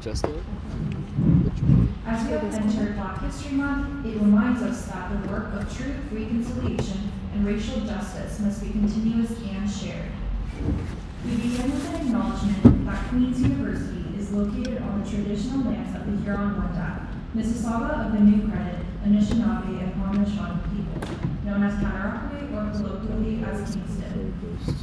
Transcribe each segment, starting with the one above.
just it? As we have entered Black History Month, it reminds us that the work of truth, reconciliation, and racial justice must be continuous and shared. We begin with an acknowledgement that Queen's University is located on the traditional lands of the Huron-Wendat, Mississauga of the New Credit, Anishinaabe, and Haudenosaunee people, known as Cataraqui or colloquially as Kingston.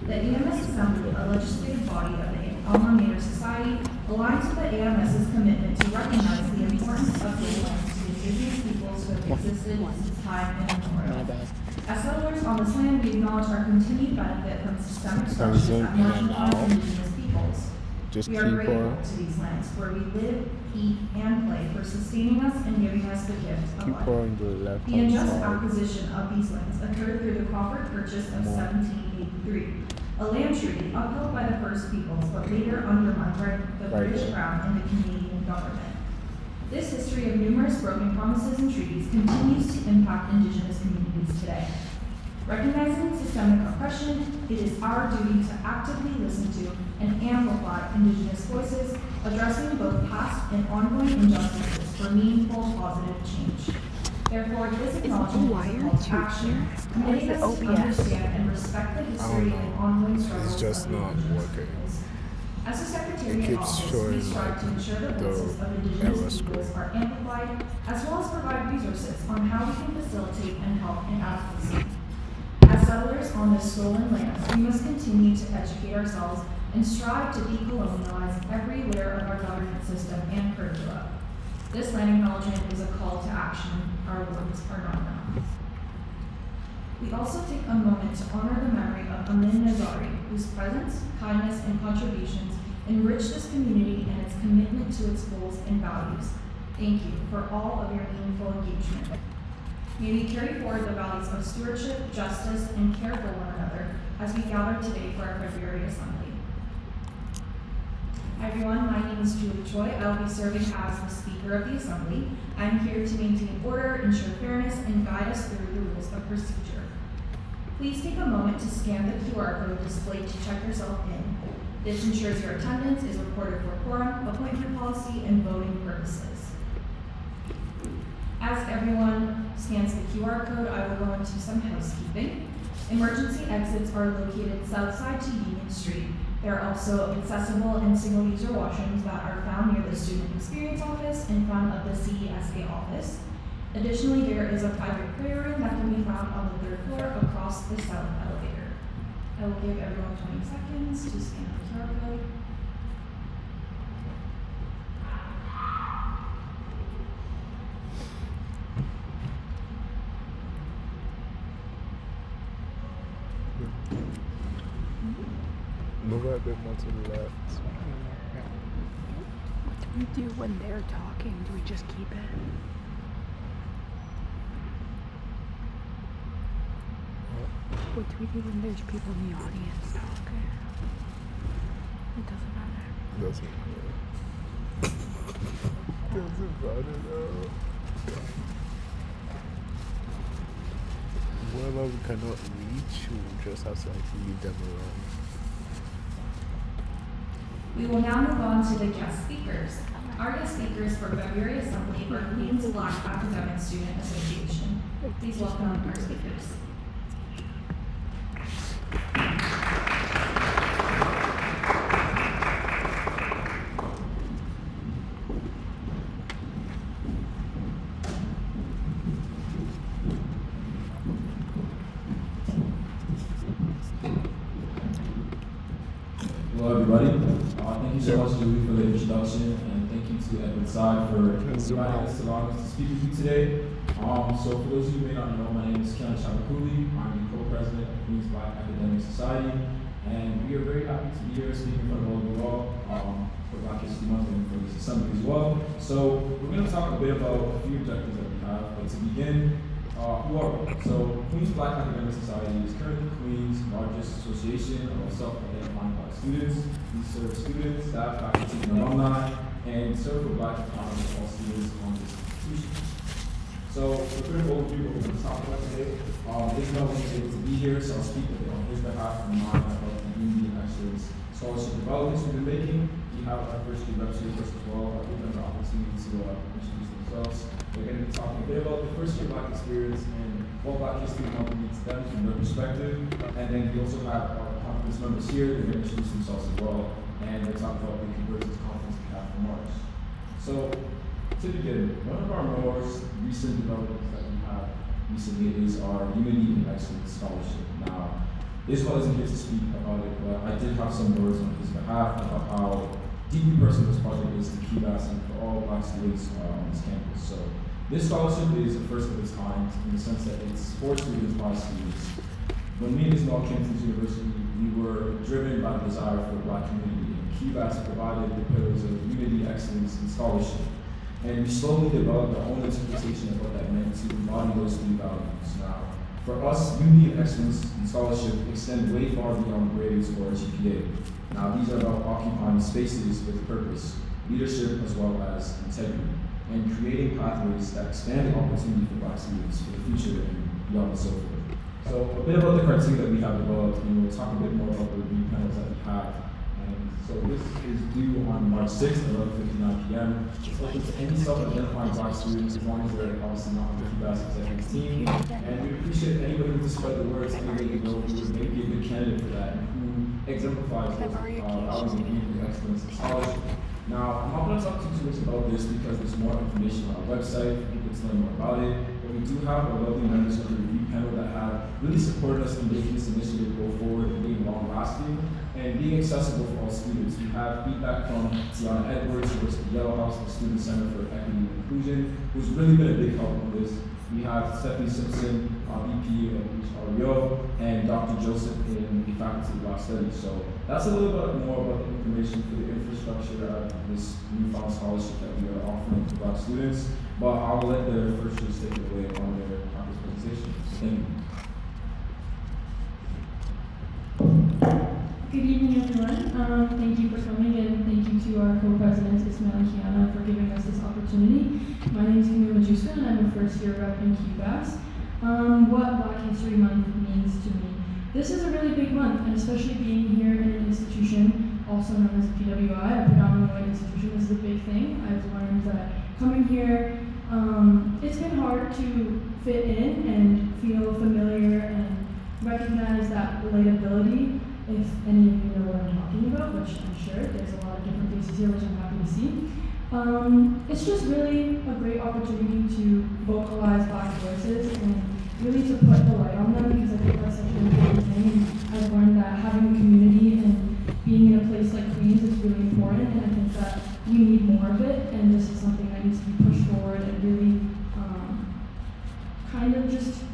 The AMS Assembly, a legislative body of the Alma Mater Society, aligns with the AMS's commitment to recognize the importance of the lands to indigenous peoples who have existed since time immemorial. As settlers on this land, we acknowledge our continued benefit from systemic structures that marginalize indigenous peoples. We are grateful to these lands where we live, eat, and play for sustaining us and giving us the gift of life. The unjust acquisition of these lands occurred through the Crawford Purchase of 1783, a land treaty upheld by the First Peoples but later undermined by the British Crown and the Canadian government. This history of numerous broken promises and treaties continues to impact Indigenous communities today. Recognizing systemic oppression, it is our duty to actively listen to and amplify Indigenous voices, addressing both past and ongoing injustices for meaningful, positive change. Therefore, this acknowledgement is a call to action, committing us to understand and respect the history and ongoing struggles it's just of the not Indigenous working. peoples. As a Secretary It in keeps office, showing, we strive to ensure the voices of Indigenous peoples are amplified, as well as provide resources on how we can facilitate and help in advocacy. As settlers on this stolen lands, we must continue to educate ourselves and strive to decolonialize every layer of our government system and curricula. This land acknowledgement is a call to action. Our words are not enough. We also take a moment to honor the memory of Amin Nazari, whose presence, kindness, and contributions enrich this community and its commitment to its goals and values. Thank you for all of your meaningful engagement. May we carry forward the values of stewardship, justice, and care for one another as we gather today for our February Assembly. Hi everyone, my name is Julie Choi. I will be serving as the Speaker of the Assembly. I'm here to maintain order, ensure fairness, and guide us through the rules of procedure. Please take a moment to scan the QR code displayed to check yourself in. This ensures your attendance is recorded for quorum, appointment policy, and voting purposes. As everyone scans the QR code, I will go into some housekeeping. Emergency exits are located south side to Union Street. There are also accessible and single-user washrooms that are found near the Student Experience Office in front of the CESA office. Additionally, there is a private prayer room that can be found on the 3rd floor across the south elevator. I will give everyone 20 seconds to scan the QR code. Move a bit more to the left. What do we do when they're talking? Do we just keep it? What do we do when there's people in the audience? Okay. It doesn't matter. Doesn't matter. Doesn't matter though. Whoever we cannot reach, we just have to leave them alone. We will now move on to the guest speakers. Our guest speakers for February Assembly are Queen's Black Academic Student Association. Please welcome our speakers. Hello everybody. Thank you so much, Julie, for the introduction, and thank you to Edward Side for inviting us to allow us to speak with you today. So for those of you who may not know, my name is Ken Chabakuli. I'm the co-president of Queen's Black Academic Society, and we are very happy to be here speaking in front of all of you all for Black History Month and for this assembly as well. So we're going to talk a bit about a few objectives that we have, but to begin, who are we? So Queen's Black Academic Society is currently Queen's largest association of self-identifying Black students. We serve students, staff, faculty, and alumni, and serve for Black economy of all students on this institution. So a quick overview of what we're going to talk about today. Isabel was able to be here, so I'll speak a bit on his behalf and mine about the Union Excellence Scholarship developments we've been making. He have our first year reps here first as well. I'll give them the opportunity to introduce themselves. They're going to be talking a bit about the first year Black experience and what Black History Month means to them from their perspective. And then we also have our conference members here. They're going to introduce themselves as well. And they're talking about the Convergence Conference we have for March. So, to begin, one of our most recent developments that we have recently is our Unity and Excellence Scholarship. Now, Ismail isn't here to speak about it, but I did have some words on his behalf about how deeply personal this project is to QBAS and for all Black students on this campus. So, this scholarship is the first of its kind in the sense that it's for students by students. When me and Ismail came to this university, we were driven by the desire for the Black community, and QBAS provided the pillars of unity, excellence, and scholarship. And we slowly developed our own interpretation of what that meant to embody those three values. Now, for us, unity and excellence and scholarship extend way far beyond grades or GPA. Now, these are about occupying spaces with purpose, leadership as well as integrity, and creating pathways that expand the opportunity for Black students for the future and beyond and so forth. So, a bit about the criteria that we have developed, and we'll talk a bit more about the review panels that we have. So this is due on March 6th at 11:59 p.m. It's open to any self-identifying Black students as long as they're obviously not on the QBAS executive team. And we appreciate anybody who can spread the word to anybody you know who may be a good candidate for that and who exemplifies those values of unity, excellence, and scholarship. Now, I'm not going to talk too much about this because there's more information on our website. People can learn more about it. But we do have a lovely members of the review panel that have really supported us in making this initiative go forward and being long-lasting and being accessible for all students. We have feedback from Tiana Edwards, who works at the Yellow House, the Student Center for Equity and Inclusion, who's really been a big help on this. We have Stephanie Simpson, VP of HREO, and Dr. Joseph in the Faculty of Black Studies. So that's a little bit more about the information for the infrastructure of this newfound scholarship that we are offering to Black students. But I'll let the first years take it away on their conference presentation. So thank you. Good evening, everyone. Thank you for coming, and thank you to our co-presidents, Ismail and Kiana, for giving us this opportunity. My name is Camille Majuska, and I'm a first-year rep in QBAS. What Black History Month means to me. This is a really big month, and especially being here in an institution, also known as PWI, a predominantly white institution, is a big thing. I've learned that coming here, it's been hard to fit in and feel familiar and recognize that relatability. If any of you know what I'm talking about, which I'm sure there's a lot of different faces here, which I'm happy to see. It's just really a great opportunity to vocalize Black voices and really to put the light on them, because I think that's such an important thing. And I've learned that having a community and being in a place like Queens is really important, and I think that we need more of it, and this is something that needs to be pushed forward and really kind of just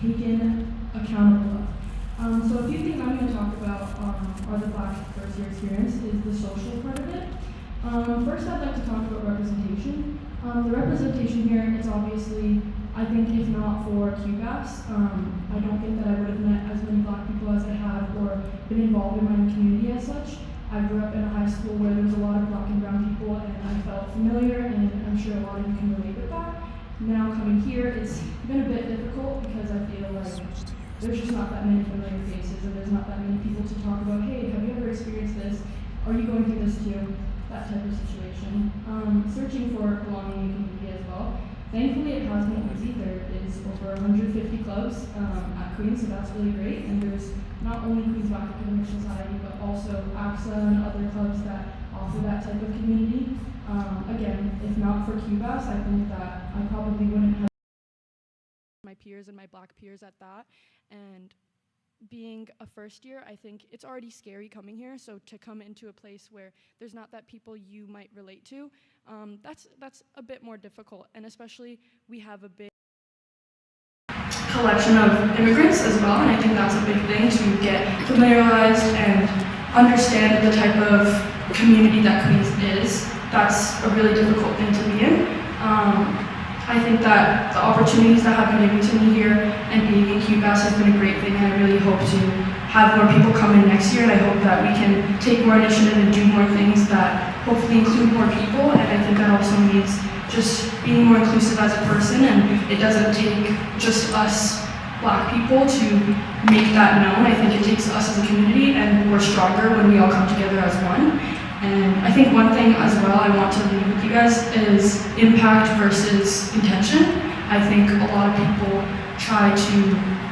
taken accountable of. So a few things I'm going to talk about are the Black first year experience, is the social part of it. First, I'd like to talk about representation. The representation here, it's obviously, I think if not for QBAS, I don't think that I would have met as many Black people as I have or been involved in my community as such. I grew up in a high school where there was a lot of Black and brown people, and I felt familiar, and I'm sure a lot of you can relate with that. Now coming here, it's been a bit difficult because I feel like there's just not that many familiar faces, and there's not that many people to talk about, hey, have you ever experienced this? Are you going through this too? That type of situation. Searching for belonging in community as well. Thankfully, it has been easy. There is over 150 clubs at Queens, so that's really great. And there's not only Queens Black Academic Society, but also AXA and other clubs that offer that type of community. Again, if not for QBAS, I think that I probably wouldn't have my peers and my Black peers at that. And being a first year, I think it's already scary coming here, so to come into a place where there's not that people you might relate to, that's a bit more difficult, and especially we have a big collection of immigrants as well, and I think that's a big thing to get familiarized and understand the type of community that Queens is. That's a really difficult thing to be in. I think that the opportunities that have been given to me here and being in QBAS has been a great thing, and I really hope to have more people come in next year, and I hope that we can take more initiative and do more things that hopefully include more people, and I think that also means just being more inclusive as a person, and it doesn't take just us Black people to make that known. I think it takes us as a community, and we're stronger when we all come together as one. And I I think one thing as well I want to leave with you guys is impact versus intention. I think a lot of people try to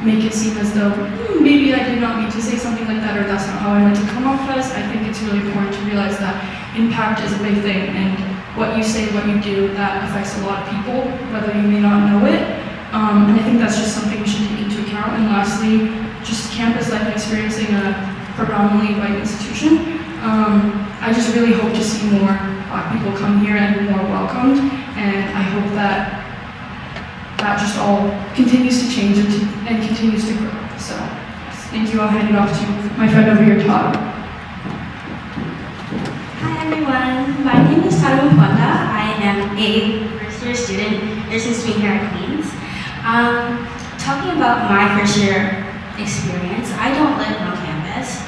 make it seem as though maybe I did not mean to say something like that, or that's not how I meant to come off as. I think it's really important to realize that impact is a big thing, and what you say, what you do, that affects a lot of people, whether you may not know it. And I think that's just something we should take into account. And lastly, just campus life and experiencing a predominantly white institution. I just really hope to see more Black people come here and more welcomed, and I hope that that just all continues to change and continues to grow. So, yes, thank you. I'll hand it off to my friend over here, Todd. Hi everyone, my name is Tara Mponda. I am a first year student nursing student here at Queens. Talking about my first year experience, I don't live on campus.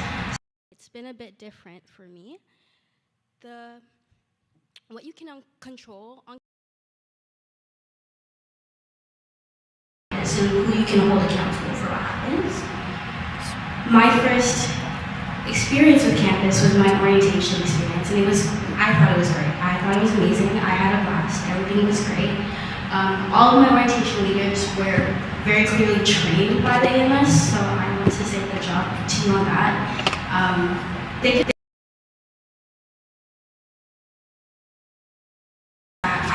It's been a bit different for me. What you can control on And who you can hold accountable for what happens. My first experience with campus was my orientation experience, and I thought it was great. I thought it was amazing. I had a blast. Everything was great. All of my orientation leaders were very clearly trained by the AMS, so I want to say good job to you on that.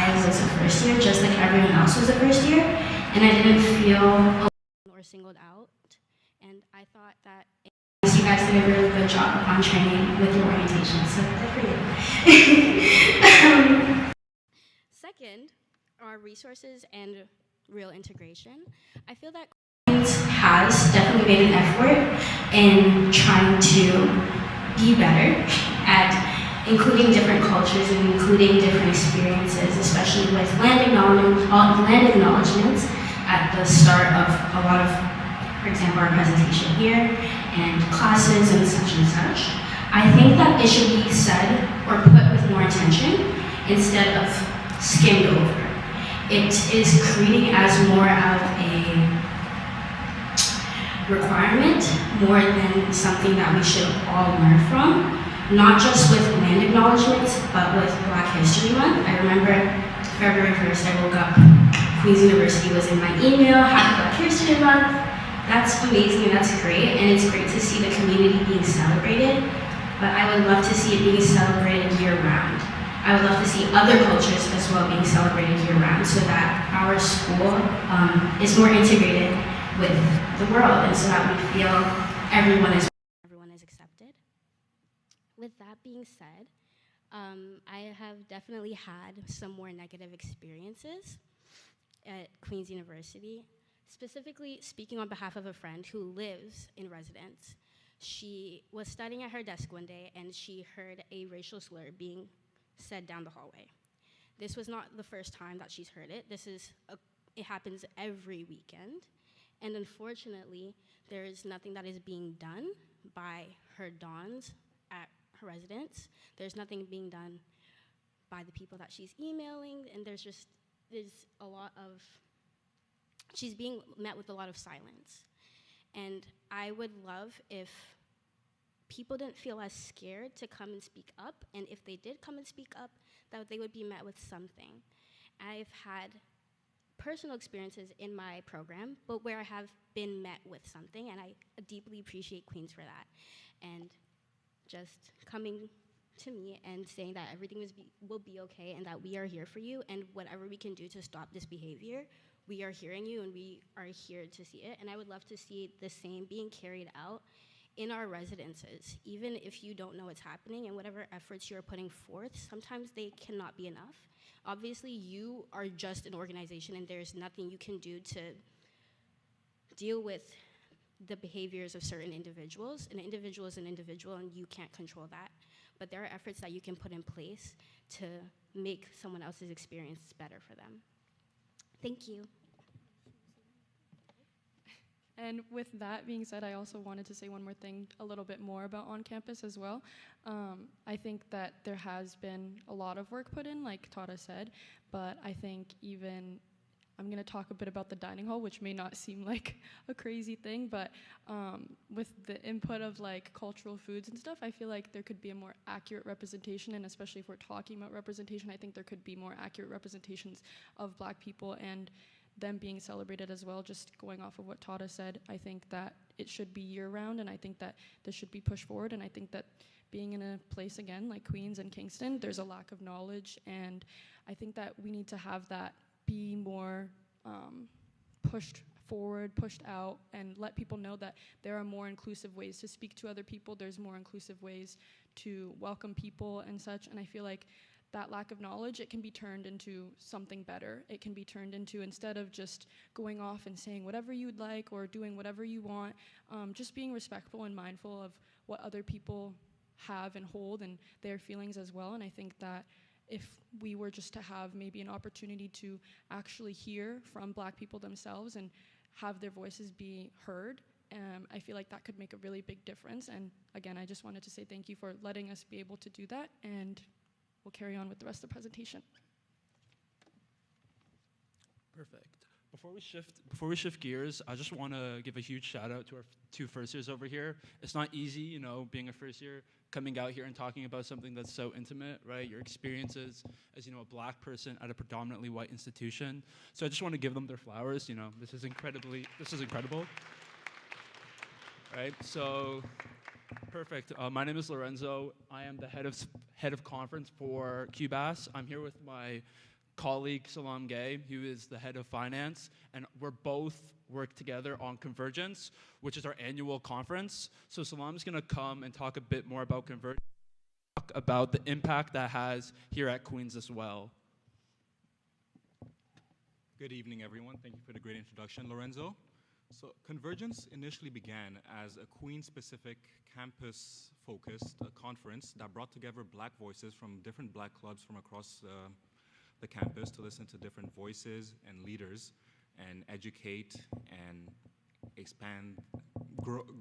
I was a first year, just like everyone else was a first year, and I didn't feel alone or singled out, and I thought that you guys did a really good job on training with your orientation, so good for you. second are resources and real integration. I feel that Queens has definitely made an effort in trying to be better at including different cultures and including different experiences, especially with land acknowledgements at the start of a lot of, for example, our presentation here and classes and such. I think that it should be said or put with more intention instead of skimmed over. It is creating as more of a requirement more than something that we should all learn from, not just with land acknowledgements, but with Black History Month. I remember February 1st, I woke up, Queen's University was in my email, Happy Black History Month. That's amazing and that's great, and it's great to see the community being celebrated, but I would love to see it being celebrated year-round. I would love to see other cultures as well being celebrated year-round so that our school is more integrated with the world, and so that we feel everyone is accepted. With that being said, I have definitely had some more negative experiences at Queen's University. Specifically speaking on behalf of a friend who lives in residence, she was studying at her desk one day and she heard a racial slur being said down the hallway. This was not the first time that she's heard it. It happens every weekend. And unfortunately, there is nothing that is being done by her dons at her residence. There's nothing being done by the people that she's emailing, and there's a lot of, she's being met with a lot of silence. And I would love if people didn't feel as scared to come and speak up, and if they did come and speak up, that they would be met with something. I've had personal experiences in my program, but where I have been met with something, and I deeply appreciate Queens for that. And just coming to me and saying that everything will be okay and that we are here for you, and whatever we can do to stop this behavior, we are hearing you and we are here to see it. And I would love to see the same being carried out in our residences. Even if you don't know what's happening and whatever efforts you're putting forth, sometimes they cannot be enough. Obviously, you are just an organization and there's nothing you can do to deal with the behaviors of certain individuals. An individual is an individual and you can't control that. But there are efforts that you can put in place to make someone else's experience better for them. Thank you. And with that being said, I also wanted to say one more thing a little bit more about on campus as well. I think that there has been a lot of work put in, like Tata said, but I think even I'm going to talk a bit about the dining hall, which may not seem like a crazy thing, but with the input of like cultural foods and stuff, I feel like there could be a more accurate representation, and especially if we're talking about representation, I think there could be more accurate representations of Black people and them being celebrated as well. Just going off of what Tata said, I think that it should be year-round, and I think that this should be pushed forward, and I think that being in a place, again, like Queens and Kingston, there's a lack of knowledge, and I think that we need to have that be more pushed forward, pushed out, and let people know that there are more inclusive ways to speak to other people, there's more inclusive ways to welcome people and such, and I feel like that lack of knowledge, it can be turned into something better. It can be turned into, instead of just going off and saying whatever you'd like or doing whatever you want, just being respectful and mindful of what other people have and hold and their feelings as well. And I think that if we were just to have maybe an opportunity to actually hear from Black people themselves and have their voices be heard, I feel like that could make a really big difference. And again, I just wanted to say thank you for letting us be able to do that, and we'll carry on with the rest of the presentation. Perfect. Before we shift gears, I just want to give a huge shout out to our two first years over here. It's not easy, you know, being a first year, coming out here and talking about something that's so intimate, right? Your experiences as, you know, a Black person at a predominantly white institution. So I just want to give them their flowers. You know, this is incredible. Right? So, perfect. My name is Lorenzo. I am the head of conference for QBAS. I'm here with my colleague Salam Gay, who is the head of finance, and we're both work together on Convergence, which is our annual conference. So Salam's going to come and talk a bit more about Convergence, talk about the impact that has here at Queens as well. Good evening, everyone. Thank you for the great introduction, Lorenzo. So Convergence initially began as a Queens-specific, campus-focused conference that brought together Black voices from different Black clubs from across the campus to listen to different voices and leaders and educate and expand,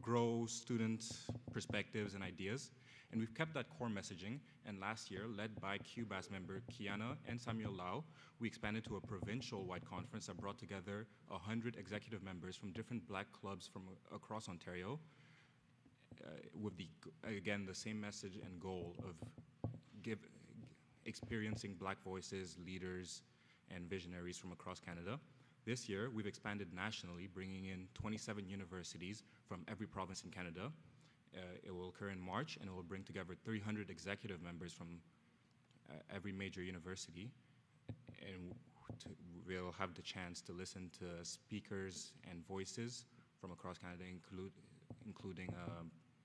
grow student perspectives and ideas. And we've kept that core messaging, and last year, led by QBAS member Kiana and Samuel Lau, we expanded to a provincial-wide conference that brought together 100 executive members from different Black clubs from across Ontario, with again, the same message and goal of experiencing Black voices, leaders, and visionaries from across Canada. This year, we've expanded nationally, bringing in 27 universities from every province in Canada. It will occur in March, and it will bring together 300 executive members from every major university. And we'll have the chance to listen to speakers and voices from across Canada, including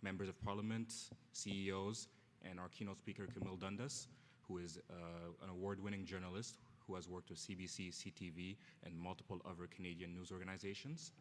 members of parliament, CEOs, and our keynote speaker, Camille Dundas, who is an award-winning journalist who has worked with CBC, CTV, and multiple other Canadian news organizations.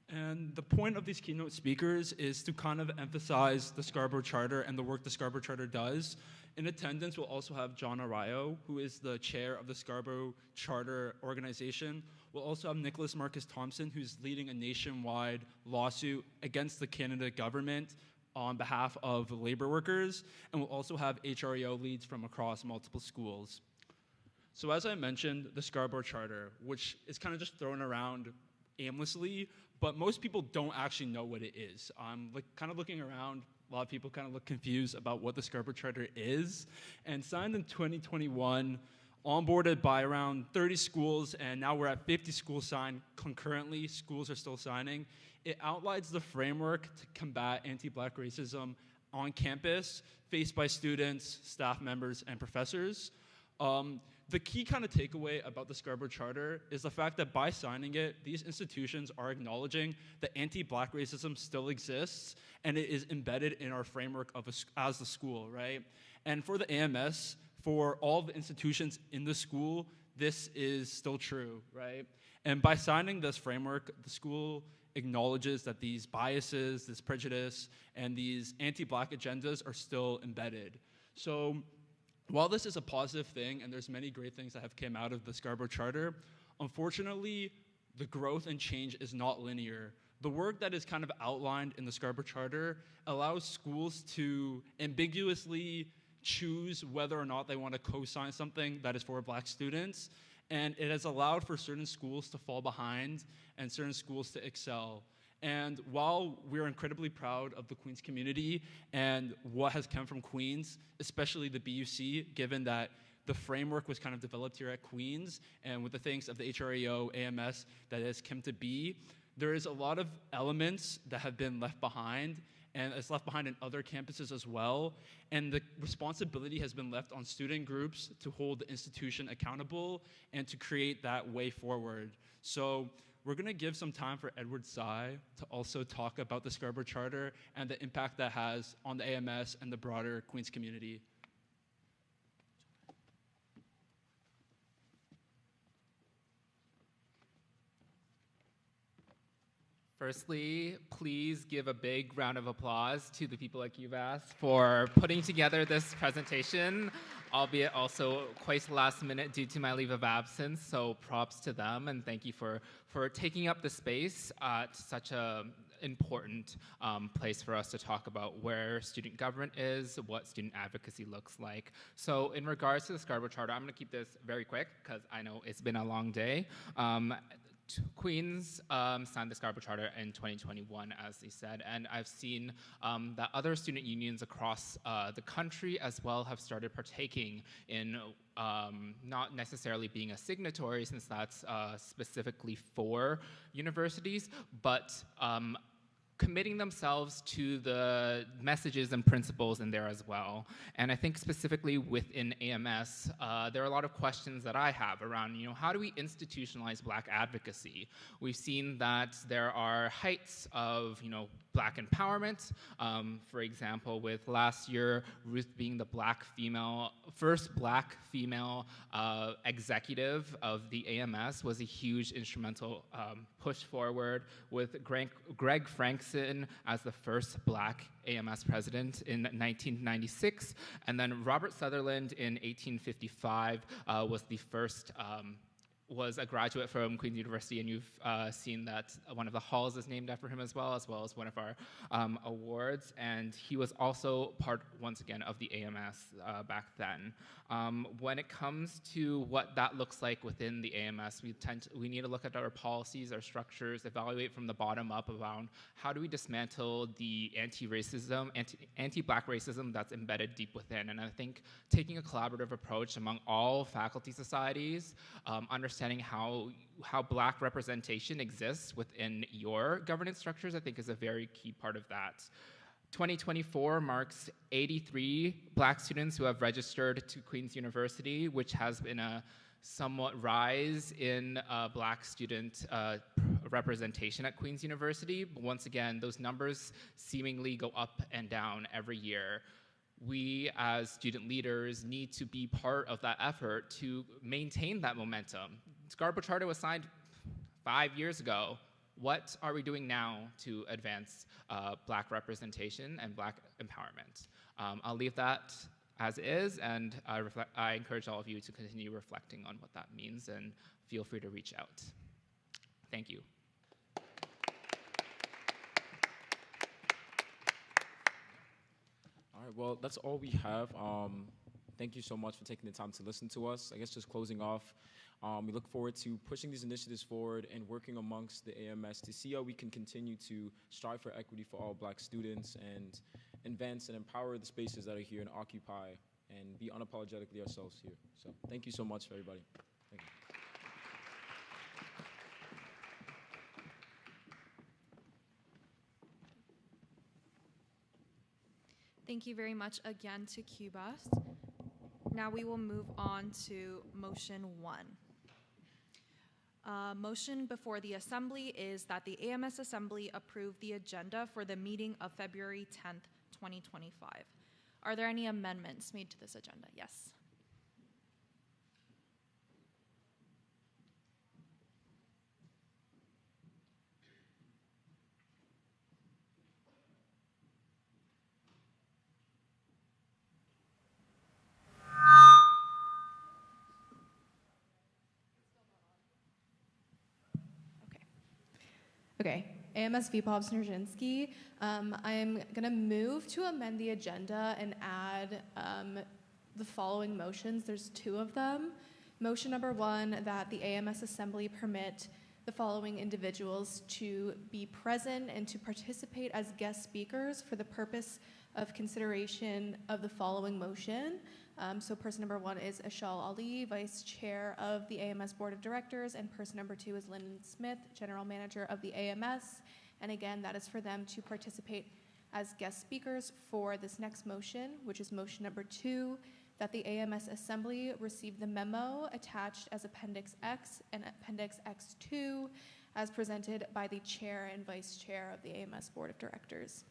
And the point of these keynote speakers is to kind of emphasize the Scarborough Charter and the work the Scarborough Charter does. In attendance, we'll also have John Arroyo, who is the chair of the Scarborough Charter organization. We'll also have Nicholas Marcus Thompson, who's leading a nationwide lawsuit against the Canada government on behalf of labor workers. And we'll also have HREO leads from across multiple schools. So as I mentioned, the Scarborough Charter, which is kind of just thrown around aimlessly, but most people don't actually know what it is. Kind of looking around, a lot of people kind of look confused about what the Scarborough Charter is. And signed in 2021, onboarded by around 30 schools, and now we're at 50 schools signed concurrently. Schools are still signing. It outlines the framework to combat anti-Black racism on campus, faced by students, staff members, and professors. The key kind of takeaway about the Scarborough Charter is the fact that by signing it, these institutions are acknowledging that anti-Black racism still exists, and it is embedded in our framework as the school, right? And for the AMS, for all the institutions in the school, this is still true, right? And by signing this framework, the school acknowledges that these biases, this prejudice, and these anti-Black agendas are still embedded. So while this is a positive thing, and there's many great things that have come out of the Scarborough Charter, unfortunately, the growth and change is not linear. The work that is kind of outlined in the Scarborough Charter allows schools to ambiguously choose whether or not they want to co-sign something that is for Black students. And it has allowed for certain schools to fall behind and certain schools to excel. And while we're incredibly proud of the Queens community and what has come from Queens, especially the BUC, given that the framework was kind of developed here at Queens, and with the thanks of the HRAO, AMS, that has come to be, there is a lot of elements that have been left behind, and it's left behind in other campuses as well. And the responsibility has been left on student groups to hold the institution accountable and to create that way forward. So we're gonna give some time for Edward Tsai to also talk about the Scarborough Charter and the impact that has on the AMS and the broader Queens community. Firstly, please give a big round of applause to the people at UVass for putting together this presentation, albeit also quite last minute due to my leave of absence, so props to them, and thank you for taking up the space at such a important place for us to talk about where student government is, what student advocacy looks like. So in regards to the Scarborough Charter, I'm gonna keep this very quick because I know it's been a long day. Queens signed the Scarborough Charter in 2021, as they said, and I've seen that other student unions across the country as well have started partaking in not necessarily being a signatory, since that's specifically for universities, but committing themselves to the messages and principles in there as well. And I think specifically within AMS, there are a lot of questions that I have around, how do we institutionalize Black advocacy? We've seen that there are heights of, Black empowerment. For example, with last year, Ruth being the first Black female executive of the AMS was a huge instrumental push forward, with Greg Frankson as the first Black AMS president in 1996, and then Robert Sutherland in 1855 was a graduate from Queen's University, and you've seen that one of the halls is named after him as well as one of our awards, and he was also part, once again, of the AMS back then. When it comes to what that looks like within the AMS, we need to look at our policies, our structures, evaluate from the bottom up around how do we dismantle the anti-Black racism that's embedded deep within. And I think taking a collaborative approach among all faculty societies, understanding how Black representation exists within your governance structures, I think is a very key part of that. 2024 marks 83 Black students who have registered to Queen's University, which has been a somewhat rise in Black student representation at Queen's University. But once again, those numbers seemingly go up and down every year. We as student leaders need to be part of that effort to maintain that momentum. Scarborough Charter was signed 5 years ago. What are we doing now to advance Black representation and Black empowerment? I'll leave that as is, and I encourage all of you to continue reflecting on what that means, and feel free to reach out. Thank you. All right, well, that's all we have. Thank you so much for taking the time to listen to us. I guess just closing off, we look forward to pushing these initiatives forward and working amongst the AMS to see how we can continue to strive for equity for all Black students and advance and empower the spaces that are here and occupy and be unapologetically ourselves here. So thank you so much, everybody. Thank you. Thank you very much again to QBUS. Now we will move on to motion 1. Motion before the Assembly is that the AMS Assembly approve the agenda for the meeting of February 10th, 2025. Are there any amendments made to this agenda? Yes. Okay, AMS VPOP Snerzhinsky. I'm gonna move to amend the agenda and add the following motions. There's 2 of them. Motion number 1, that the AMS Assembly permit the following individuals to be present and to participate as guest speakers for the purpose of consideration of the following motion. So person number 1 is Ashal Ali, Vice Chair of the AMS Board of Directors, and person number 2 is Lyndon Smith, General Manager of the AMS. And again, that is for them to participate as guest speakers for this next motion, which is motion number 2, that the AMS Assembly receive the memo attached as Appendix X and Appendix X2 as presented by the Chair and Vice Chair of the AMS Board of Directors.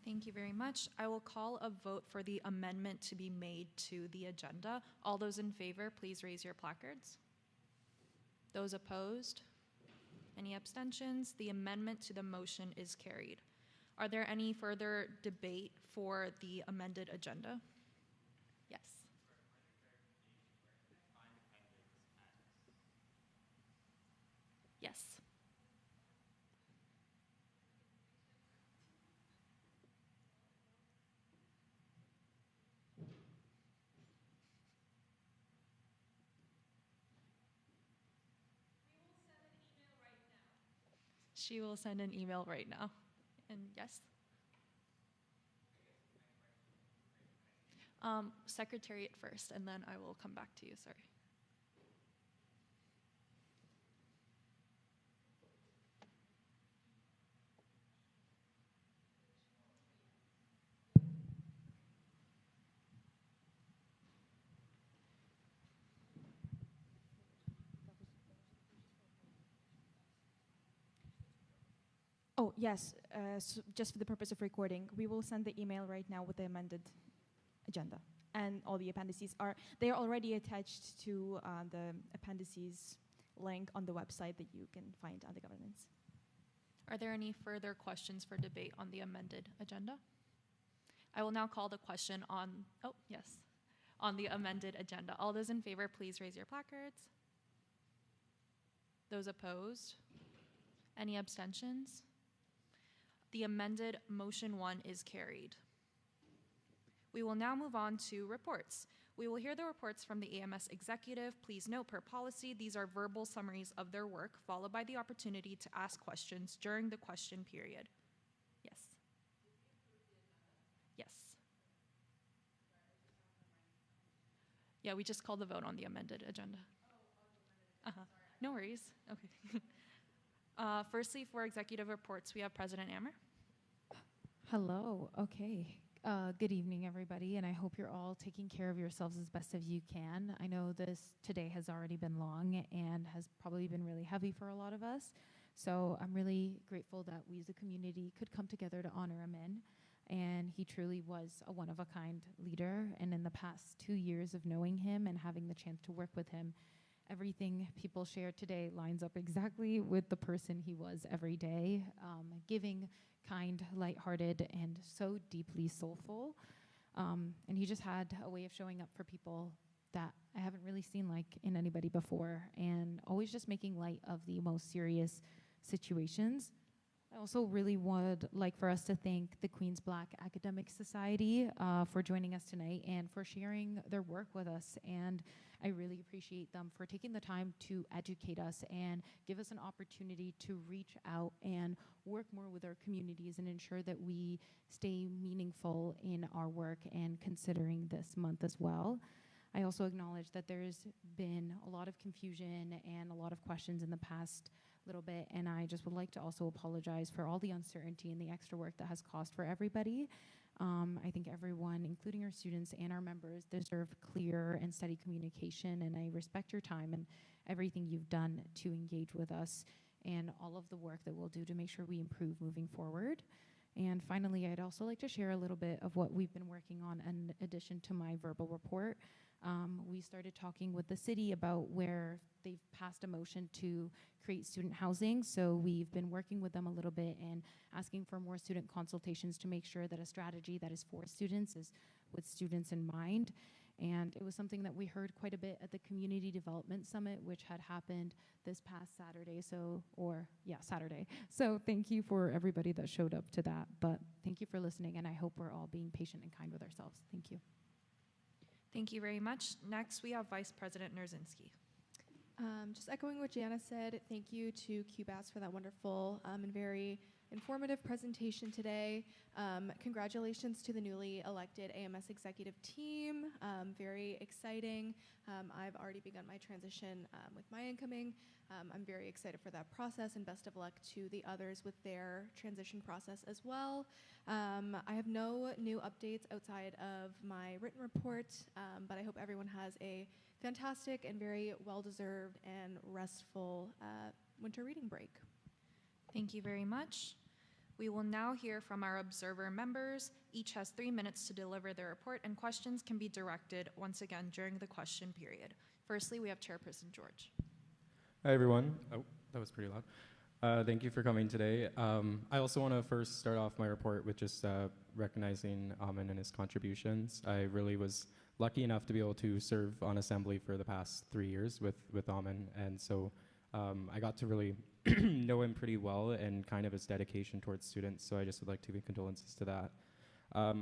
Thank you very much. I will call a vote for the amendment to be made to the agenda. All those in favor, please raise your placards. Those opposed? Any abstentions? The amendment to the motion is carried. Are there any further debate for the amended agenda? Yes. Yes. She will send an email right now. And yes? Secretariat first, and then I will come back to you, sorry. Oh, yes, so just for the purpose of recording, we will send the email right now with the amended agenda. And all the appendices they are already attached to the appendices link on the website that you can find on the governance. Are there any further questions for debate on the amended agenda? I will now call the question on the amended agenda. All those in favor, please raise your placards. Those opposed? Any abstentions? The amended motion 1 is carried. We will now move on to reports. We will hear the reports from the AMS executive. Please note, per policy, these are verbal summaries of their work, followed by the opportunity to ask questions during the question period. Yes. Yes. Yeah, we just called the vote on the amended agenda. No worries. Okay. Firstly, for executive reports, we have President Ammer. Hello. Okay. Good evening, everybody, and I hope you're all taking care of yourselves as best as you can. I know this today has already been long and has probably been really heavy for a lot of us, so I'm really grateful that we as a community could come together to honor Amin, and he truly was a one-of-a-kind leader, and in the past 2 years of knowing him and having the chance to work with him, everything people shared today lines up exactly with the person he was every day, giving, kind, lighthearted, and so deeply soulful. And he just had a way of showing up for people that I haven't really seen like in anybody before, and always just making light of the most serious situations. I also really would like for us to thank the Queens Black Academic Society for joining us tonight and for sharing their work with us. And I really appreciate them for taking the time to educate us and give us an opportunity to reach out and work more with our communities and ensure that we stay meaningful in our work and considering this month as well. I also acknowledge that there's been a lot of confusion and a lot of questions in the past little bit, and I just would like to also apologize for all the uncertainty and the extra work that has caused for everybody. I think everyone, including our students and our members, deserve clear and steady communication, and I respect your time and everything you've done to engage with us and all of the work that we'll do to make sure we improve moving forward. And finally, I'd also like to share a little bit of what we've been working on in addition to my verbal report. We started talking with the city about where they've passed a motion to create student housing. So we've been working with them a little bit and asking for more student consultations to make sure that a strategy that is for students is with students in mind. And it was something that we heard quite a bit at the Community Development Summit, which had happened this past Saturday. Saturday. So thank you for everybody that showed up to that. But thank you for listening, and I hope we're all being patient and kind with ourselves. Thank you. Thank you very much. Next, we have Vice President Nerzinski. Just echoing what Jana said, thank you to QBAS for that wonderful and very informative presentation today. Congratulations to the newly elected AMS executive team. Very exciting. I've already begun my transition with my incoming. I'm very excited for that process, and best of luck to the others with their transition process as well. I have no new updates outside of my written report, but I hope everyone has a fantastic and very well-deserved and restful winter reading break. Thank you very much. We will now hear from our observer members. Each has 3 minutes to deliver their report, and questions can be directed once again during the question period. Firstly, we have Chairperson George. Hi, everyone. Oh, that was pretty loud. Thank you for coming today. I also want to first start off my report with just recognizing Amin and his contributions. I really was lucky enough to be able to serve on assembly for the past 3 years with Amin, and so I got to really know him pretty well and kind of his dedication towards students, so I just would like to give condolences to that.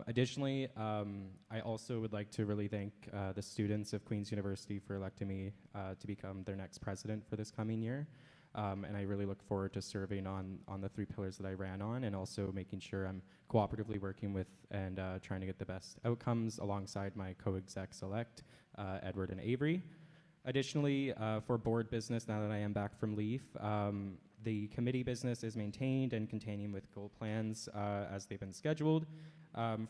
Additionally, I also would like to really thank the students of Queen's University for electing me to become their next president for this coming year. And I really look forward to serving on the 3 pillars that I ran on, and also making sure I'm cooperatively working with and trying to get the best outcomes alongside my co-execs elect, Edward and Avery. Additionally, for board business, now that I am back from leave, the committee business is maintained and continuing with goal plans as they've been scheduled.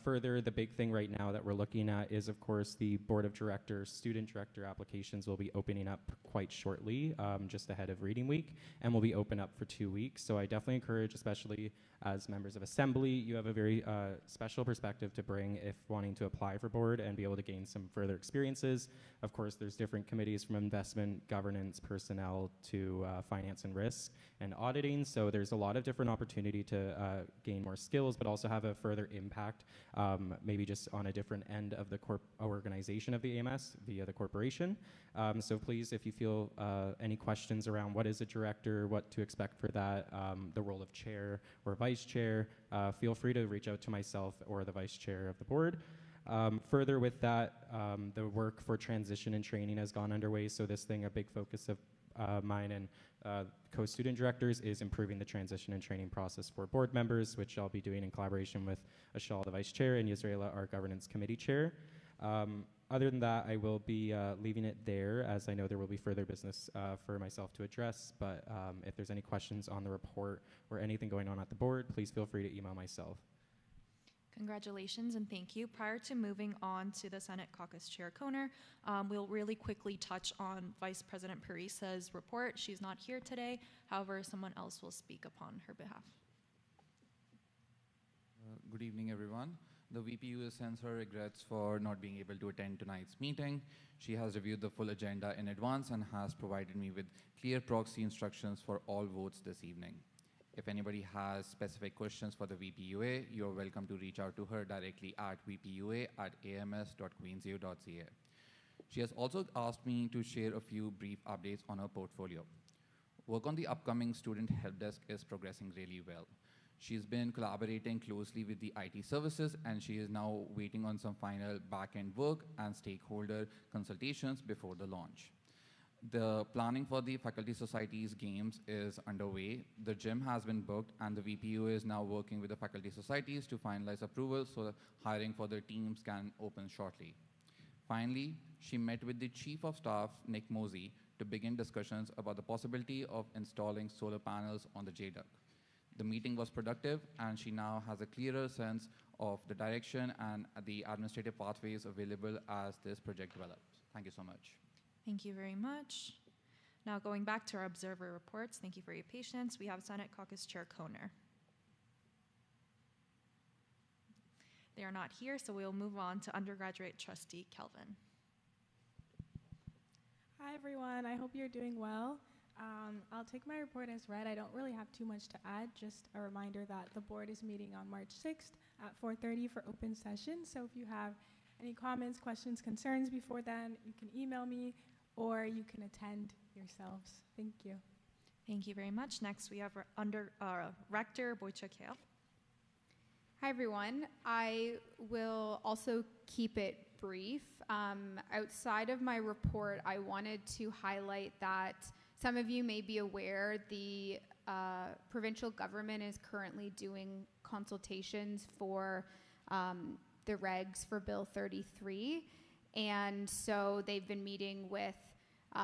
Further, the big thing right now that we're looking at is, of course, the board of directors, student director applications will be opening up quite shortly, just ahead of reading week, and will be open up for 2 weeks. So I definitely encourage, especially as members of assembly, you have a very special perspective to bring if wanting to apply for board and be able to gain some further experiences. Of course, there's different committees from investment, governance, personnel to finance and risk and auditing. So there's a lot of different opportunity to gain more skills, but also have a further impact, maybe just on a different end of the organization of the AMS via the corporation. So please, if you feel any questions around what is a director, what to expect for that, the role of chair or vice chair, feel free to reach out to myself or the vice chair of the board. Further with that, the work for transition and training has gone underway. So this thing, a big focus of mine and co-student directors is improving the transition and training process for board members, which I'll be doing in collaboration with Ashal, the vice chair, and Yisraela, our governance committee chair. Other than that, I will be leaving it there, as I know there will be further business for myself to address, but if there's any questions on the report or anything going on at the board, please feel free to email myself. Congratulations and thank you. Prior to moving on to the Senate Caucus Chair Koner, we'll really quickly touch on Vice President Parisa's report. She's not here today. However, someone else will speak upon her behalf. Good evening, everyone. The VPU sends her regrets for not being able to attend tonight's meeting. She has reviewed the full agenda in advance and has provided me with clear proxy instructions for all votes this evening. If anybody has specific questions for the VPUA, you're welcome to reach out to her directly at vpua@ams.queensu.ca. She has also asked me to share a few brief updates on her portfolio. Work on the upcoming student help desk is progressing really well. She's been collaborating closely with the IT services, and she is now waiting on some final back-end work and stakeholder consultations before the launch. The planning for the Faculty Society's games is underway. The gym has been booked, and the VPU is now working with the Faculty Societies to finalize approval so that hiring for their teams can open shortly. Finally, she met with the Chief of Staff, Nick Mosey, to begin discussions about the possibility of installing solar panels on the JDUC. The meeting was productive, and she now has a clearer sense of the direction and the administrative pathways available as this project develops. Thank you so much. Thank you very much. Now going back to our observer reports, thank you for your patience. We have Senate Caucus Chair Koner. They are not here, so we'll move on to undergraduate trustee Kelvin. Hi everyone, I hope you're doing well. I'll take my report as read. I don't really have too much to add, just a reminder that the board is meeting on March 6th at 4:30 for open session. So if you have any comments, questions, concerns before then, you can email me or you can attend yourselves. Thank you. Thank you very much. Next, we have Rector Boychuk-Hale. Hi, everyone. I will also keep it brief. Outside of my report, I wanted to highlight that some of you may be aware the provincial government is currently doing consultations for the regs for Bill 33. And so they've been meeting with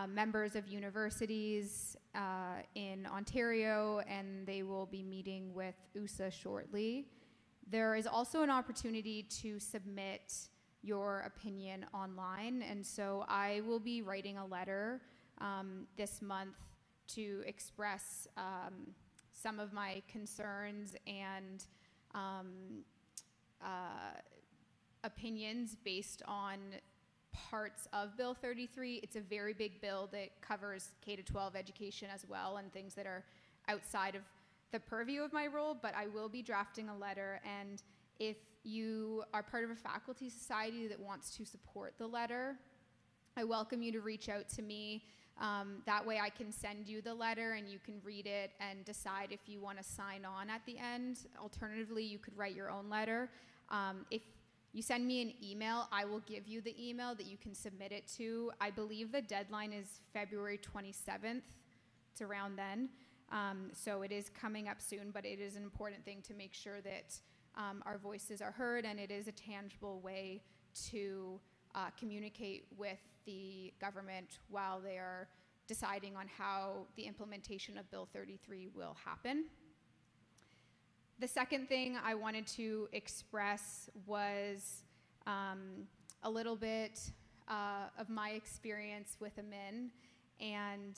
members of universities in Ontario, and they will be meeting with USA shortly. There is also an opportunity to submit your opinion online, and so I will be writing a letter this month to express some of my concerns and opinions based on parts of Bill 33. It's a very big bill that covers K-12 education as well and things that are outside of the purview of my role, but I will be drafting a letter, and if you are part of a faculty society that wants to support the letter, I welcome you to reach out to me. That way I can send you the letter and you can read it and decide if you want to sign on at the end. Alternatively, you could write your own letter. If you send me an email, I will give you the email that you can submit it to. I believe the deadline is February 27th. It's around then. So it is coming up soon, but it is an important thing to make sure that our voices are heard, and it is a tangible way to communicate with the government while they are deciding on how the implementation of Bill 33 will happen. The second thing I wanted to express was a little bit of my experience with Amin, and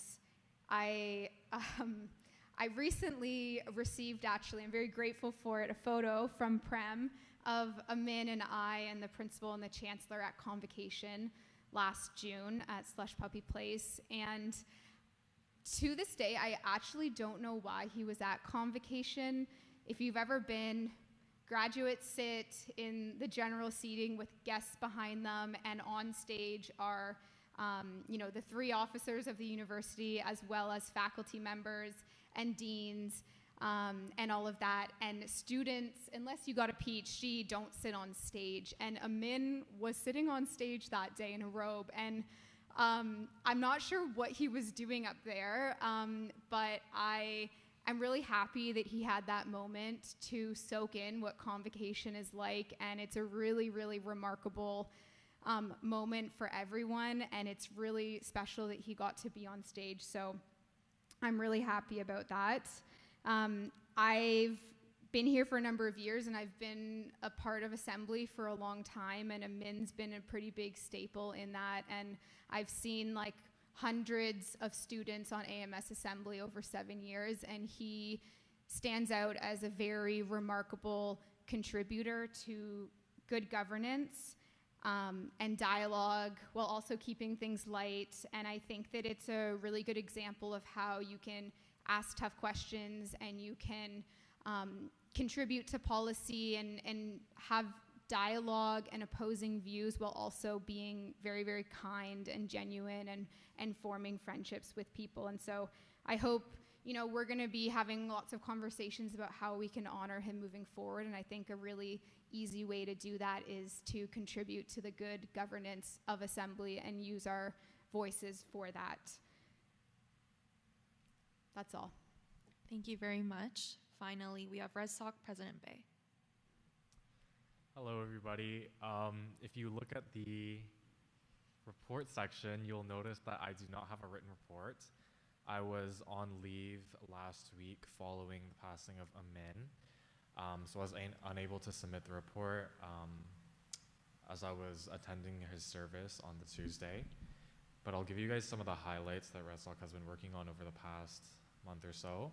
I recently received, actually, I'm very grateful for it, a photo from Prem of Amin and I and the principal and the chancellor at convocation last June at Slush Puppy Place. And to this day, I actually don't know why he was at convocation. If you've ever been, graduates sit in the general seating with guests behind them, and on stage are the 3 officers of the university, as well as faculty members and deans, and all of that. And students, unless you got a PhD, don't sit on stage. And Amin was sitting on stage that day in a robe, and I'm not sure what he was doing up there, but I'm really happy that he had that moment to soak in what convocation is like, and it's a really, really remarkable moment for everyone, and it's really special that he got to be on stage, so I'm really happy about that. I've been here for a number of years, and I've been a part of Assembly for a long time, and Amin's been a pretty big staple in that, and I've seen like hundreds of students on AMS Assembly over 7 years, and he stands out as a very remarkable contributor to good governance and dialogue, while also keeping things light. And I think that it's a really good example of how you can ask tough questions and you can contribute to policy and have dialogue and opposing views while also being very, very kind and genuine and forming friendships with people. And so I hope, we're going to be having lots of conversations about how we can honor him moving forward. And I think a really easy way to do that is to contribute to the good governance of Assembly and use our voices for that. That's all. Thank you very much. Finally, we have ResSoc President Bay. Hello, everybody. If you look at the report section, you'll notice that I do not have a written report. I was on leave last week following the passing of Amin, so I was unable to submit the report as I was attending his service on the Tuesday. But I'll give you guys some of the highlights that ResSoc has been working on over the past month or so.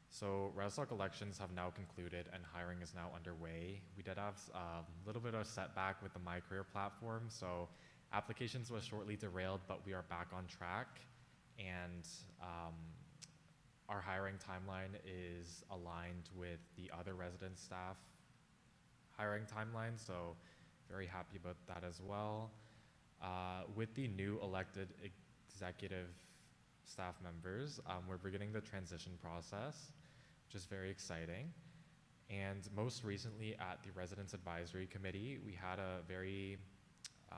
So ResSoc elections have now concluded and hiring is now underway. We did have a little bit of a setback with the My Career platform, so applications was shortly derailed, but we are back on track, and our hiring timeline is aligned with the other resident staff hiring timeline, so very happy about that as well. With the new elected executive staff members, we're beginning the transition process, which is very exciting. And most recently at the Residence Advisory Committee, we had a very I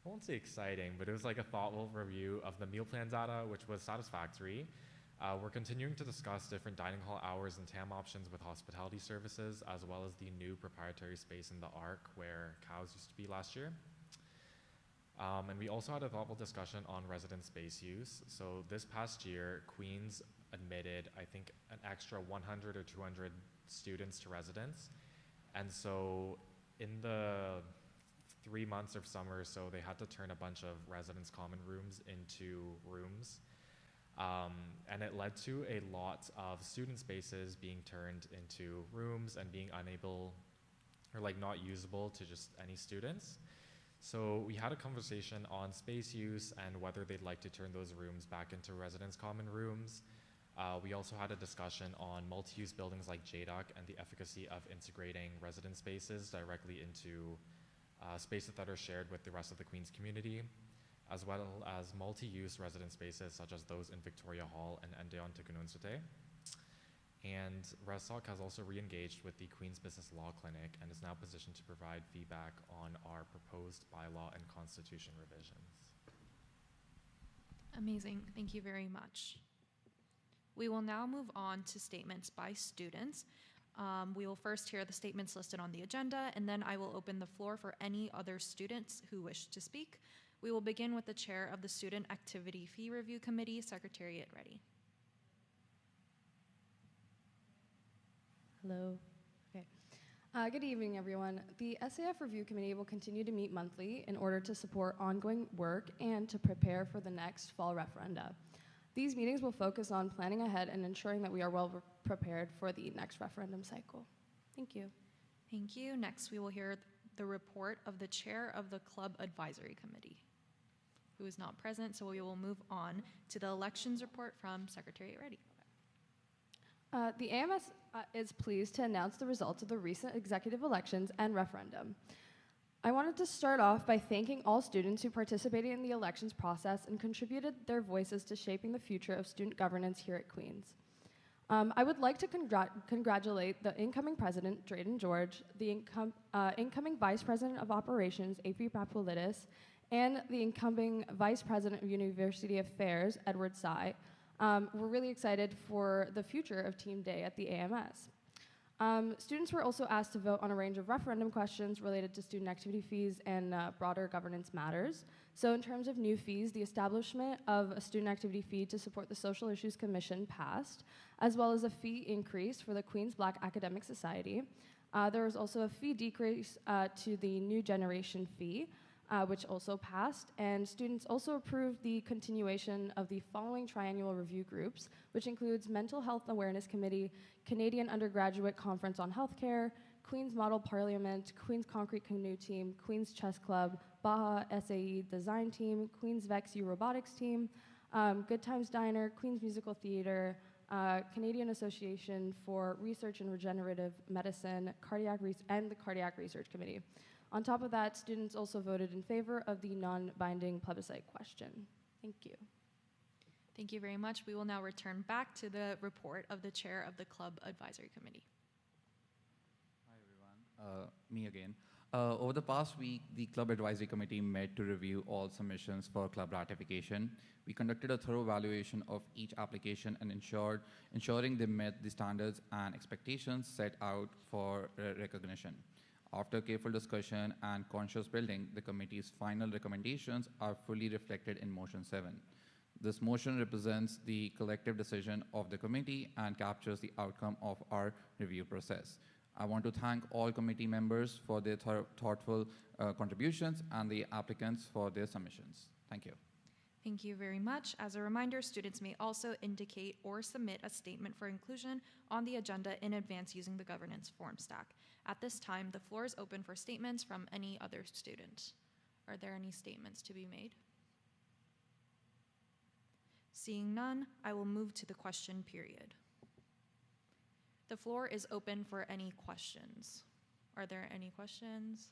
won't say exciting, but it was like a thoughtful review of the meal plan data, which was satisfactory. We're continuing to discuss different dining hall hours and TAM options with hospitality services, as well as the new proprietary space in the ARC where cows used to be last year. And we also had a thoughtful discussion on resident space use. So this past year, Queens admitted, I think, an extra 100 or 200 students to residence. And so in the 3 months of summer, so they had to turn a bunch of residence common rooms into rooms. And it led to a lot of student spaces being turned into rooms and being unable or like not usable to just any students. So we had a conversation on space use and whether they'd like to turn those rooms back into residence common rooms. We also had a discussion on multi-use buildings like JDUC and the efficacy of integrating resident spaces directly into spaces that are shared with the rest of the Queens community, as well as multi-use resident spaces such as those in Victoria Hall and Endeon Tukununsote. And ResTalk has also re-engaged with the Queens Business Law Clinic and is now positioned to provide feedback on our proposed bylaw and constitution revisions. Amazing, thank you very much. We will now move on to statements by students. We will first hear the statements listed on the agenda, and then I will open the floor for any other students who wish to speak. We will begin with the chair of the Student Activity Fee Review Committee, Secretariat Ready. Hello. Okay. Good evening, everyone. The SAF Review Committee will continue to meet monthly in order to support ongoing work and to prepare for the next fall referenda. These meetings will focus on planning ahead and ensuring that we are well prepared for the next referendum cycle. Thank you. Thank you. Next, we will hear the report of the chair of the Club Advisory Committee, who is not present, so we will move on to the elections report from Secretariat Ready. The AMS is pleased to announce the results of the recent executive elections and referendum. I wanted to start off by thanking all students who participated in the elections process and contributed their voices to shaping the future of student governance here at Queens. I would like to congratulate the incoming president, Drayden George, the incoming vice president of operations, AP Papoulides, and the incoming vice president of University Affairs, Edward Tsai. We're really excited for the future of Team Day at the AMS. Students were also asked to vote on a range of referendum questions related to student activity fees and broader governance matters. So in terms of new fees, the establishment of a student activity fee to support the Social Issues Commission passed, as well as a fee increase for the Queens Black Academic Society. There was also a fee decrease to the New Generation fee, which also passed, and students also approved the continuation of the following triennial review groups, which includes Mental Health Awareness Committee, Canadian Undergraduate Conference on Healthcare, Queens Model Parliament, Queens Concrete Canoe Team, Queens Chess Club, Baja SAE Design Team, Queens VexU Robotics Team, Good Times Diner, Queens Musical Theater, Canadian Association for Research in Regenerative Medicine, and the Cardiac Research Committee. On top of that, students also voted in favor of the non-binding plebiscite question. Thank you. Thank you very much. We will now return back to the report of the chair of the Club Advisory Committee. Hi, everyone. Me again. Over the past week, the Club Advisory Committee met to review all submissions for club ratification. We conducted a thorough evaluation of each application and ensuring they met the standards and expectations set out for recognition. After careful discussion and conscious building, the committee's final recommendations are fully reflected in Motion 7. This motion represents the collective decision of the committee and captures the outcome of our review process. I want to thank all committee members for their thoughtful contributions and the applicants for their submissions. Thank you. Thank you very much. As a reminder, students may also indicate or submit a statement for inclusion on the agenda in advance using the governance form stack. At this time, the floor is open for statements from any other student. Are there any statements to be made? Seeing none, I will move to the question period. The floor is open for any questions. Are there any questions?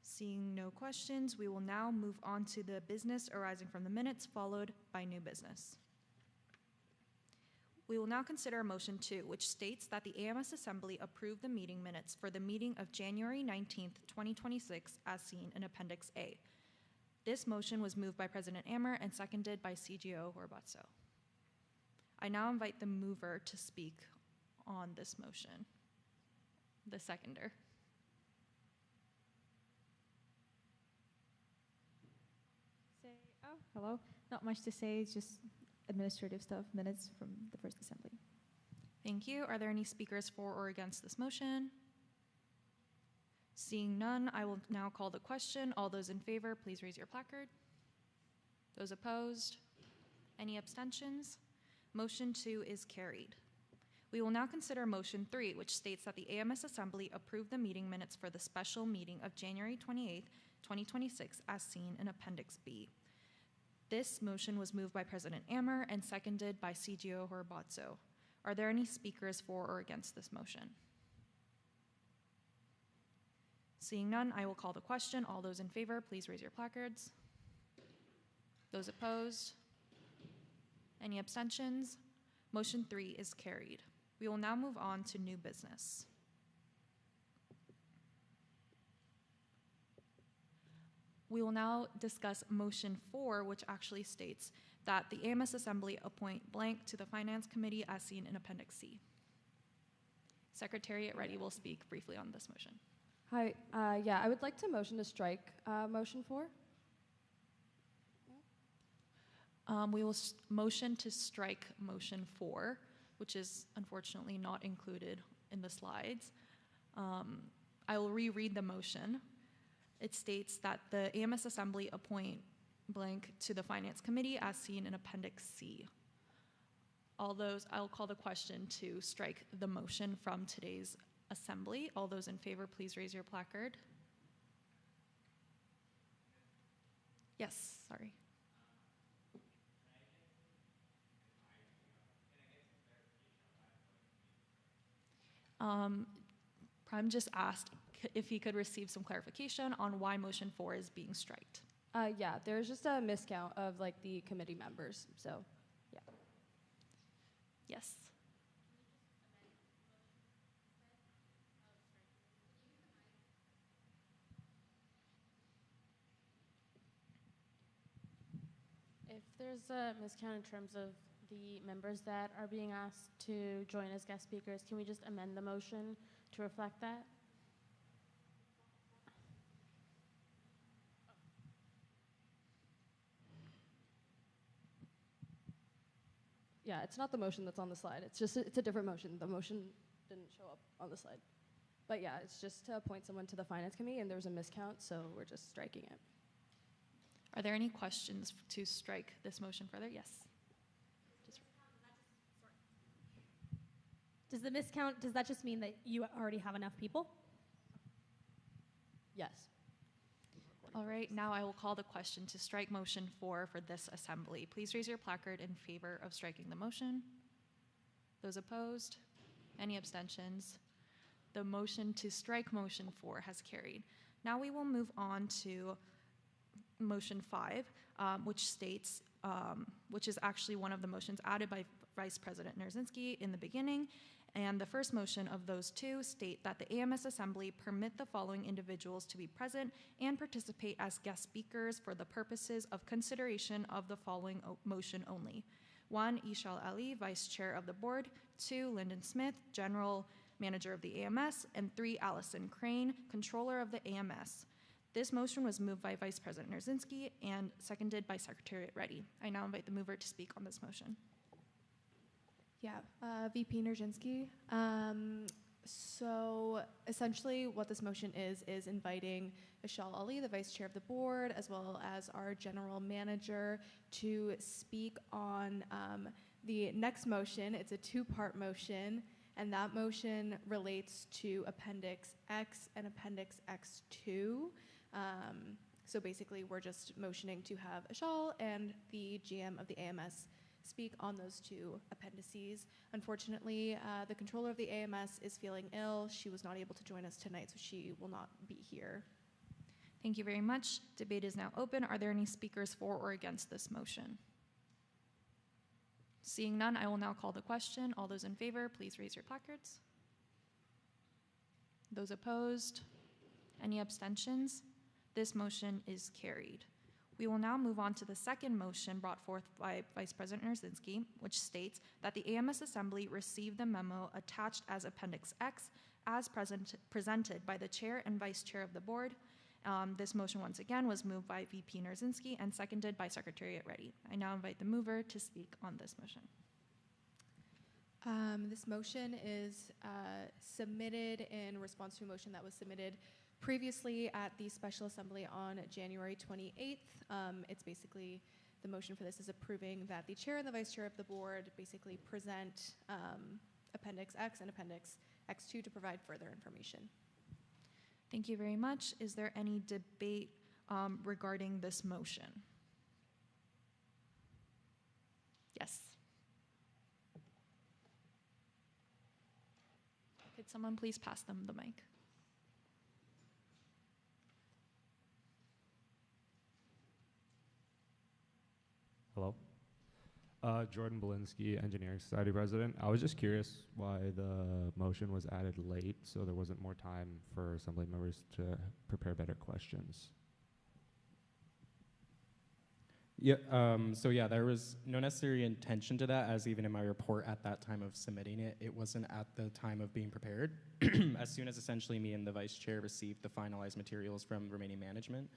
Seeing no questions, we will now move on to the business arising from the minutes, followed by new business. We will now consider motion 2, which states that the AMS Assembly approve the meeting minutes for the meeting of January 19th, 2026, as seen in Appendix A. This motion was moved by President Ammer and seconded by CGO Horbatso. I now invite the mover to speak on this motion. The seconder. Hello. Not much to say, it's just administrative stuff, minutes from the first assembly. Thank you. Are there any speakers for or against this motion? Seeing none, I will now call the question. All those in favor, please raise your placard. Those opposed? Any abstentions? Motion 2 is carried. We will now consider motion 3, which states that the AMS Assembly approve the meeting minutes for the special meeting of January 28th, 2026, as seen in Appendix B. This motion was moved by President Ammer and seconded by CGO Horbatso. Are there any speakers for or against this motion? Seeing none, I will call the question. All those in favor, please raise your placards. Those opposed? Any abstentions? Motion 3 is carried. We will now move on to new business. We will now discuss motion 4, which actually states that the AMS Assembly appoint blank to the Finance Committee as seen in Appendix C. Secretariat Reddy will speak briefly on this motion. Hi, yeah, I would like to motion to strike motion 4. We will motion to strike motion 4, which is unfortunately not included in the slides. I will reread the motion. It states that the AMS Assembly appoint blank to the Finance Committee as seen in Appendix C. I'll call the question to strike the motion from today's assembly. All those in favor, please raise your placard. Yes, sorry. Prime just asked if he could receive some clarification on why motion 4 is being striked. Yeah, there's just a miscount of like the committee members, so yeah. Yes. If there's a miscount in terms of the members that are being asked to join as guest speakers, can we just amend the motion to reflect that? Yeah, it's not the motion that's on the slide. It's a different motion. The motion didn't show up on the slide. But yeah, it's just to appoint someone to the Finance Committee, and there was a miscount, so we're just striking it. Are there any questions to strike this motion further? Yes. Does the miscount, does that just mean that you already have enough people? Yes. All right, now I will call the question to strike motion 4 for this assembly. Please raise your placard in favor of striking the motion. Those opposed? Any abstentions? The motion to strike motion 4 has carried. Now we will move on to motion 5, which states, which is actually one of the motions added by Vice President Nerzinski in the beginning. And the first motion of those two state that the AMS Assembly permit the following individuals to be present and participate as guest speakers for the purposes of consideration of the following motion only. 1, Ishal Ali, Vice Chair of the Board. 2, Lyndon Smith, General Manager of the AMS. And 3, Allison Crane, Controller of the AMS. This motion was moved by Vice President Nerzinski and seconded by Secretariat Reddy. I now invite the mover to speak on this motion. Yeah, VP Nerzinski. So essentially what this motion is inviting Ishal Ali, the Vice Chair of the Board, as well as our General Manager, to speak on the next motion. It's a two-part motion, and that motion relates to Appendix X and Appendix X2. So basically we're just motioning to have Ishal and the GM of the AMS speak on those two appendices. Unfortunately, the controller of the AMS is feeling ill. She was not able to join us tonight, so she will not be here. Thank you very much. Debate is now open. Are there any speakers for or against this motion? Seeing none, I will now call the question. All those in favor, please raise your placards. Those opposed? Any abstentions? This motion is carried. We will now move on to the second motion brought forth by Vice President Nerzinski, which states that the AMS Assembly received the memo attached as Appendix X as presented by the Chair and Vice Chair of the Board. This motion, once again, was moved by VP Nerzinski and seconded by Secretariat Reddy. I now invite the mover to speak on this motion. This motion is submitted in response to a motion that was submitted previously at the Special Assembly on January 28th. It's basically, the motion for this is approving that the Chair and the Vice Chair of the Board basically present Appendix X and Appendix X2 to provide further information. Thank you very much. Is there any debate regarding this motion? Yes. Could someone please pass them the mic? Hello. Jordan Belinsky, Engineering Society President. I was just curious why the motion was added late, so there wasn't more time for Assembly members to prepare better questions. Yeah, there was no necessary intention to that, as even in my report at that time of submitting it, it wasn't at the time of being prepared. As soon as essentially me and the Vice Chair received the finalized materials from remaining management,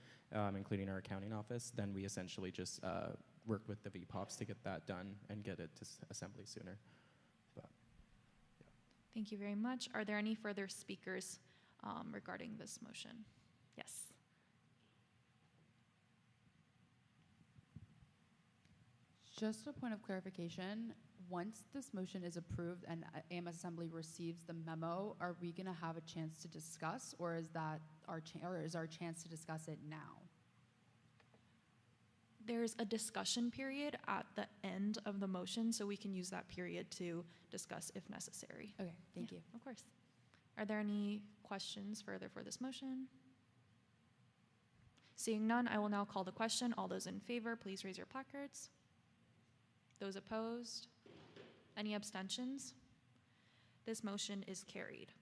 including our accounting office, then we essentially just worked with the VPOPs to get that done and get it to Assembly sooner. But, yeah. Thank you very much. Are there any further speakers regarding this motion? Yes. Just a point of clarification, once this motion is approved and AMS Assembly receives the memo, are we going to have a chance to discuss, or is that our chance to discuss it now? There's a discussion period at the end of the motion, so we can use that period to discuss if necessary. Okay, thank you. Of course. Are there any questions further for this motion? Seeing none, I will now call the question. All those in favor, please raise your placards. Those opposed? Any abstentions? This motion is carried.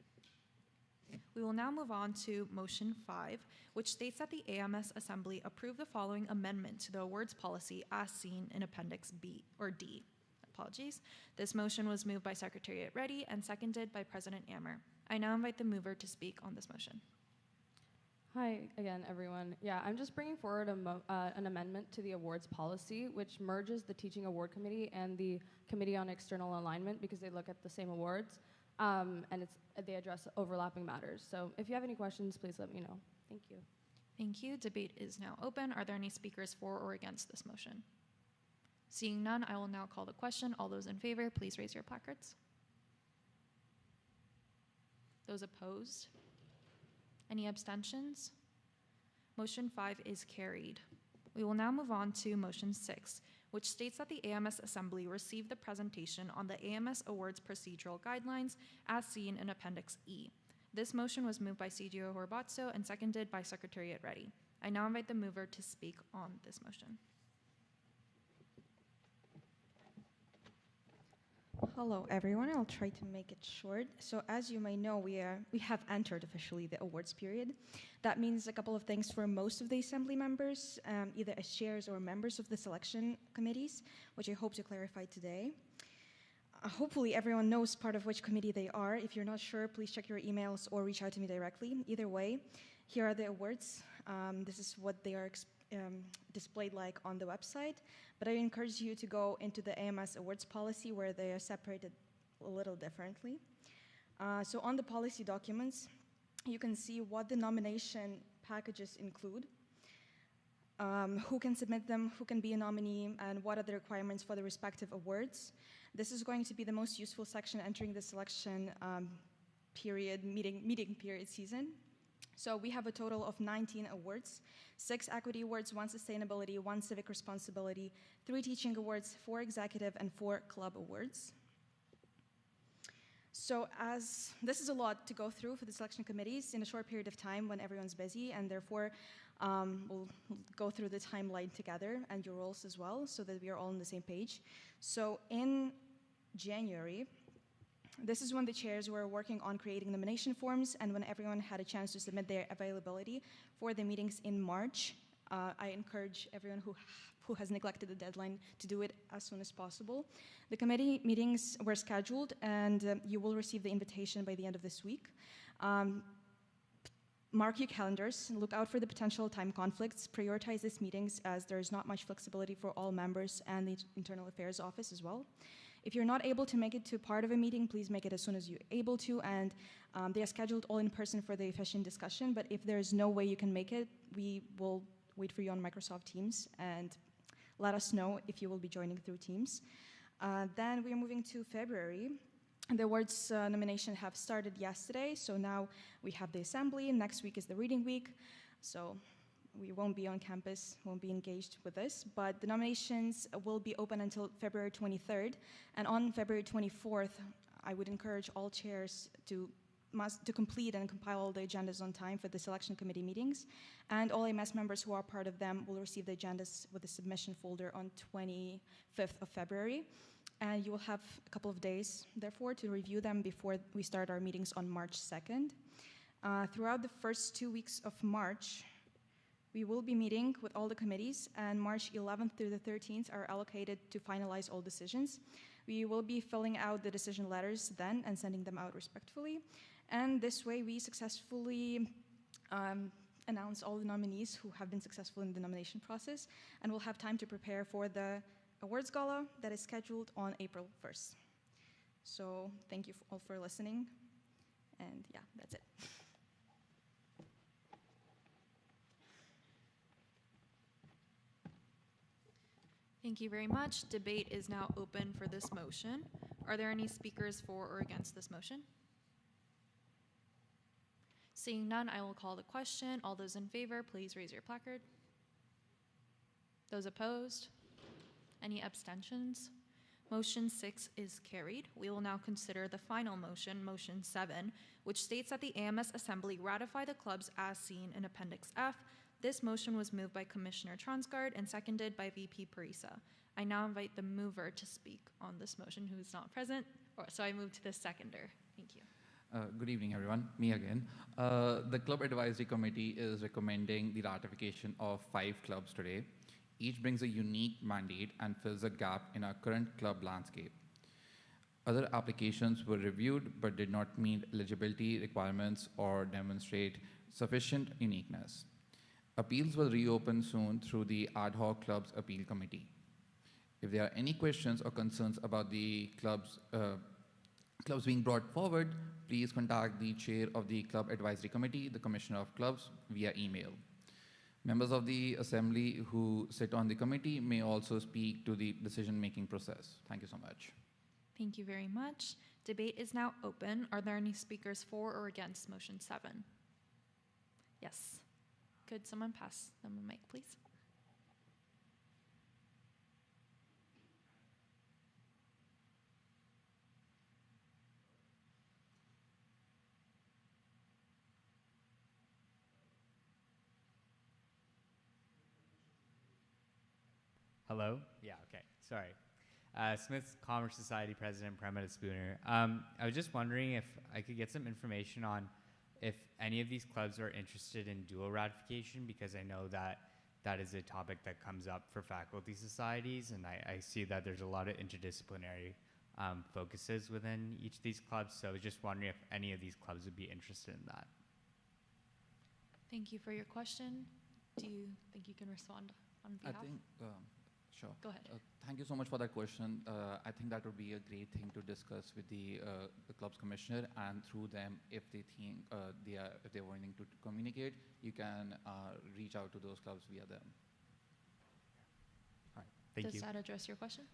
We will now move on to motion 5, which states that the AMS Assembly approve the following amendment to the awards policy as seen in Appendix B or D. Apologies. This motion was moved by Secretariat Reddy and seconded by President Ammer. I now invite the mover to speak on this motion. Hi again, everyone. Yeah, I'm just bringing forward an amendment to the awards policy, which merges the Teaching Award Committee and the Committee on External Alignment because they look at the same awards, and they address overlapping matters. So if you have any questions, please let me know. Thank you. Thank you. Debate is now open. Are there any speakers for or against this motion? Seeing none, I will now call the question. All those in favor, please raise your placards. Those opposed? Any abstentions? Motion 5 is carried. We will now move on to motion 6, which states that the AMS Assembly received the presentation on the AMS Awards Procedural Guidelines as seen in Appendix E. This motion was moved by CGO Horbatso and seconded by Secretariat Reddy. I now invite the mover to speak on this motion. Hello, everyone. I'll try to make it short. So as you may know, we have entered officially the awards period. That means a couple of things for most of the Assembly members, either as chairs or members of the selection committees, which I hope to clarify today. Hopefully everyone knows part of which committee they are. If you're not sure, please check your emails or reach out to me directly. Either way, here are the awards. This is what they are displayed like on the website, but I encourage you to go into the AMS awards policy where they are separated a little differently. So on the policy documents, you can see what the nomination packages include, who can submit them, who can be a nominee, and what are the requirements for the respective awards. This is going to be the most useful section entering the selection meeting period season. So we have a total of 19 awards, 6 equity awards, 1 sustainability, 1 civic responsibility, 3 teaching awards, 4 executive, and 4 club awards. So as this is a lot to go through for the selection committees in a short period of time when everyone's busy, and therefore we'll go through the timeline together and your roles as well so that we are all on the same page. So in January, this is when the chairs were working on creating nomination forms and when everyone had a chance to submit their availability for the meetings in March. I encourage everyone who has neglected the deadline to do it as soon as possible. The committee meetings were scheduled and you will receive the invitation by the end of this week. Mark your calendars, look out for the potential time conflicts, prioritize these meetings as there is not much flexibility for all members and the Internal Affairs Office as well. If you're not able to make it to part of a meeting, please make it as soon as you're able to, and they are scheduled all in person for the efficient discussion, but if there is no way you can make it, we will wait for you on Microsoft Teams and let us know if you will be joining through Teams. Then we are moving to February. The awards nomination have started yesterday, so now we have the assembly. Next week is the reading week, so we won't be on campus, won't be engaged with this, but the nominations will be open until February 23rd, and on February 24th, I would encourage all chairs to complete and compile all the agendas on time for the selection committee meetings, and all AMS members who are part of them will receive the agendas with a submission folder on 25th of February. And you will have a couple of days, therefore, to review them before we start our meetings on March 2nd. Throughout the first 2 weeks of March, we will be meeting with all the committees, and March 11th through the 13th are allocated to finalize all decisions. We will be filling out the decision letters then and sending them out respectfully. And this way, we successfully announce all the nominees who have been successful in the nomination process, and we'll have time to prepare for the awards gala that is scheduled on April 1st. So thank you all for listening, and yeah, that's it. Thank you very much. Debate is now open for this motion. Are there any speakers for or against this motion? Seeing none, I will call the question. All those in favor, please raise your placard. Those opposed? Any abstentions? Motion 6 is carried. We will now consider the final motion, Motion 7, which states that the AMS Assembly ratify the clubs as seen in Appendix F. This motion was moved by Commissioner Transgard and seconded by VP Parisa. I now invite the mover to speak on this motion who is not present. So I move to the seconder. Thank you. Good evening, everyone. Me again. The Club Advisory Committee is recommending the ratification of 5 clubs today. Each brings a unique mandate and fills a gap in our current club landscape. Other applications were reviewed but did not meet eligibility requirements or demonstrate sufficient uniqueness. Appeals will reopen soon through the Ad Hoc Clubs Appeal Committee. If there are any questions or concerns about the clubs being brought forward, please contact the chair of the Club Advisory Committee, the Commissioner of Clubs, via email. Members of the Assembly who sit on the committee may also speak to the decision-making process. Thank you so much. Thank you very much. Debate is now open. Are there any speakers for or against Motion 7? Yes. Could someone pass them a mic, please? Hello? Yeah, okay, sorry. Smith's Commerce Society President, Premada Spooner. I was just wondering if I could get some information on if any of these clubs are interested in dual ratification, because I know that that is a topic that comes up for faculty societies, and I see that there's a lot of interdisciplinary focuses within each of these clubs, so I was just wondering if any of these clubs would be interested in that. Thank you for your question. Do you think you can respond on behalf? I think, sure. Go ahead. Thank you so much for that question. I think that would be a great thing to discuss with the club's commissioner, and through them, if they think if they're wanting to communicate, you can reach out to those clubs via them. All right, thank you. Does that address your question?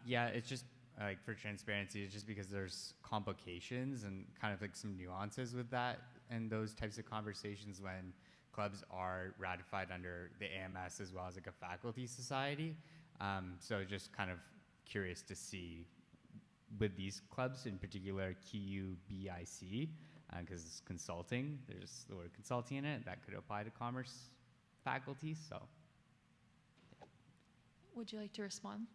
Yeah, it's just like for transparency, it's just because there's complications and kind of like some nuances with that and those types of conversations when clubs are ratified under the AMS as well as like a faculty society. So just kind of curious to see with these clubs, in particular QUBIC, because it's consulting. There's the word consulting in it. That could apply to commerce faculty. So, Would you like to respond?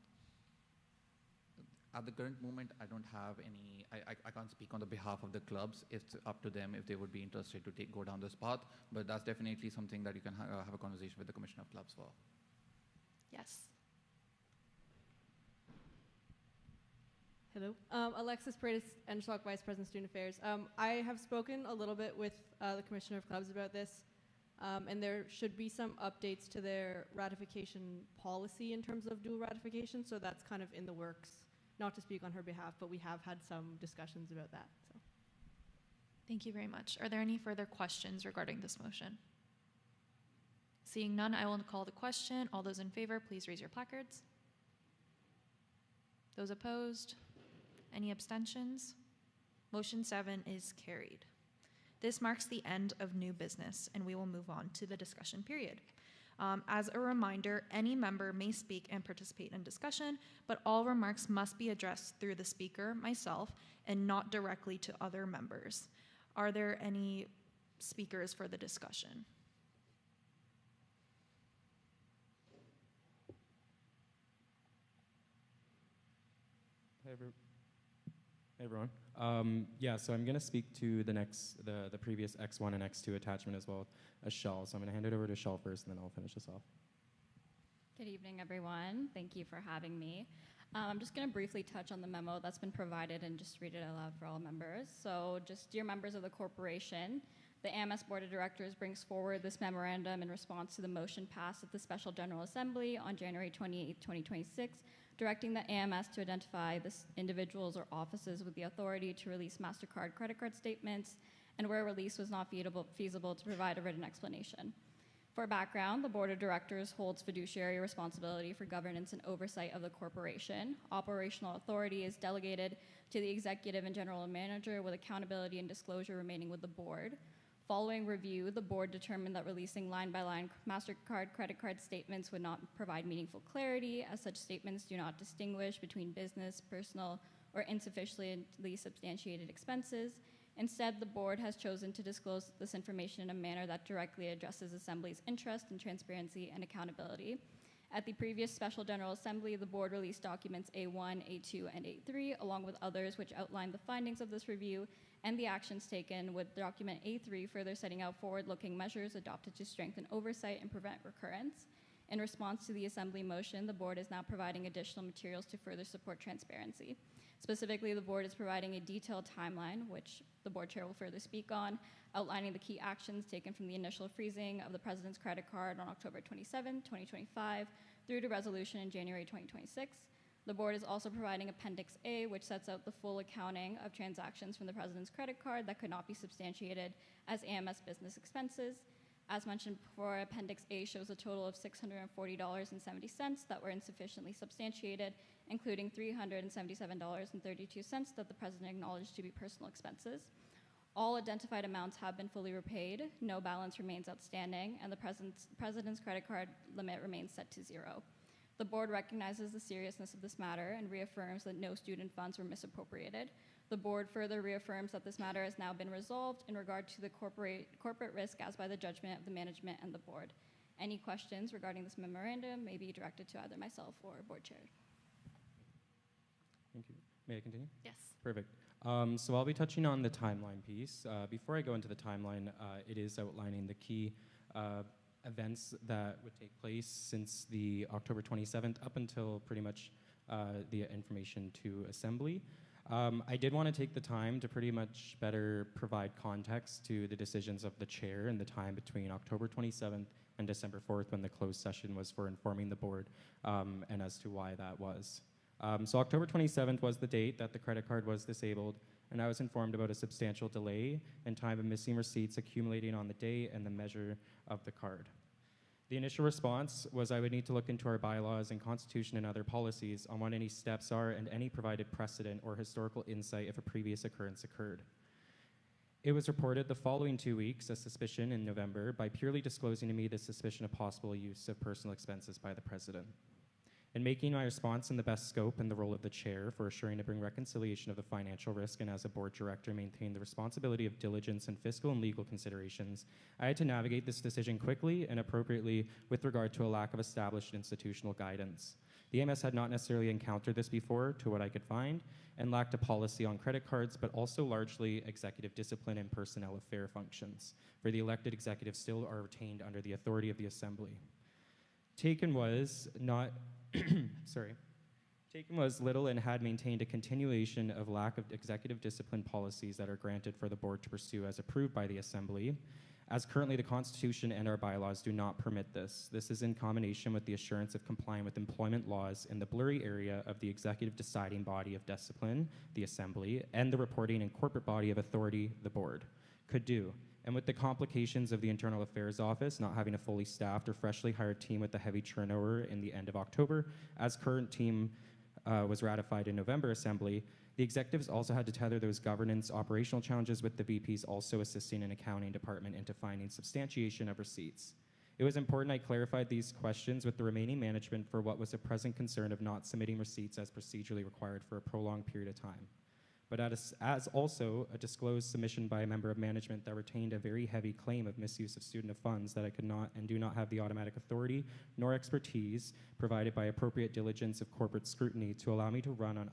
At the current moment, I don't have any, I can't speak on the behalf of the clubs. It's up to them if they would be interested to go down this path, but that's definitely something that you can have a conversation with the Commissioner of Clubs for. Yes. Hello. Alexis Paredes, NSHOC Vice President Student Affairs. I have spoken a little bit with the Commissioner of Clubs about this, and there should be some updates to their ratification policy in terms of dual ratification, so that's kind of in the works. Not to speak on her behalf, but we have had some discussions about that. So. Thank you very much. Are there any further questions regarding this motion? Seeing none, I will call the question. All those in favor, please raise your placards. Those opposed? Any abstentions? Motion 7 is carried. This marks the end of new business, and we will move on to the discussion period. As a reminder, any member may speak and participate in discussion, but all remarks must be addressed through the speaker, myself, and not directly to other members. Are there any speakers for the discussion? Hey, everyone. Yeah, so I'm going to speak to the previous X1 and X2 attachment as well as Shell. So I'm going to hand it over to Shell first, and then I'll finish this off. Good evening, everyone. Thank you for having me. I'm just going to briefly touch on the memo that's been provided and just read it aloud for all members. So just dear members of the corporation, the AMS Board of Directors brings forward this memorandum in response to the motion passed at the Special General Assembly on January 28, 2026, directing the AMS to identify the individuals or offices with the authority to release MasterCard credit card statements, and where release was not feasible to provide a written explanation. For background, the Board of Directors holds fiduciary responsibility for governance and oversight of the corporation. Operational authority is delegated to the executive and general manager, with accountability and disclosure remaining with the board. Following review, the board determined that releasing line-by-line MasterCard credit card statements would not provide meaningful clarity, as such statements do not distinguish between business, personal, or insufficiently substantiated expenses. Instead, the board has chosen to disclose this information in a manner that directly addresses Assembly's interest in transparency and accountability. At the previous Special General Assembly, the board released documents A1, A2, and A3, along with others which outlined the findings of this review and the actions taken, with document A3 further setting out forward-looking measures adopted to strengthen oversight and prevent recurrence. In response to the Assembly motion, the board is now providing additional materials to further support transparency. Specifically, the board is providing a detailed timeline, which the board chair will further speak on, outlining the key actions taken from the initial freezing of the president's credit card on October 27, 2025, through to resolution in January 2026. The board is also providing Appendix A, which sets out the full accounting of transactions from the president's credit card that could not be substantiated as AMS business expenses. As mentioned before, Appendix A shows a total of $640.70 that were insufficiently substantiated, including $377.32 that the president acknowledged to be personal expenses. All identified amounts have been fully repaid, no balance remains outstanding, and the president's credit card limit remains set to 0. The board recognizes the seriousness of this matter and reaffirms that no student funds were misappropriated. The board further reaffirms that this matter has now been resolved in regard to the corporate risk as by the judgment of the management and the board. Any questions regarding this memorandum may be directed to either myself or board chair. Thank you. May I continue? Yes. Perfect. So I'll be touching on the timeline piece. Before I go into the timeline, it is outlining the key events that would take place since the October 27th up until pretty much the information to Assembly. I did want to take the time to pretty much better provide context to the decisions of the chair in the time between October 27th and December 4th, when the closed session was for informing the board, and as to why that was. So October 27th was the date that the credit card was disabled, and I was informed about a substantial delay in time of missing receipts accumulating on the day and the measure of the card. The initial response was I would need to look into our bylaws and constitution and other policies on what any steps are and any provided precedent or historical insight if a previous occurrence occurred. It was reported the following 2 weeks, a suspicion in November, by purely disclosing to me the suspicion of possible use of personal expenses by the president. In making my response in the best scope and the role of the chair for assuring to bring reconciliation of the financial risk and as a board director maintain the responsibility of diligence and fiscal and legal considerations, I had to navigate this decision quickly and appropriately with regard to a lack of established institutional guidance. The AMS had not necessarily encountered this before, to what I could find, and lacked a policy on credit cards, but also largely executive discipline and personnel affair functions, for the elected executives still are retained under the authority of the Assembly. Taken was little and had maintained a continuation of lack of executive discipline policies that are granted for the board to pursue as approved by the Assembly, as currently the Constitution and our bylaws do not permit this. This is in combination with the assurance of complying with employment laws in the blurry area of the executive deciding body of discipline, the Assembly, and the reporting and corporate body of authority, the board, could do. And with the complications of the Internal Affairs Office not having a fully staffed or freshly hired team with a heavy turnover in the end of October, as current team was ratified in November Assembly, the executives also had to tether those governance operational challenges with the VPs also assisting an accounting department into finding substantiation of receipts. It was important I clarified these questions with the remaining management for what was a present concern of not submitting receipts as procedurally required for a prolonged period of time, but as also a disclosed submission by a member of management that retained a very heavy claim of misuse of student funds that I could not and do not have the automatic authority nor expertise provided by appropriate diligence of corporate scrutiny to allow me to run on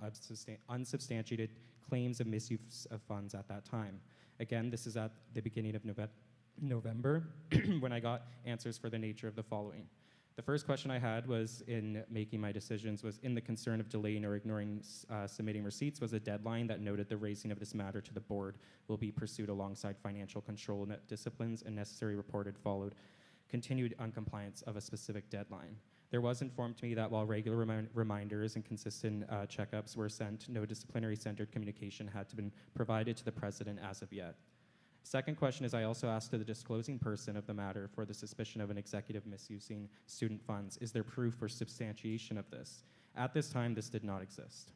unsubstantiated claims of misuse of funds at that time. Again, this is at the beginning of November when I got answers for the nature of the following. The first question I had was in making my decisions was in the concern of delaying or ignoring submitting receipts was a deadline that noted the raising of this matter to the board will be pursued alongside financial control disciplines and necessary reported followed continued uncompliance of a specific deadline. There was informed to me that while regular reminders and consistent checkups were sent, no disciplinary centered communication had to been provided to the president as of yet. Second question is I also asked the disclosing person of the matter for the suspicion of an executive misusing student funds. Is there proof or substantiation of this? At this time, this did not exist.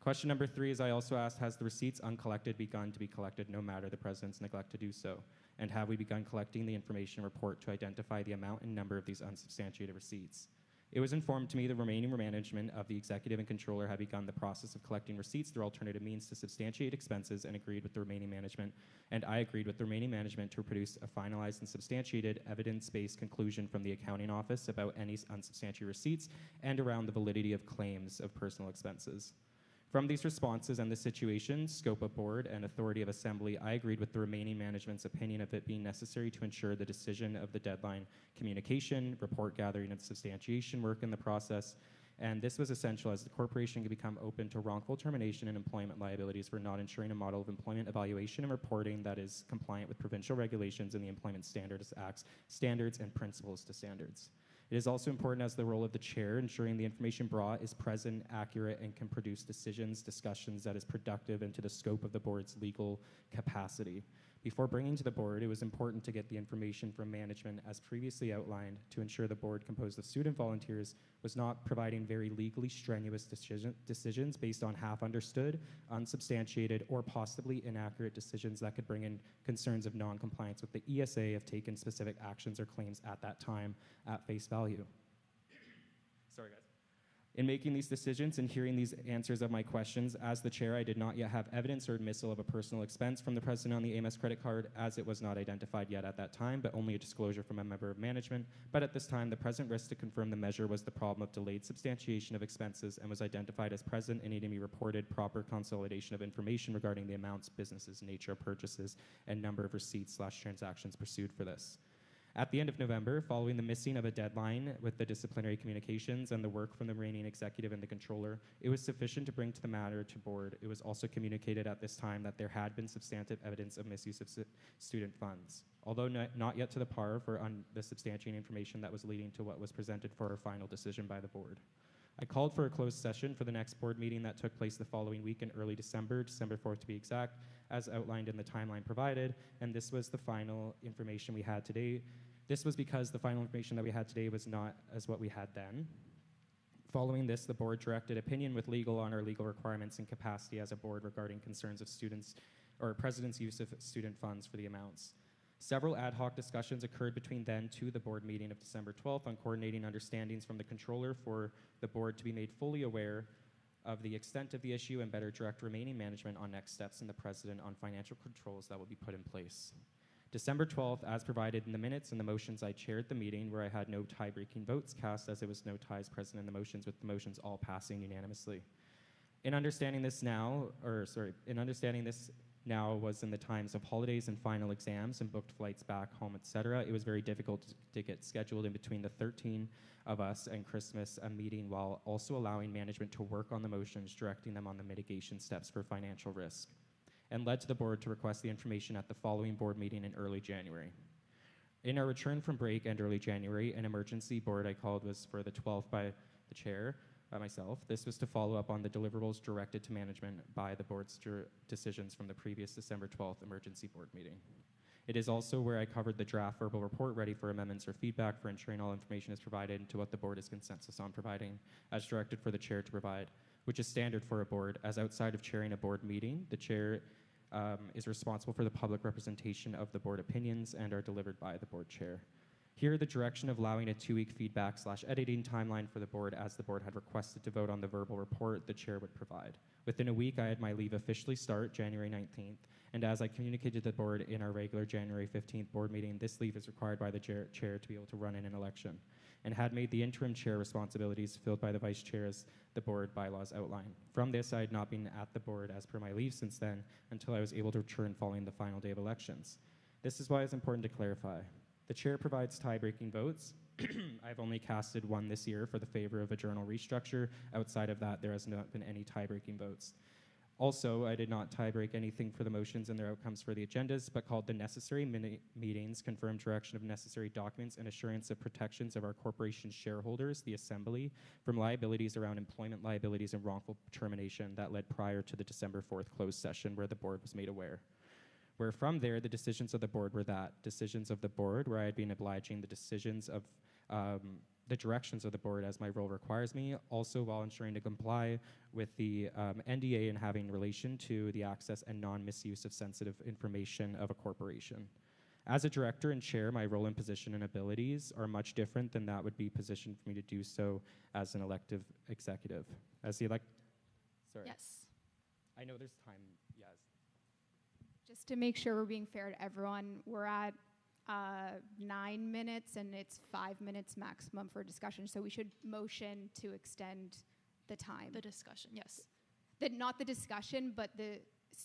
Question number 3 is I also asked, has the receipts uncollected begun to be collected no matter the president's neglect to do so? And have we begun collecting the information report to identify the amount and number of these unsubstantiated receipts? It was informed to me the remaining management of the executive and controller had begun the process of collecting receipts through alternative means to substantiate expenses and agreed with the remaining management, and I agreed with the remaining management to produce a finalized and substantiated evidence-based conclusion from the accounting office about any unsubstantiated receipts and around the validity of claims of personal expenses. From these responses and the situation, scope of board, and authority of Assembly, I agreed with the remaining management's opinion of it being necessary to ensure the decision of the deadline communication, report gathering, and substantiation work in the process, and this was essential as the corporation could become open to wrongful termination and employment liabilities for not ensuring a model of employment evaluation and reporting that is compliant with provincial regulations and the Employment Standards Act's standards and principles to standards. It is also important as the role of the chair, ensuring the information brought is present, accurate, and can produce discussions that is productive and to the scope of the board's legal capacity. Before bringing to the board, it was important to get the information from management as previously outlined to ensure the board composed of student volunteers was not providing very legally strenuous decisions based on half-understood, unsubstantiated, or possibly inaccurate decisions that could bring in concerns of non-compliance with the ESA if taken specific actions or claims at that time at face value. Sorry, guys. In making these decisions and hearing these answers of my questions, as the chair, I did not yet have evidence or admissal of a personal expense from the president on the AMS credit card, as it was not identified yet at that time, but only a disclosure from a member of management. But at this time, the present risk to confirm the measure was the problem of delayed substantiation of expenses and was identified as present and needing to be reported proper consolidation of information regarding the amounts, businesses, nature of purchases, and number of receipts/transactions pursued for this. At the end of November, following the missing of a deadline with the disciplinary communications and the work from the remaining executive and the controller, it was sufficient to bring to the matter to board. It was also communicated at this time that there had been substantive evidence of misuse of student funds, although not yet to the par for the substantiating information that was leading to what was presented for a final decision by the board. I called for a closed session for the next board meeting that took place the following week in early December 4th to be exact, as outlined in the timeline provided, and this was the final information we had today. This was because the final information that we had today was not as what we had then. Following this, the board directed opinion with legal on our legal requirements and capacity as a board regarding concerns of students or president's use of student funds for the amounts. Several ad hoc discussions occurred between then to the board meeting of December 12th on coordinating understandings from the controller for the board to be made fully aware of the extent of the issue and better direct remaining management on next steps and the president on financial controls that will be put in place. December 12th, as provided in the minutes and the motions, I chaired the meeting where I had no tie-breaking votes cast as there was no ties present in the motions, with the motions all passing unanimously. In understanding this now was in the times of holidays and final exams and booked flights back home, etc. It was very difficult to get scheduled in between the 13 of us and Christmas a meeting while also allowing management to work on the motions, directing them on the mitigation steps for financial risk, and led to the board to request the information at the following board meeting in early January. In our return from break and early January, an emergency board I called was for the 12th by the chair, by myself. This was to follow up on the deliverables directed to management by the board's decisions from the previous December 12th emergency board meeting. It is also where I covered the draft verbal report ready for amendments or feedback for ensuring all information is provided into what the board is consensus on providing, as directed for the chair to provide, which is standard for a board, as outside of chairing a board meeting, the chair is responsible for the public representation of the board opinions and are delivered by the board chair. Here, the direction of allowing a 2-week feedback/editing timeline for the board, as the board had requested to vote on the verbal report, the chair would provide. Within a week, I had my leave officially start, January 19th, and as I communicated to the board in our regular January 15th board meeting, this leave is required by the chair to be able to run in an election, and had made the interim chair responsibilities filled by the vice chair as the board bylaws outline. From this, I had not been at the board as per my leave since then, until I was able to return following the final day of elections. This is why it's important to clarify. The chair provides tie-breaking votes. I've only casted one this year for the favor of a journal restructure. Outside of that, there has not been any tie-breaking votes. Also, I did not tie-break anything for the motions and their outcomes for the agendas, but called the necessary meetings, confirmed direction of necessary documents, and assurance of protections of our corporation's shareholders, the Assembly, from liabilities around employment liabilities and wrongful termination that led prior to the December 4th closed session where the board was made aware. Where from there, the decisions of the board were that. Decisions of the board, where I had been obliging the decisions of the directions of the board as my role requires me, also while ensuring to comply with the NDA and having relation to the access and non-misuse of sensitive information of a corporation. As a director and chair, my role and position and abilities are much different than that would be positioned for me to do so as an elective executive. As the sorry. Yes. I know there's time, yes. Just to make sure we're being fair to everyone, we're at 9 minutes and it's 5 minutes maximum for discussion. So we should motion to extend the time. The discussion, yes. Not the discussion, but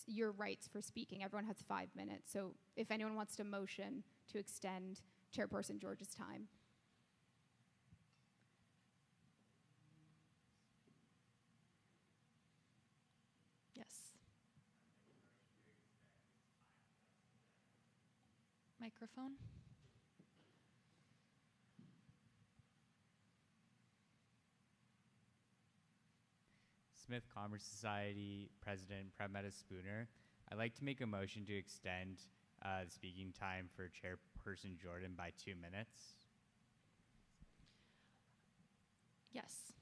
your rights for speaking. Everyone has 5 minutes. So if anyone wants to motion to extend Chairperson George's time. Yes. Microphone. Smith Commerce Society President Premetta Spooner. I'd like to make a motion to extend the speaking time for Chairperson Jordan by 2 minutes. Yes.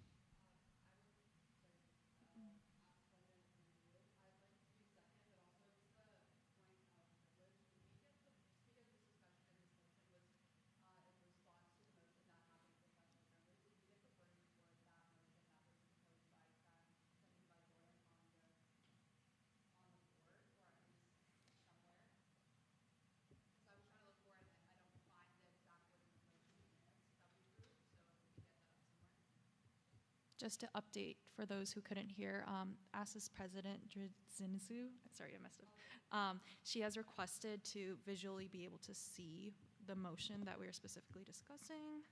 Just to update for those who couldn't hear, ASIS President Drzynzu, sorry I messed up, she has requested to visually be able to see the motion that we are specifically discussing.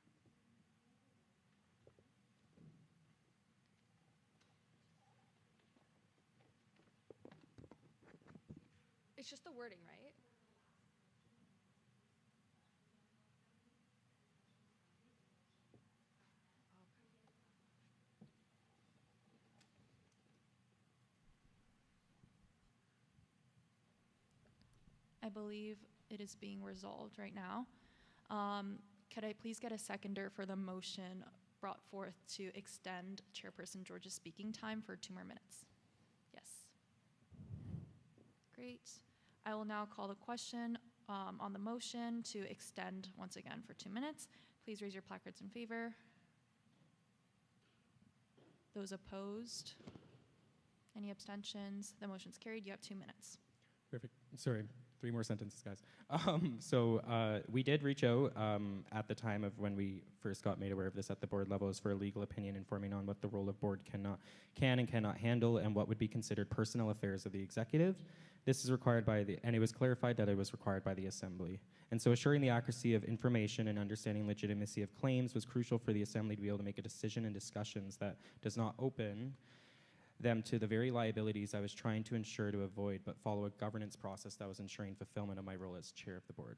It's just the wording, right? I believe it is being resolved right now. Could I please get a seconder for the motion brought forth to extend Chairperson George's speaking time for 2 more minutes? Yes. Great. I will now call the question. On the motion to extend once again for 2 minutes, please raise your placards in favor. Those opposed? Any abstentions? The motion's carried. You have 2 minutes. Perfect. Sorry, 3 more sentences, guys. We did reach out at the time of when we first got made aware of this at the board level, is for a legal opinion informing on what the role of board can and cannot handle and what would be considered personal affairs of the executive. This is required and it was clarified that it was required by the Assembly. And so assuring the accuracy of information and understanding legitimacy of claims was crucial for the Assembly to be able to make a decision in discussions that does not open them to the very liabilities I was trying to ensure to avoid, but follow a governance process that was ensuring fulfillment of my role as chair of the board.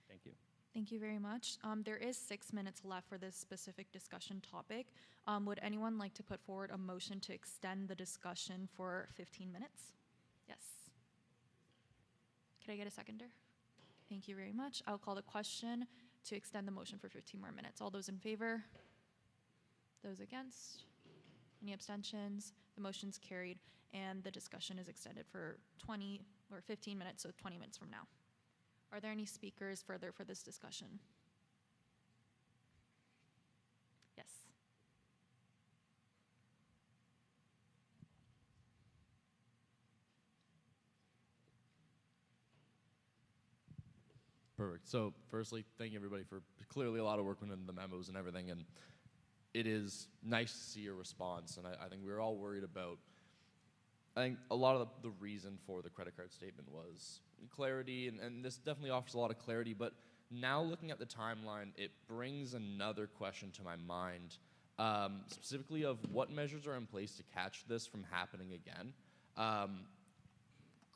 Thank you. Thank you very much. There is 6 minutes left for this specific discussion topic. Would anyone like to put forward a motion to extend the discussion for 15 minutes? Yes. Could I get a seconder? Thank you very much. I'll call the question to extend the motion for 15 more minutes. All those in favor? Those against? Any abstentions? The motion's carried, and the discussion is extended for 20 or 15 minutes, so 20 minutes from now. Are there any speakers further for this discussion? Yes. Perfect. So firstly, thank you everybody for clearly a lot of work went into the memos and everything, and it is nice to see your response. And I think we were all worried about, I think a lot of the reason for the credit card statement was clarity, and this definitely offers a lot of clarity, but now looking at the timeline, it brings another question to my mind, specifically of what measures are in place to catch this from happening again.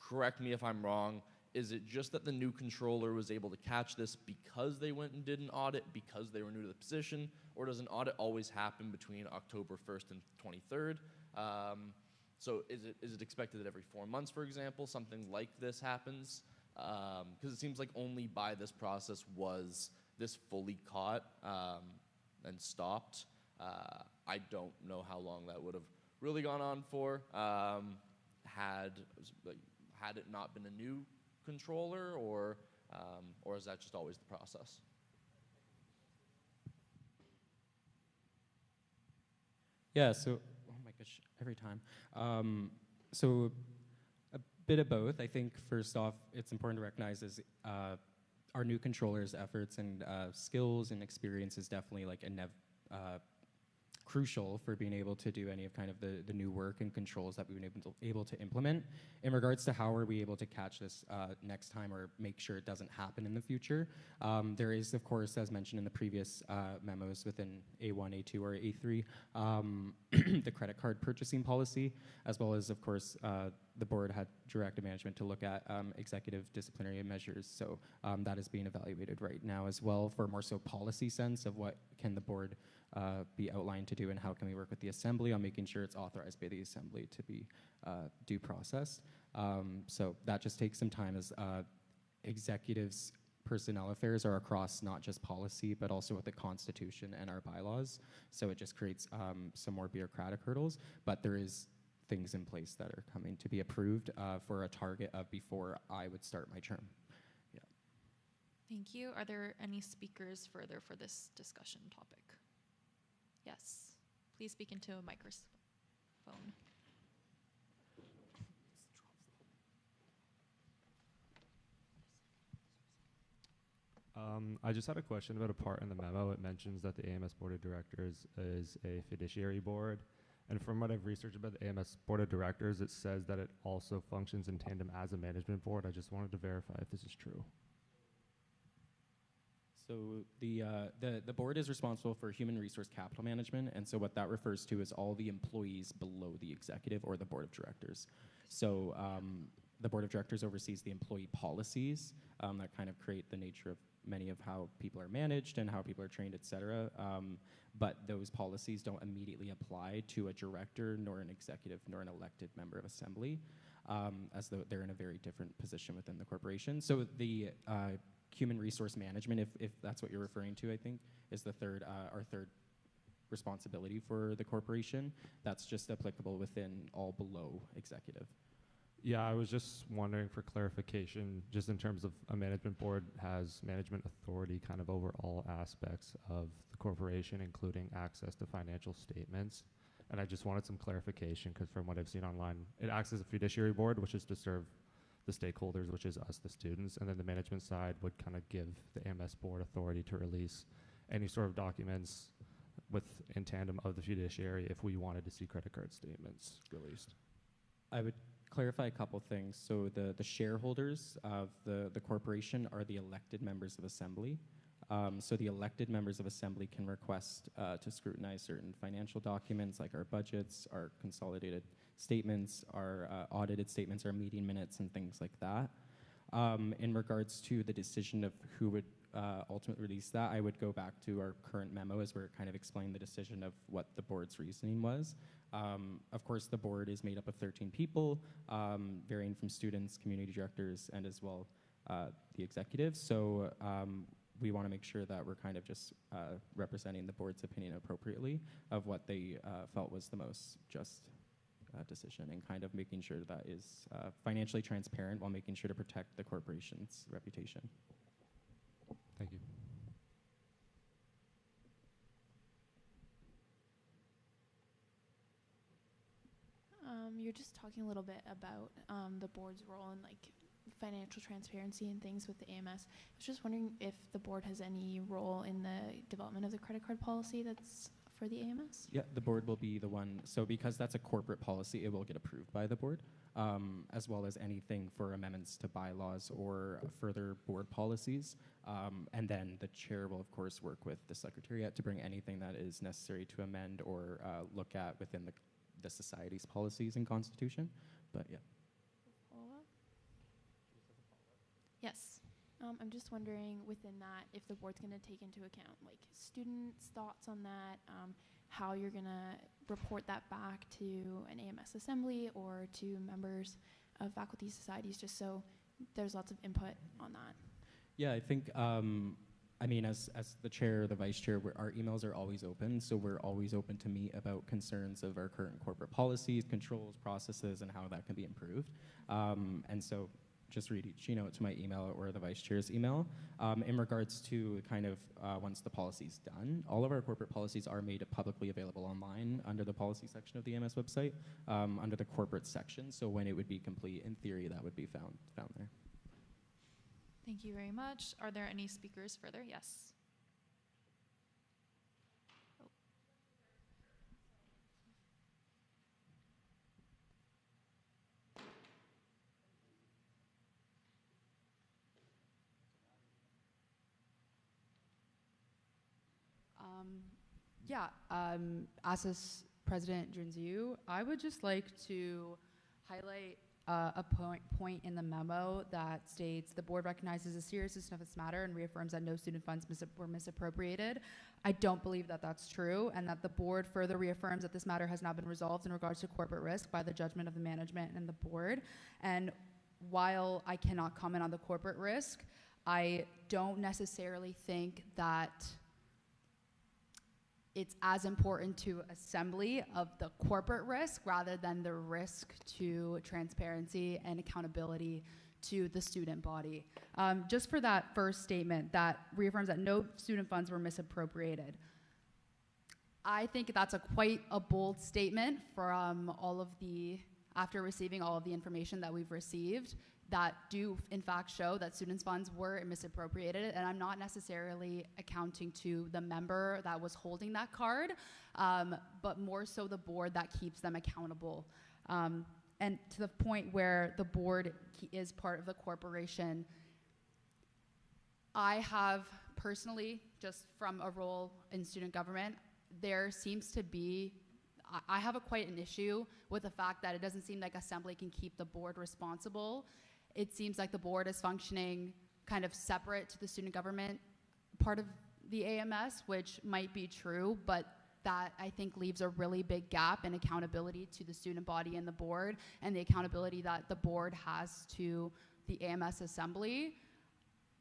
Correct me if I'm wrong. Is it just that the new controller was able to catch this because they went and did an audit, because they were new to the position, or does an audit always happen between October 1st and 23rd? So is it expected that every 4 months, for example, something like this happens? Because it seems like only by this process was this fully caught and stopped. I don't know how long that would have really gone on for had it not been a new controller, or is that just always the process? Yeah, so, oh my gosh, every time. So a bit of both. I think first off, it's important to recognize is our new controller's efforts and skills and experience is definitely like crucial for being able to do any of kind of the new work and controls that we've been able to implement. In regards to how are we able to catch this next time or make sure it doesn't happen in the future, there is, of course, as mentioned in the previous memos within A1, A2, or A3, the credit card purchasing policy, as well as, of course, the board had directed management to look at executive disciplinary measures. So that is being evaluated right now as well for more so policy sense of what can the board be outlined to do and how can we work with the Assembly on making sure it's authorized by the Assembly to be due process. So that just takes some time as executives' personnel affairs are across not just policy, but also with the Constitution and our bylaws. So it just creates some more bureaucratic hurdles, but there is things in place that are coming to be approved for a target of before I would start my term. Yeah. Thank you. Are there any speakers further for this discussion topic? Yes. Please speak into a microphone. I just had a question about a part in the memo. It mentions that the AMS Board of Directors is a fiduciary board. And from what I've researched about the AMS Board of Directors, it says that it also functions in tandem as a management board. I just wanted to verify if this is true. So the board is responsible for human resource capital management, and so what that refers to is all the employees below the executive or the board of directors. So the board of directors oversees the employee policies that kind of create the nature of many of how people are managed and how people are trained, et cetera. But those policies don't immediately apply to a director, nor an executive, nor an elected member of Assembly, as though they're in a very different position within the corporation. So the human resource management, if that's what you're referring to, I think, is the our third responsibility for the corporation. That's just applicable within all below executive. Yeah, I was just wondering for clarification, just in terms of a management board has management authority kind of over all aspects of the corporation, including access to financial statements. And I just wanted some clarification because from what I've seen online, it acts as a fiduciary board, which is to serve the stakeholders, which is us, the students. And then the management side would kind of give the AMS board authority to release any sort of documents in tandem of the fiduciary if we wanted to see credit card statements released. I would clarify a couple things. So the shareholders of the corporation are the elected members of assembly. So the elected members of assembly can request to scrutinize certain financial documents like our budgets, our consolidated statements, our audited statements, our meeting minutes, and things like that. In regards to the decision of who would ultimately release that, I would go back to our current memo as where it kind of explained the decision of what the board's reasoning was. Of course, the board is made up of 13 people, varying from students, community directors, and as well the executive. So we want to make sure that we're kind of just representing the board's opinion appropriately of what they felt was the most just decision, and kind of making sure that is financially transparent while making sure to protect the corporation's reputation. Thank you. You're just talking a little bit about the board's role in like financial transparency and things with the AMS. I was just wondering if the board has any role in the development of the credit card policy that's for the AMS? Yeah, the board will be the one. So because that's a corporate policy, it will get approved by the board, as well as anything for amendments to bylaws or further board policies. And then the chair will, of course, work with the secretariat to bring anything that is necessary to amend or look at within the society's policies and constitution. But yeah. Follow-up? Yes. I'm just wondering within that if the board's going to take into account like students' thoughts on that, how you're going to report that back to an AMS assembly or to members of faculty societies, just so there's lots of input on that. Yeah, I think, I mean, as the chair or the vice chair, our emails are always open, so we're always open to meet about concerns of our current corporate policies, controls, processes, and how that can be improved. And so just read each to my email or the vice chair's email. In regards to kind of once the policy's done, all of our corporate policies are made publicly available online under the policy section of the AMS website, under the corporate section. So when it would be complete, in theory, that would be found there. Thank you very much. Are there any speakers further? Yes. As President Junziu, I would just like to highlight a point in the memo that states the board recognizes the seriousness of this matter and reaffirms that no student funds were misappropriated. I don't believe that that's true, and that the board further reaffirms that this matter has not been resolved in regards to corporate risk by the judgment of the management and the board. And while I cannot comment on the corporate risk, I don't necessarily think that it's as important to assembly of the corporate risk rather than the risk to transparency and accountability to the student body. Just for that first statement that reaffirms that no student funds were misappropriated, I think that's quite a bold statement from after receiving all of the information that we've received that do in fact show that students' funds were misappropriated, and I'm not necessarily accounting to the member that was holding that card, but more so the board that keeps them accountable. And to the point where the board is part of the corporation, I have personally, just from a role in student government, there seems to be I have quite an issue with the fact that it doesn't seem like assembly can keep the board responsible. It seems like the board is functioning kind of separate to the student government part of the AMS, which might be true, but that I think leaves a really big gap in accountability to the student body and the board, and the accountability that the board has to the AMS assembly.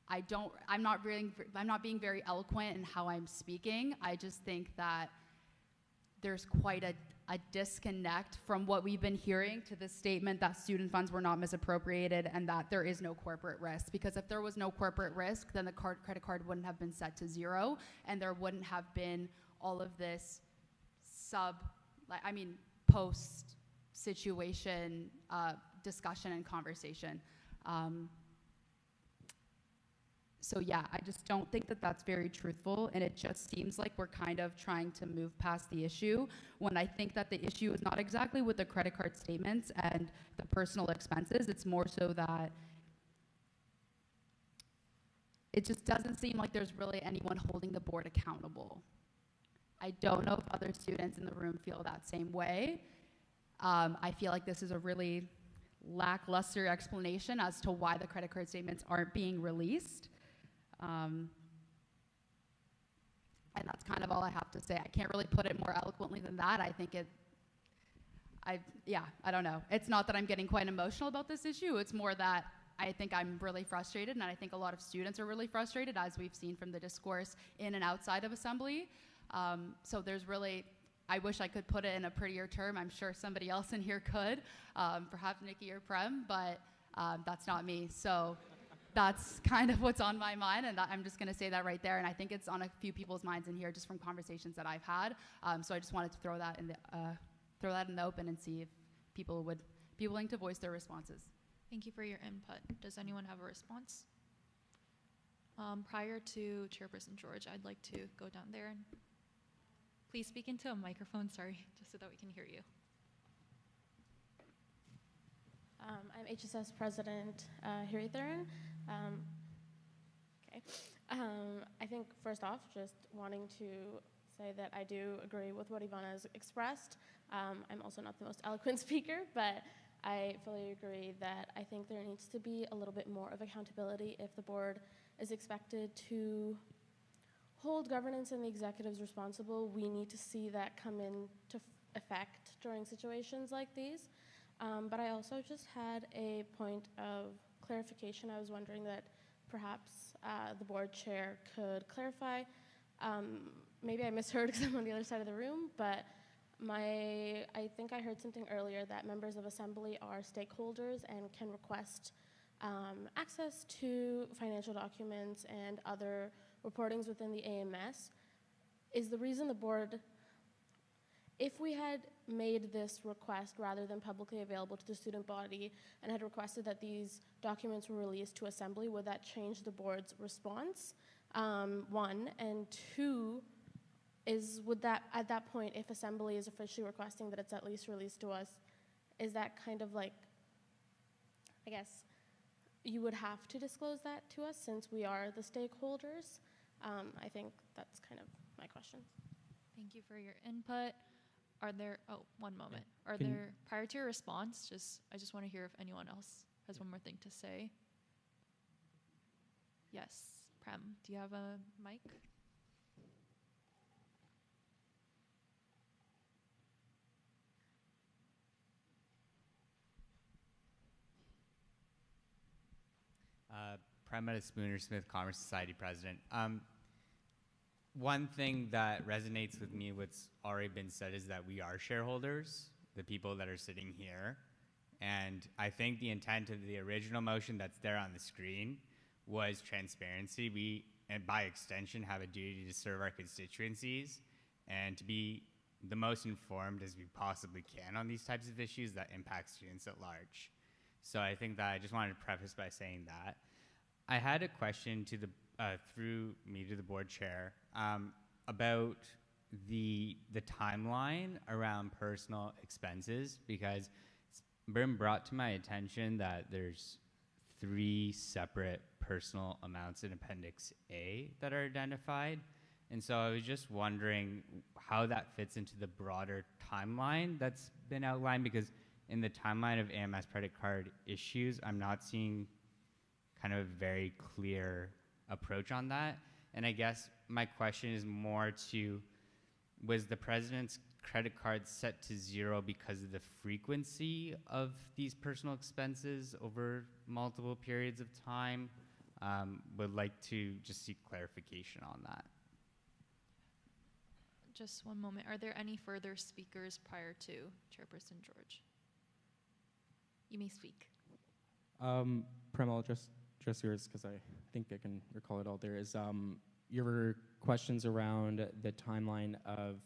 I'm not being very eloquent in how I'm speaking. I just think that there's quite a disconnect from what we've been hearing to the statement that student funds were not misappropriated and that there is no corporate risk. Because if there was no corporate risk, then the credit card wouldn't have been set to zero, and there wouldn't have been all of this post situation discussion and conversation. So yeah, I just don't think that that's very truthful, and it just seems like we're kind of trying to move past the issue when I think that the issue is not exactly with the credit card statements and the personal expenses. It's more so that it just doesn't seem like there's really anyone holding the board accountable. I don't know if other students in the room feel that same way. I feel like this is a really lackluster explanation as to why the credit card statements aren't being released. And that's kind of all I have to say. I can't really put it more eloquently than that. I think I don't know. It's not that I'm getting quite emotional about this issue. It's more that I think I'm really frustrated, and I think a lot of students are really frustrated, as we've seen from the discourse in and outside of Assembly. So there's really, I wish I could put it in a prettier term. I'm sure somebody else in here could, perhaps Nikki or Prem, but that's not me. So that's kind of what's on my mind, and I'm just going to say that right there. And I think it's on a few people's minds in here, just from conversations that I've had. So I just wanted to throw that in the open and see if people would be willing to voice their responses. Thank you for your input. Does anyone have a response? Prior to Chairperson George, I'd like to go down there and please speak into a microphone, sorry, just so that we can hear you. I'm HSS President Harry Theron. I think first off, just wanting to say that I do agree with what Ivana has expressed. I'm also not the most eloquent speaker, but I fully agree that I think there needs to be a little bit more of accountability if the board is expected to hold governance and the executives responsible. We need to see that come into effect during situations like these. But I also just had a point of clarification. I was wondering that perhaps the board chair could clarify. Maybe I misheard because I'm on the other side of the room, but I think I heard something earlier that members of Assembly are stakeholders and can request access to financial documents and other reportings within the AMS. Is the reason the board, if we had made this request rather than publicly available to the student body and had requested that these documents were released to Assembly, would that change the board's response? One, and two, would that, at that point, if Assembly is officially requesting that it's at least released to us, is that kind of like, I guess, you would have to disclose that to us since we are the stakeholders? I think that's kind of my question. Thank you for your input. Are there, one moment. Are Can- there, prior to your response, I just want to hear if anyone else has one more thing to say. Yes, Prem, do you have a mic? Prem Spooner Smith, Commerce Society President. One thing that resonates with me, what's already been said, is that we are shareholders, the people that are sitting here. And I think the intent of the original motion that's there on the screen was transparency. We, and by extension, have a duty to serve our constituencies and to be the most informed as we possibly can on these types of issues that impact students at large. So I think that I just wanted to preface by saying that. I had a question to the through me to the board chair about the timeline around personal expenses, because it's been brought to my attention that there's 3 separate personal amounts in Appendix A that are identified. And so I was just wondering how that fits into the broader timeline that's been outlined, because in the timeline of AMS credit card issues, I'm not seeing kind of a very clear approach on that. And I guess my question is more to, was the president's credit card set to 0 because of the frequency of these personal expenses over multiple periods of time? Would like to just seek clarification on that. just one moment. Are there any further speakers prior to Chairperson George? You may speak. Prem, I'll just yours because I think I can recall it all. There is your questions around the timeline of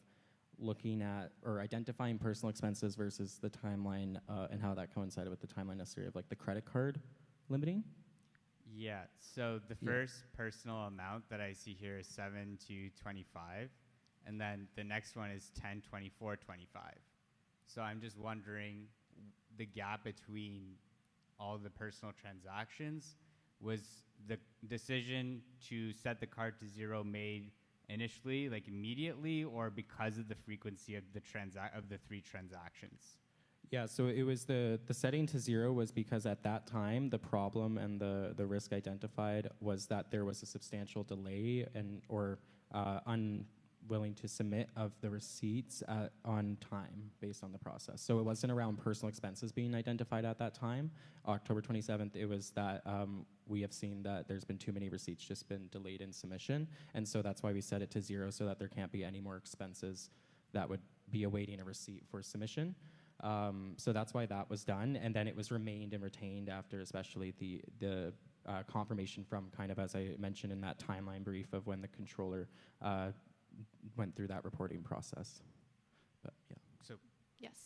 looking at or identifying personal expenses versus the timeline and how that coincided with the timeline necessary of like the credit card limiting. Yeah, so the first personal amount that I see here is 7 to 25, and then the next one is 10, 24, 25. So I'm just wondering the gap between all the personal transactions, was the decision to set the card to 0 made initially, like immediately, or because of the frequency of the 3 transactions? Yeah, so it was the setting to 0 was because at that time the problem and the risk identified was that there was a substantial delay and or unwilling to submit of the receipts on time based on the process. So it wasn't around personal expenses being identified at that time. October 27th, it was that we have seen that there's been too many receipts just been delayed in submission, and so that's why we set it to 0 so that there can't be any more expenses that would be awaiting a receipt for submission. So that's why that was done, and then it was remained and retained after, especially the confirmation from kind of, as I mentioned in that timeline brief of when the controller went through that reporting process. But yeah. So Yes.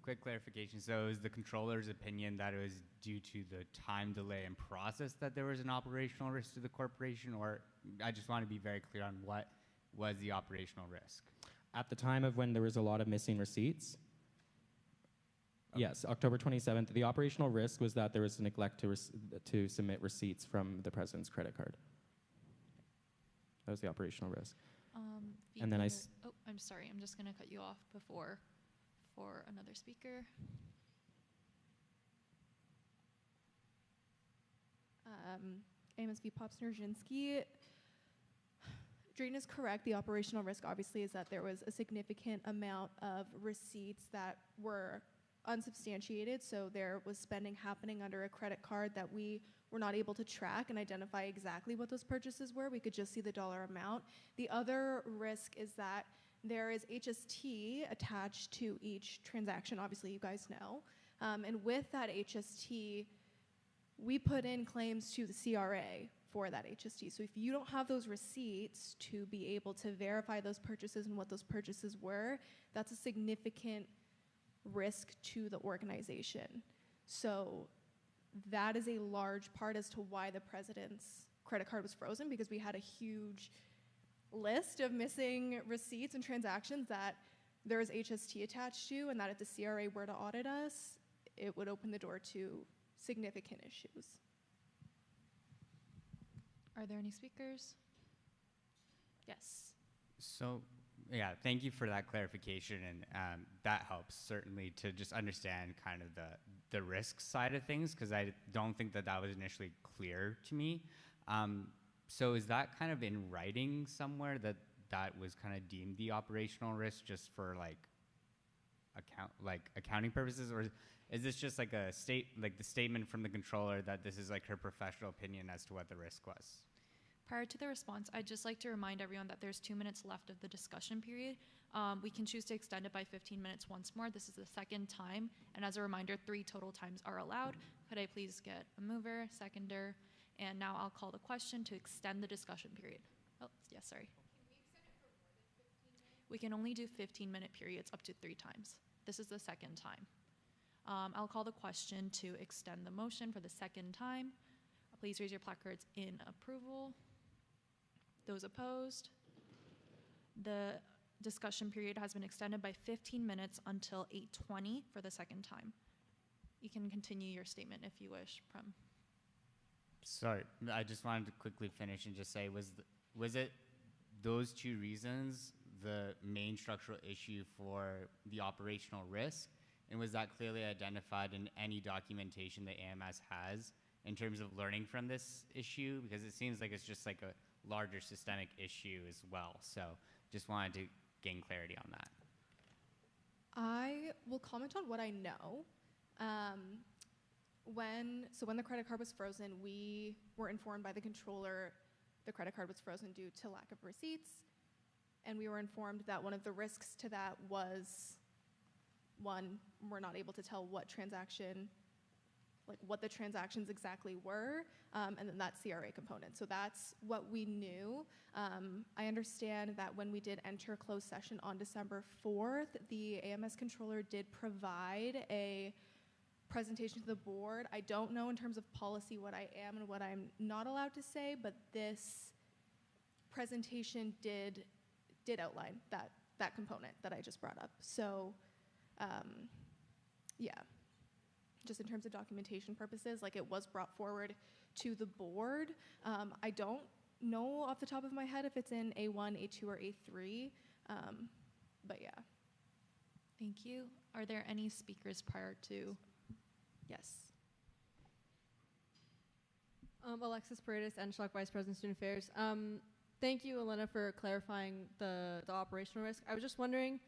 quick clarification. So is the controller's opinion that it was due to the time delay and process that there was an operational risk to the corporation, or I just want to be very clear on what was the operational risk? At the time of when there was a lot of missing receipts, yes, October 27th, the operational risk was that there was a neglect to submit receipts from the president's credit card. That was the operational risk. And then oh, I'm sorry. I'm just going to cut you off for another speaker. AMSV Popsner-Zinsky. Drayton is correct. The operational risk obviously is that there was a significant amount of receipts that were unsubstantiated, so there was spending happening under a credit card that we were not able to track and identify exactly what those purchases were. We could just see the dollar amount. The other risk is that there is HST attached to each transaction, obviously you guys know, and with that HST, we put in claims to the CRA for that HST. So if you don't have those receipts to be able to verify those purchases and what those purchases were, that's a significant risk to the organization. So that is a large part as to why the president's credit card was frozen, because we had a huge list of missing receipts and transactions that there was HST attached to, and that if the CRA were to audit us, it would open the door to significant issues. Are there any speakers? Yes. So, yeah, thank you for that clarification, and that helps certainly to just understand kind of the risk side of things, because I don't think that was initially clear to me. So is that kind of in writing somewhere that was kind of deemed the operational risk just for accounting purposes, or is this just like the statement from the controller that this is like her professional opinion as to what the risk was? Prior to the response, I'd just like to remind everyone that there's 2 minutes left of the discussion period. We can choose to extend it by 15 minutes once more. This is the second time, and as a reminder, 3 total times are allowed. Could I please get a mover, seconder, and now I'll call the question to extend the discussion period. Oh, yes, sorry. We can only do 15-minute periods up to 3 times. This is the second time. I'll call the question to extend the motion for the second time. Please raise your placards in approval. Those opposed? The discussion period has been extended by 15 minutes until 8:20 for the second time. You can continue your statement if you wish, Prem. Sorry, I just wanted to quickly finish and just say, was it those 2 reasons the main structural issue for the operational risk? And was that clearly identified in any documentation that AMS has in terms of learning from this issue? Because it seems like it's just like a larger systemic issue as well. So just wanted to gain clarity on that. I will comment on what I know. When the credit card was frozen, we were informed by the controller the credit card was frozen due to lack of receipts. and we were informed that one of the risks to that was, one, we're not able to tell what transaction, like what the transactions exactly were, and then that CRA component. So that's what we knew. I understand that when we did enter closed session on December 4th, the AMS controller did provide a presentation to the board. I don't know in terms of policy what I am and what I'm not allowed to say, but this presentation did outline that component that I just brought up. So, yeah, just in terms of documentation purposes, like it was brought forward to the board. I don't know off the top of my head if it's in A1, A2, or A3, but yeah. Thank you. Are there any speakers prior to? Yes. Alexis Paredes, NSHLAC Vice President Student Affairs. Thank you, Elena, for clarifying the operational risk. I was just wondering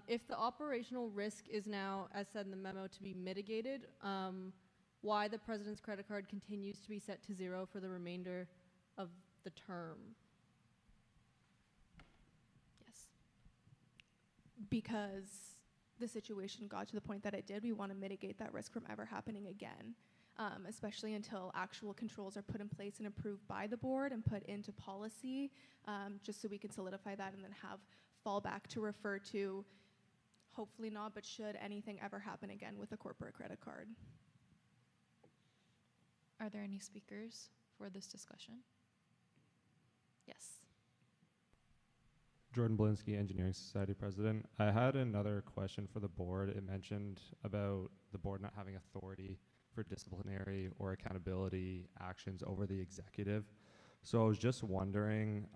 if the operational risk is now, as said in the memo, to be mitigated, why the president's credit card continues to be set to 0 for the remainder of the term. Yes. Because the situation got to the point that it did, we want to mitigate that risk from ever happening again, especially until actual controls are put in place and approved by the board and put into policy, just so we can solidify that and then have fallback to refer to, hopefully not, but should anything ever happen again with a corporate credit card. Are there any speakers for this discussion? Yes. Jordan Blinsky, Engineering Society President. I had another question for the board. It mentioned about the board not having authority for disciplinary or accountability actions over the executive. So I was just wondering,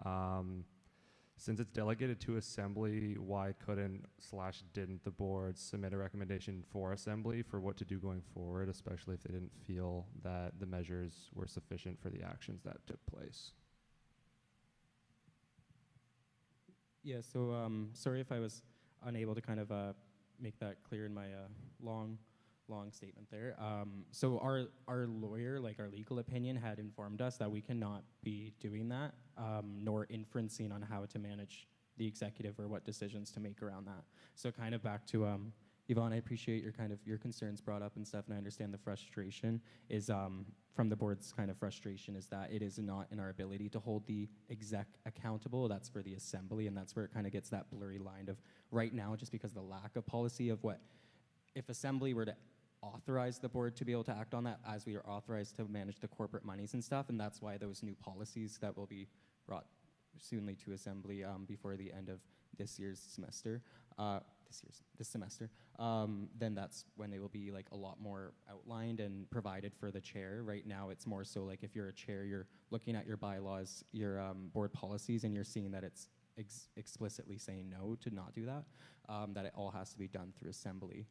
since it's delegated to Assembly, why couldn't/didn't the board submit a recommendation for Assembly for what to do going forward, especially if they didn't feel that the measures were sufficient for the actions that took place? Yeah, so sorry if I was unable to kind of make that clear in my long statement there. So our lawyer, like our legal opinion, had informed us that we cannot be doing that, nor inferencing on how to manage the executive or what decisions to make around that. So kind of back to Yvonne, I appreciate your concerns brought up and stuff, and I understand the frustration is from the board's kind of frustration is that it is not in our ability to hold the exec accountable. That's for the Assembly, and that's where it kind of gets that blurry line of right now, just because of the lack of policy of what, if Assembly were to authorize the board to be able to act on that as we are authorized to manage the corporate monies and stuff, and that's why those new policies that will be brought soonly to Assembly before the end of this semester, then that's when they will be like a lot more outlined and provided for the chair. Right now it's more so like if you're a chair, you're looking at your bylaws, your board policies, and you're seeing that it's explicitly saying no to not do that, that it all has to be done through Assembly.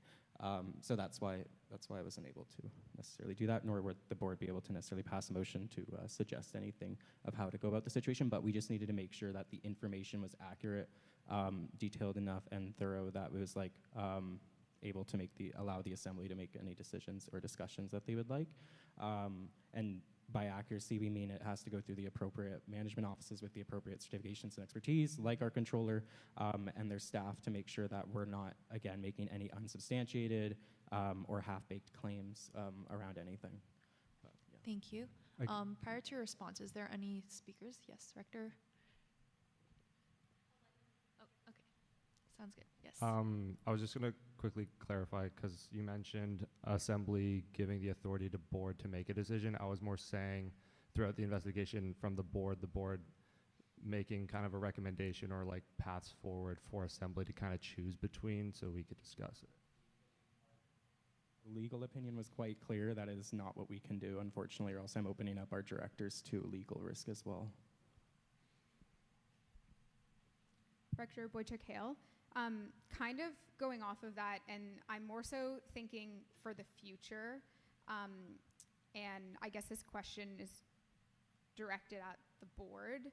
So that's why I wasn't able to necessarily do that, nor would the board be able to necessarily pass a motion to suggest anything of how to go about the situation, but we just needed to make sure that the information was accurate, detailed enough and thorough that it was like able to allow the Assembly to make any decisions or discussions that they would like. And by accuracy, we mean it has to go through the appropriate management offices with the appropriate certifications and expertise, like our controller and their staff, to make sure that we're not, again, making any unsubstantiated or half-baked claims around anything. Yeah. Thank you. Prior to your response, is there any speakers? Yes, Rector? Oh, okay. Sounds good. Yes. I was just going to quickly clarify, because you mentioned Assembly giving the authority to board to make a decision. I was more saying throughout the investigation from the board making kind of a recommendation or like paths forward for Assembly to kind of choose between so we could discuss it. Legal opinion was quite clear that is not what we can do, unfortunately, or else I'm opening up our directors to legal risk as well. Rector Boychuk-Hale. Kind of going off of that, and I'm more so thinking for the future, and I guess this question is directed at the board.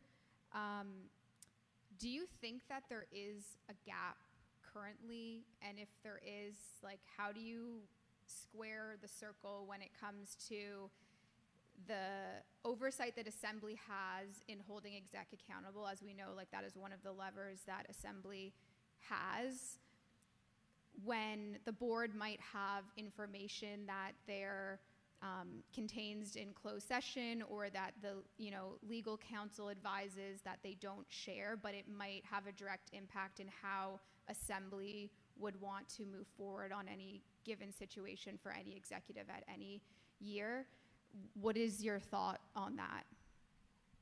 Do you think that there is a gap currently, and if there is, like, how do you square the circle when it comes to the oversight that Assembly has in holding exec accountable. As we know, like that is one of the levers that Assembly has. When the board might have information that they're contains in closed session, or that the legal counsel advises that they don't share, but it might have a direct impact in how Assembly would want to move forward on any given situation for any executive at any year. What is your thought on that?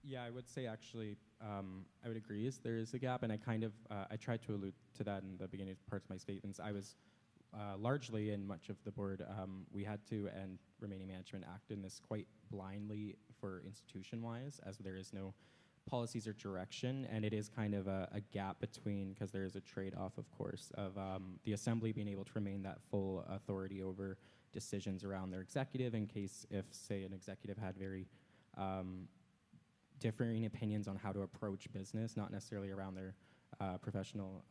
Yeah, I would say actually, I would agree there is a gap, and I tried to allude to that in the beginning parts of my statements. I was largely, in much of the board, we had to, and remaining management, act in this quite blindly for institution-wise, as there is no policies or direction, and it is kind of a gap between, because there is a trade-off, of course, of the Assembly being able to remain that full authority over decisions around their executive, in case if, say, an executive had very differing opinions on how to approach business, not necessarily around their professional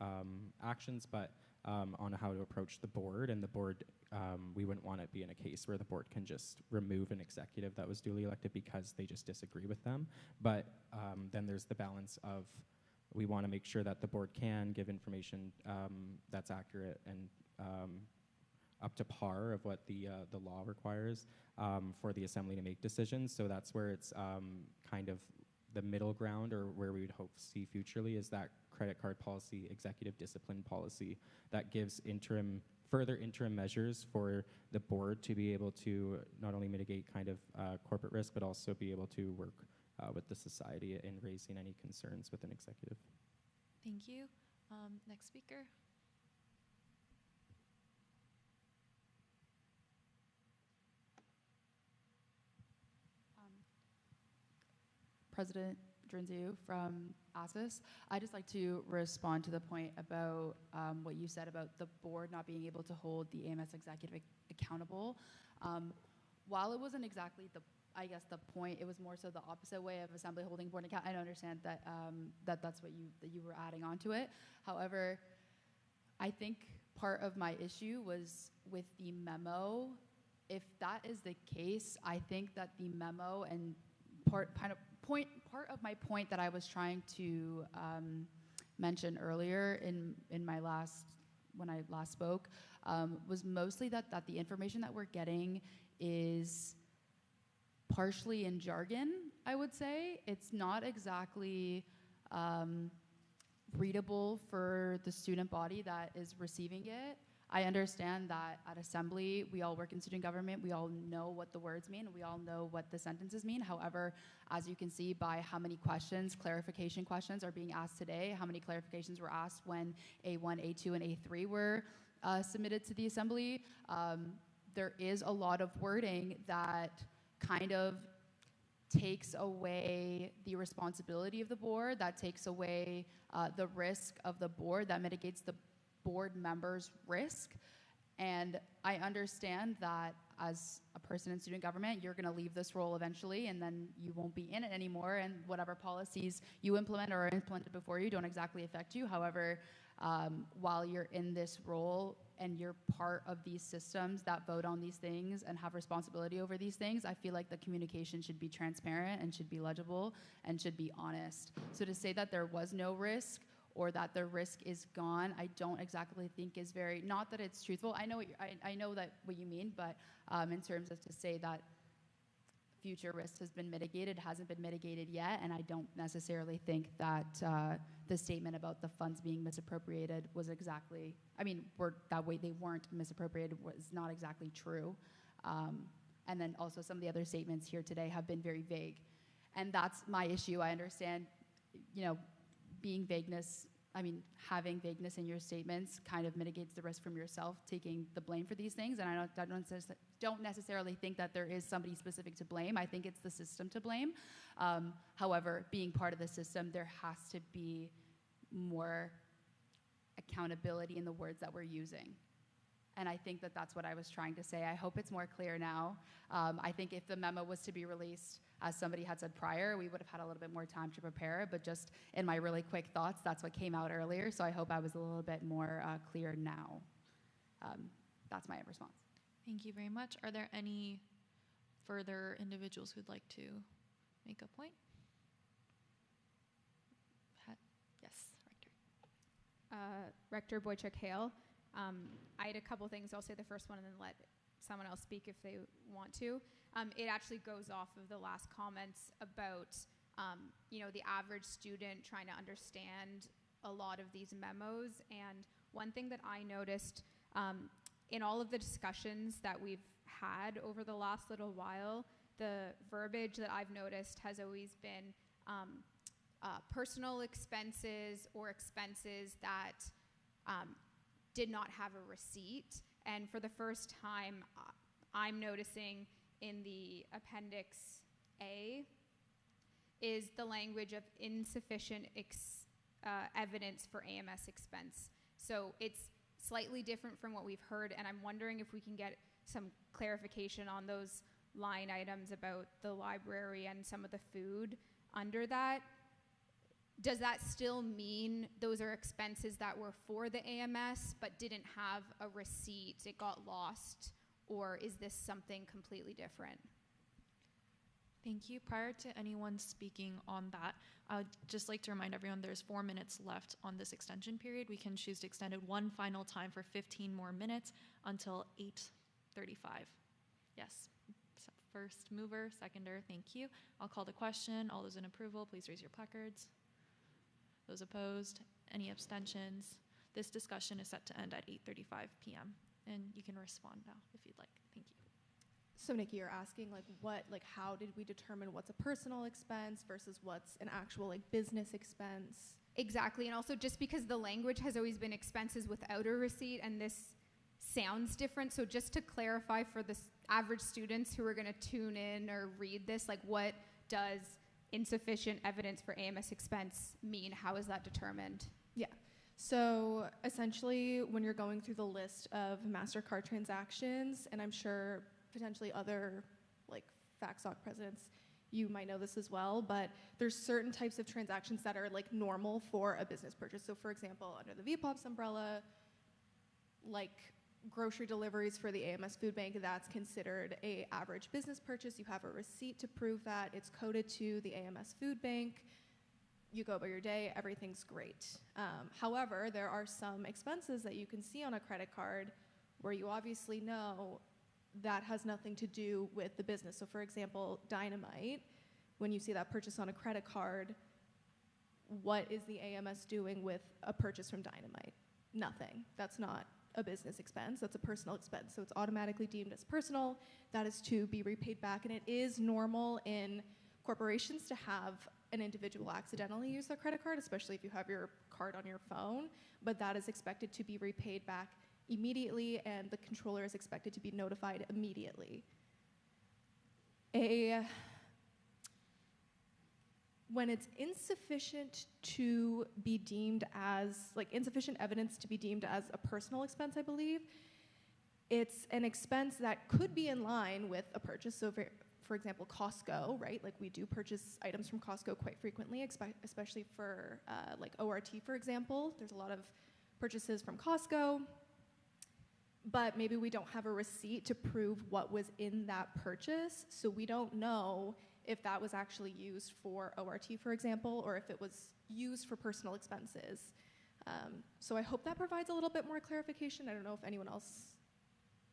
actions, but on how to approach the board. And the board, we wouldn't want to be in a case where the board can just remove an executive that was duly elected because they just disagree with them. But then there's the balance of, we want to make sure that the board can give information that's accurate and up to par of what the law requires for the Assembly to make decisions. So that's where it's kind of the middle ground, or where we would hope to see futurely, is that credit card policy, executive discipline policy, that gives further interim measures for the board to be able to not only mitigate kind of corporate risk, but also be able to work with the society in raising any concerns with an executive. Thank you. Next speaker. President Drinziu from ASIS. I'd just like to respond to the point about what you said about the board not being able to hold the AMS executive accountable. While it wasn't exactly the point, it was more so the opposite way of Assembly holding board account. I don't understand that that's what you were adding onto it. However, I think part of my issue was with the memo. If that is the case, I think that the memo and part of my point that I was trying to mention earlier when I last spoke was mostly that the information that we're getting is partially in jargon, I would say. It's not exactly readable for the student body that is receiving it. I understand that at Assembly, we all work in student government, we all know what the words mean, we all know what the sentences mean. However, as you can see by how many clarification questions are being asked today, how many clarifications were asked when A1, A2, and A3 were submitted to the Assembly, there is a lot of wording that kind of takes away the responsibility of the board, that takes away the risk of the board, that mitigates the board members' risk. And I understand that as a person in student government, you're going to leave this role eventually, and then you won't be in it anymore, and whatever policies you implement or are implemented before you don't exactly affect you. However, while you're in this role and you're part of these systems that vote on these things and have responsibility over these things, I feel like the communication should be transparent and should be legible and should be honest. So to say that there was no risk or that the risk is gone, I don't exactly think is very, not that it's truthful. I know that what you mean, but in terms of to say that future risk has been mitigated, hasn't been mitigated yet, and I don't necessarily think that the statement about the funds being misappropriated was exactly, that way they weren't misappropriated was not exactly true. And then also some of the other statements here today have been very vague. And that's my issue. I understand, having vagueness in your statements kind of mitigates the risk from yourself taking the blame for these things. And I don't necessarily think that there is somebody specific to blame. I think it's the system to blame. However, being part of the system, there has to be more accountability in the words that we're using. And I think that that's what I was trying to say. I hope it's more clear now. I think if the memo was to be released, as somebody had said prior, we would have had a little bit more time to prepare it, but just in my really quick thoughts, that's what came out earlier, so I hope I was a little bit more clear now. That's my response. Thank you very much. Are there any further individuals who'd like to make a point? Yes, Rector. Rector Boychuk-Hale. I had a couple things. I'll say the first one and then let someone else speak if they want to. It actually goes off of the last comments about, the average student trying to understand a lot of these memos. And one thing that I noticed in all of the discussions that we've had over the last little while, the verbiage that I've noticed has always been personal expenses or expenses that did not have a receipt. And for the first time, I'm noticing in the Appendix A is the language of insufficient evidence for AMS expense. So it's slightly different from what we've heard, and I'm wondering if we can get some clarification on those line items about the library and some of the food under that. Does that still mean those are expenses that were for the AMS but didn't have a receipt, it got lost, or is this something completely different? Thank you. Prior to anyone speaking on that, I would just like to remind everyone there's 4 minutes left on this extension period. We can choose to extend it one final time for 15 more minutes until 8:35. Yes. So first mover, seconder, thank you. I'll call the question. All those in approval, please raise your placards. Those opposed, any abstentions? This discussion is set to end at 8:35 p.m. and you can respond now if you'd like. Thank you. So Nikki, you're asking how did we determine what's a personal expense versus what's an actual business expense? Exactly, and also just because the language has always been expenses without a receipt, and this sounds different, so just to clarify for the average students who are going to tune in or read this, what does insufficient evidence for AMS expense mean? How is that determined? Yeah. So essentially, when you're going through the list of MasterCard transactions, and I'm sure potentially other FactSoc presidents, you might know this as well, but there's certain types of transactions that are normal for a business purchase. So for example, under the VPOPs umbrella, grocery deliveries for the AMS Food Bank, that's considered a average business purchase. You have a receipt to prove that. It's coded to the AMS Food Bank. You go about your day, everything's great. However, there are some expenses that you can see on a credit card where you obviously know that has nothing to do with the business. So for example, dynamite, when you see that purchase on a credit card, what is the AMS doing with a purchase from dynamite? Nothing. That's not a business expense, that's a personal expense. So it's automatically deemed as personal. That is to be repaid back. And it is normal in corporations to have an individual accidentally use their credit card, especially if you have your card on your phone, but that is expected to be repaid back immediately, and the controller is expected to be notified immediately. When it's insufficient to be deemed as, insufficient evidence to be deemed as a personal expense, I believe, it's an expense that could be in line with a purchase. So for example, Costco, right? We do purchase items from Costco quite frequently, especially for ORT, for example. There's a lot of purchases from Costco, but maybe we don't have a receipt to prove what was in that purchase, so we don't know if that was actually used for ORT, for example, or if it was used for personal expenses. So I hope that provides a little bit more clarification. I don't know if anyone else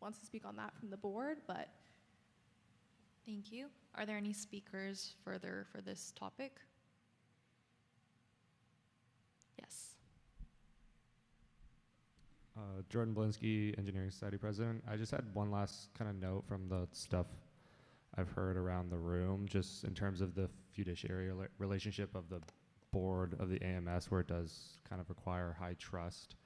wants to speak on that from the board, but. Thank you. Are there any speakers further for this topic? Yes. Jordan Blinsky, Engineering Society President. I just had one last kind of note from the stuff I've heard around the room, just in terms of the fiduciary relationship of the board of the AMS, where it does kind of require high trust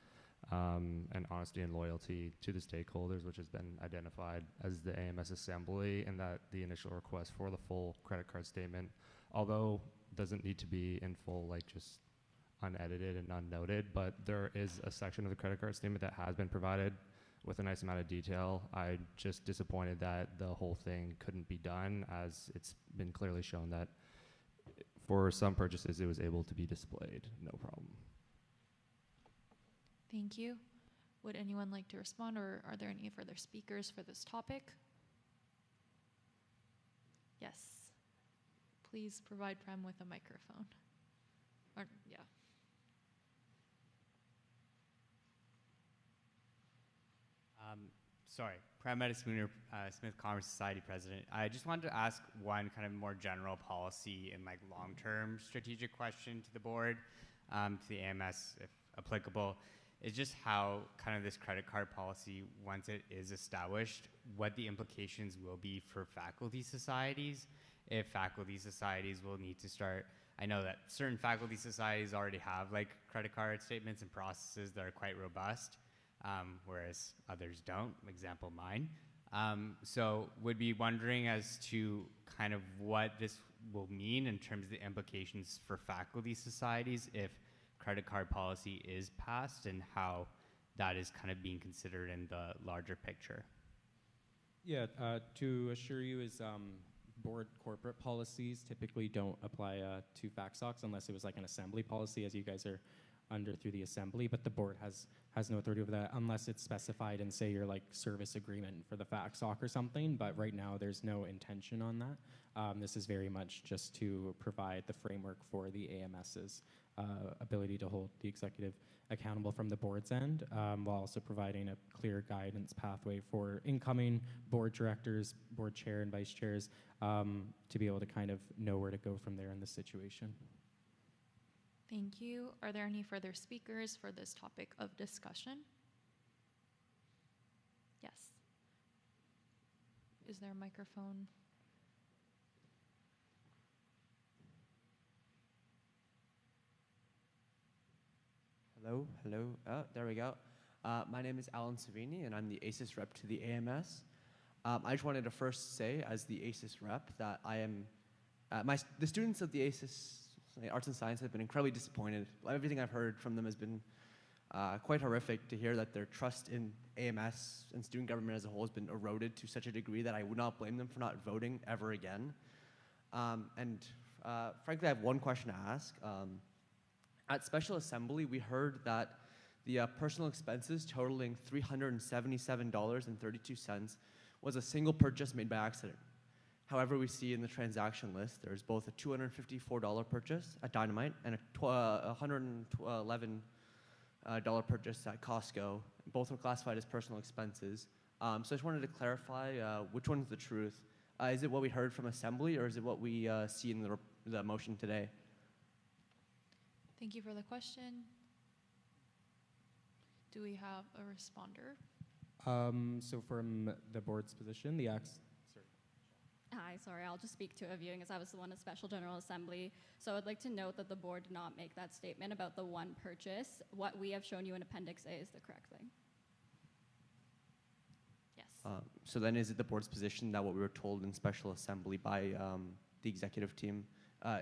and honesty and loyalty to the stakeholders, which has been identified as the AMS Assembly, and that the initial request for the full credit card statement, although doesn't need to be in full, just unedited and unnoted, but there is a section of the credit card statement that has been provided with a nice amount of detail. I'm just disappointed that the whole thing couldn't be done, as it's been clearly shown that for some purchases it was able to be displayed, no problem. Thank you. Would anyone like to respond, or are there any further speakers for this topic? Yes. Please provide Prem with a microphone. Or, yeah. Sorry, Prem Spooner, Smith Commerce Society President. I just wanted to ask one kind of more general policy and like long-term strategic question to the board, to the AMS if applicable. Is just how kind of this credit card policy, once it is established, what the implications will be for faculty societies, if faculty societies will need to start. I know that certain faculty societies already have like credit card statements and processes that are quite robust, whereas others don't, example mine. So would be wondering as to kind of what this will mean in terms of the implications for faculty societies if credit card policy is passed and how that is kind of being considered in the larger picture. Yeah, to assure you is board corporate policies typically don't apply to FactSocs unless it was like an assembly policy, as you guys are under through the assembly, but the board has no authority over that unless it's specified in, say, your like service agreement for the FactSoc or something, but right now there's no intention on that. This is very much just to provide the framework for the AMS's ability to hold the executive accountable from the board's end, while also providing a clear guidance pathway for incoming board directors, board chair and vice chairs, to be able to kind of know where to go from there in this situation. Thank you. Are there any further speakers for this topic of discussion? Yes. Is there a microphone? Hello. Oh, there we go. My name is Alan Savini, and I'm the ACES rep to the AMS. I just wanted to first say, as the ACES rep, that I am the students of the ACES Arts and Science have been incredibly disappointed. Everything I've heard from them has been quite horrific to hear that their trust in AMS and student government as a whole has been eroded to such a degree that I would not blame them for not voting ever again. Frankly, I have one question to ask. At Special Assembly, we heard that the personal expenses totaling $377.32 was a single purchase made by accident. However, we see in the transaction list, there's both a $254 purchase at Dynamite and a $111 purchase at Costco. Both were classified as personal expenses. So I just wanted to clarify which one's the truth. Is it what we heard from Assembly, or is it what we see in the motion today? Thank you for the question. Do we have a responder? So from the board's position, the Hi, sorry, I'll just speak to a viewing as I was the one at Special General Assembly. So I'd like to note that the board did not make that statement about the one purchase. What we have shown you in Appendix A is the correct thing. Yes. So then is it the board's position that what we were told in Special Assembly by the executive team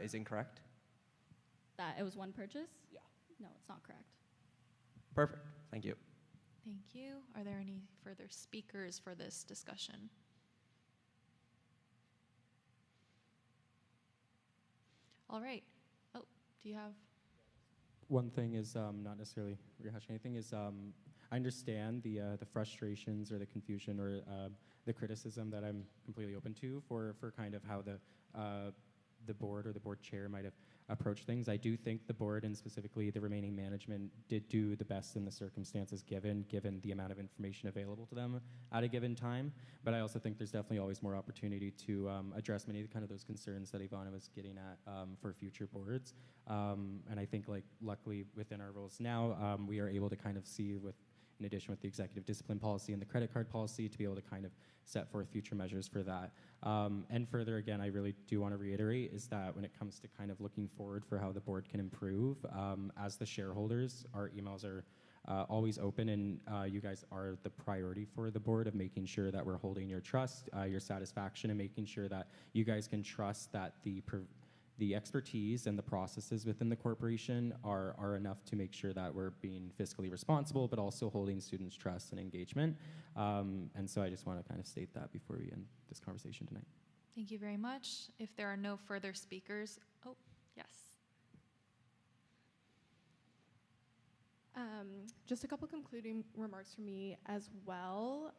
is incorrect? That it was one purchase? Yeah. No, it's not correct. Perfect. Thank you. Thank you. Are there any further speakers for this discussion? All right. Oh, do you have? One thing is not necessarily rehashing anything is I understand the frustrations or the confusion or the criticism that I'm completely open to for kind of how the board or the board chair might have approached things. I do think the board and specifically the remaining management did do the best in the circumstances given the amount of information available to them at a given time. But I also think there's definitely always more opportunity to address many of the kind of those concerns that Ivana was getting at for future boards. And I think like luckily within our roles now, we are able to kind of see in addition with the executive discipline policy and the credit card policy to be able to kind of set forth future measures for that. And further, again, I really do want to reiterate is that when it comes to kind of looking forward for how the board can improve, as the shareholders, our emails are always open, and you guys are the priority for the board of making sure that we're holding your trust, your satisfaction, and making sure that you guys can trust that the expertise and the processes within the corporation are enough to make sure that we're being fiscally responsible, but also holding students' trust and engagement. And so I just want to kind of state that before we end this conversation tonight. Thank you very much. If there are no further speakers, oh, yes. Just a couple concluding remarks from me as well.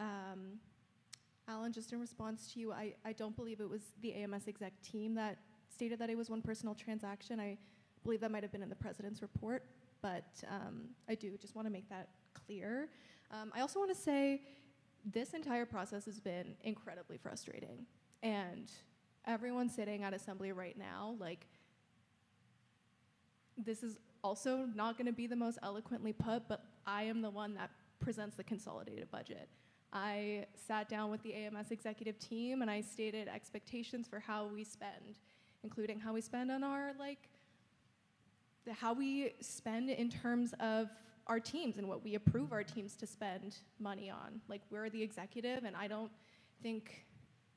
Alan, just in response to you, I don't believe it was the AMS exec team that stated that it was one personal transaction. I believe that might have been in the president's report, but I do just want to make that clear. I also want to say this entire process has been incredibly frustrating. And everyone sitting at Assembly right now, like, this is also not going to be the most eloquently put, but I am the one that presents the consolidated budget. I sat down with the AMS executive team and I stated expectations for how we spend, including how we spend on our, how we spend in terms of our teams and what we approve our teams to spend money on. Like, we're the executive, and I don't think,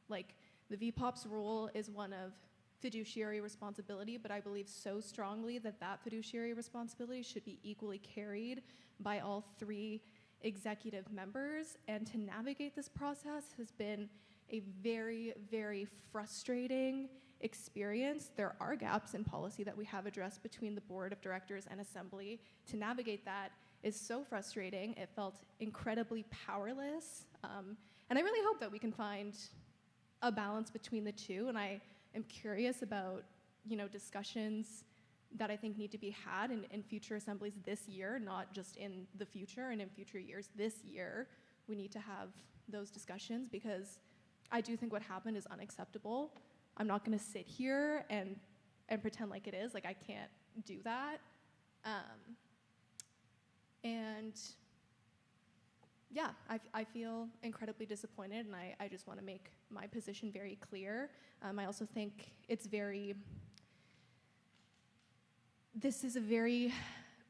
the VPOP's role is one of fiduciary responsibility, but I believe so strongly that that fiduciary responsibility should be equally carried by all three executive members. And to navigate this process has been a very, very frustrating experience. There are gaps in policy that we have addressed between the board of directors and Assembly. To navigate that is so frustrating. It felt incredibly powerless. And I really hope that we can find a balance between the two. And I am curious about, discussions that I think need to be had in future assemblies this year, not just in the future and in future years. This year, we need to have those discussions, because I do think what happened is unacceptable. I'm not going to sit here and pretend like it is. I can't do that. And yeah, I feel incredibly disappointed, and I just want to make my position very clear. I also think this is a very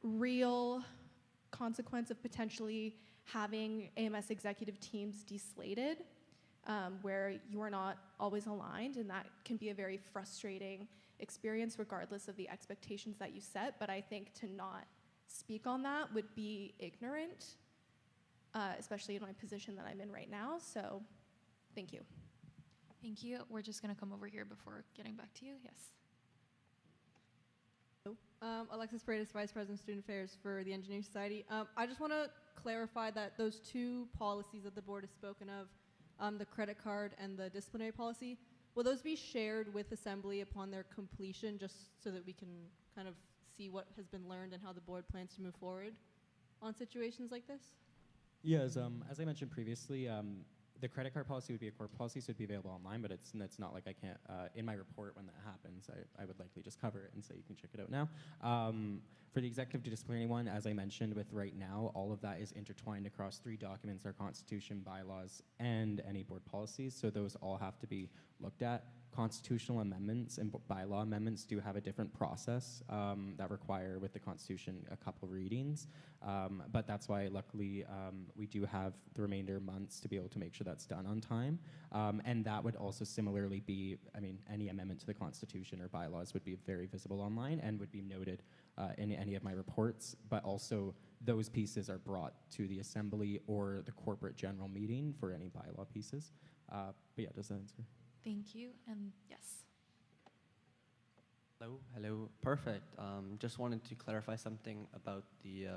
real consequence of potentially having AMS executive teams deslated, where you are not always aligned, and that can be a very frustrating experience regardless of the expectations that you set. But I think to not speak on that would be ignorant, especially in my position that I'm in right now. So thank you. Thank you. We're just going to come over here before getting back to you. Yes. Alexis Paredes, Vice President of Student Affairs for the Engineering Society. I just want to clarify that those two policies that the board has spoken of, the credit card and the disciplinary policy, will those be shared with Assembly upon their completion, just so that we can kind of see what has been learned and how the board plans to move forward on situations like this? Yeah, as I mentioned previously, the credit card policy would be a core policy, so it'd be available online, but it's not like I can't, in my report when that happens, I would likely just cover it and say you can check it out now. For the executive disciplinary one, as I mentioned with right now, all of that is intertwined across 3 documents, our constitution, bylaws, and any board policies, so those all have to be looked at. Constitutional amendments and bylaw amendments do have a different process that require, with the Constitution, a couple readings. But that's why, luckily, we do have the remainder months to be able to make sure that's done on time. And that would also similarly be, any amendment to the Constitution or bylaws would be very visible online and would be noted in any of my reports. But also, those pieces are brought to the Assembly or the corporate general meeting for any bylaw pieces. But yeah, does that answer? Thank you, and yes. Hello, perfect. Just wanted to clarify something about the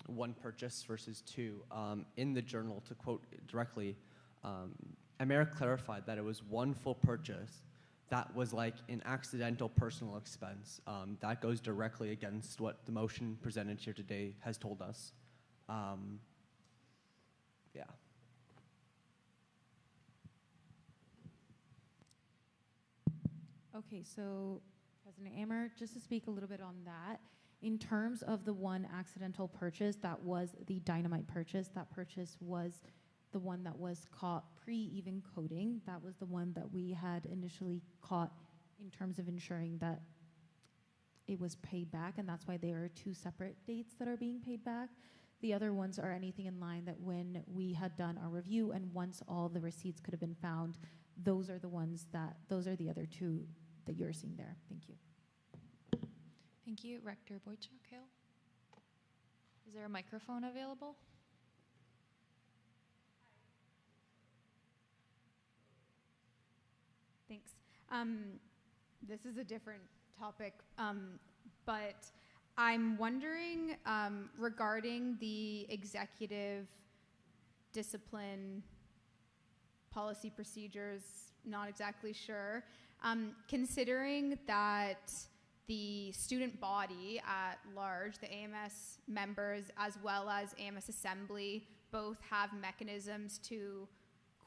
one purchase versus 2. In the journal, to quote directly, America clarified that it was one full purchase that was like an accidental personal expense. That goes directly against what the motion presented here today has told us. Yeah. Okay, so President Ammer, just to speak a little bit on that, in terms of the one accidental purchase, that was the dynamite purchase. That purchase was the one that was caught pre-even coding. That was the one that we had initially caught in terms of ensuring that it was paid back, and that's why there are 2 separate dates that are being paid back. The other ones are anything in line that when we had done our review and once all the receipts could have been found, those are the other 2 that you're seeing there. Thank you. Thank you. Rector Boychuk. Is there a microphone available? Thanks. This is a different topic, but I'm wondering regarding the executive discipline policy procedures, not exactly sure. Considering that the student body at large, the AMS members, as well as AMS Assembly, both have mechanisms to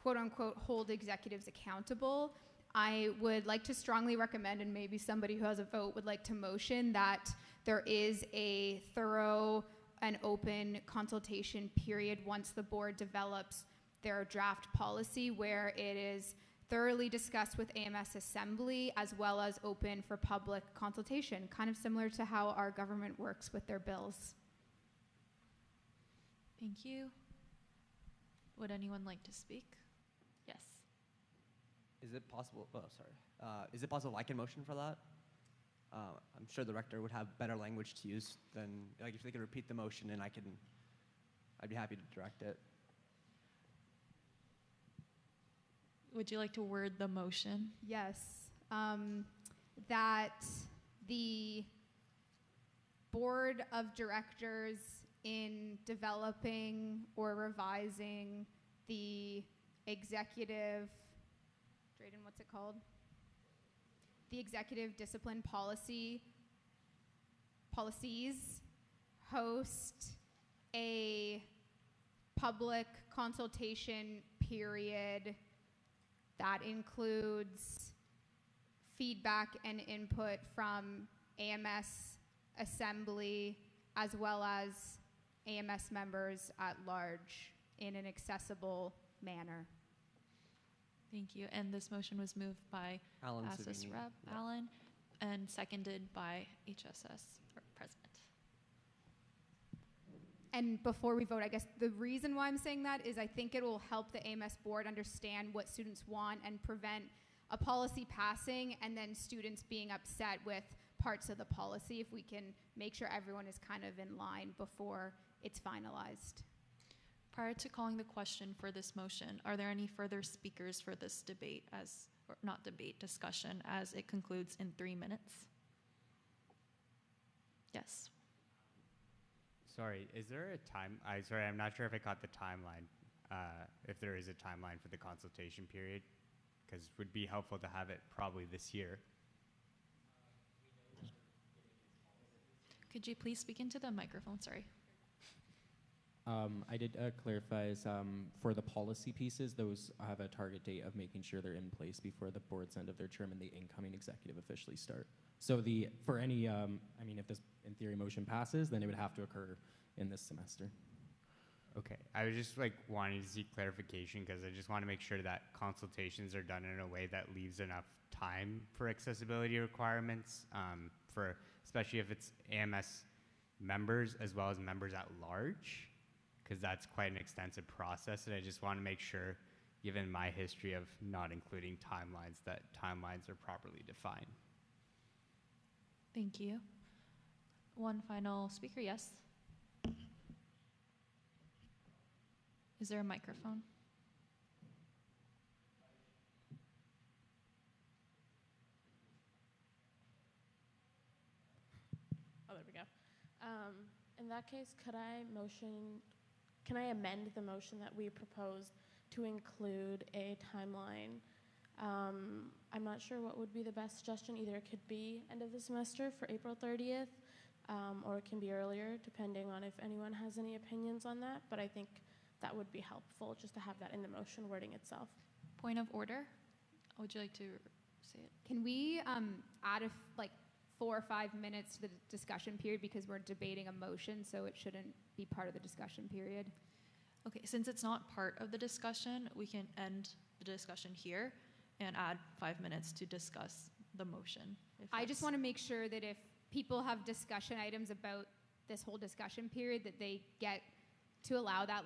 quote unquote hold executives accountable, I would like to strongly recommend, and maybe somebody who has a vote would like to motion, that there is a thorough and open consultation period once the board develops their draft policy, where it is thoroughly discussed with AMS Assembly as well as open for public consultation, kind of similar to how our government works with their bills. Thank you. Would anyone like to speak? Yes. Is it possible? Oh, sorry. Is it possible I can motion for that? I'm sure the rector would have better language to use than, like, if they could repeat the motion, and I'd be happy to direct it. Would you like to word the motion? Yes. That the board of directors, in developing or revising the executive, Drayden, what's it called? The executive discipline policies, host a public consultation period that includes feedback and input from AMS Assembly as well as AMS members at large in an accessible manner. Thank you. And this motion was moved by Alan ASIS Savini. Rep. Yeah. Alan and seconded by HSS or President. And before we vote, I guess the reason why I'm saying that is I think it will help the AMS board understand what students want and prevent a policy passing and then students being upset with parts of the policy if we can make sure everyone is kind of in line before it's finalized. Prior to calling the question for this motion, are there any further speakers for this debate or not debate, discussion as it concludes in 3 minutes? Yes. Sorry, is there a time? Sorry, I'm not sure if I caught the timeline. If there is a timeline for the consultation period, because it would be helpful to have it probably this year. Could you please speak into the microphone? Sorry. I did clarify for the policy pieces, those have a target date of making sure they're in place before the board's end of their term and the incoming executive officially start. So for any, if this in theory motion passes, then it would have to occur in this semester. Okay, I was just wanting to seek clarification because I just want to make sure that consultations are done in a way that leaves enough time for accessibility requirements, especially if it's AMS members as well as members at large, because that's quite an extensive process, and I just want to make sure, given my history of not including timelines, that timelines are properly defined. Thank you. One final speaker, yes? Is there a microphone? Oh, there we go. In that case, can I amend the motion that we proposed to include a timeline? I'm not sure what would be the best suggestion. Either it could be end of the semester for April 30th, or it can be earlier, depending on if anyone has any opinions on that. But I think that would be helpful just to have that in the motion wording itself. Point of order? Would you like to say it? Can we add 4 or 5 minutes to the discussion period because we're debating a motion, so it shouldn't be part of the discussion period? Okay, since it's not part of the discussion, we can end the discussion here and add 5 minutes to discuss the motion. I just want to make sure that if people have discussion items about this whole discussion period, that they get to allow that.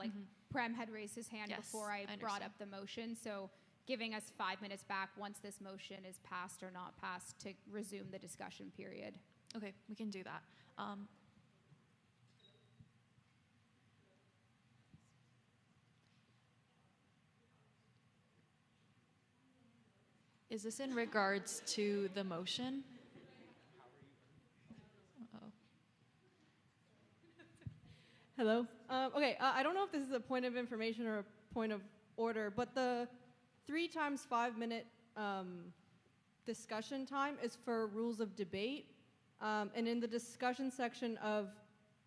Prem had raised his hand before I brought up the motion, so giving us 5 minutes back once this motion is passed or not passed to resume the discussion period. Okay, we can do that. Is this in regards to the motion? Uh-oh. Hello. Okay, I don't know if this is a point of information or a point of order, but the 3 times 5 minute discussion time is for rules of debate. And in the discussion section of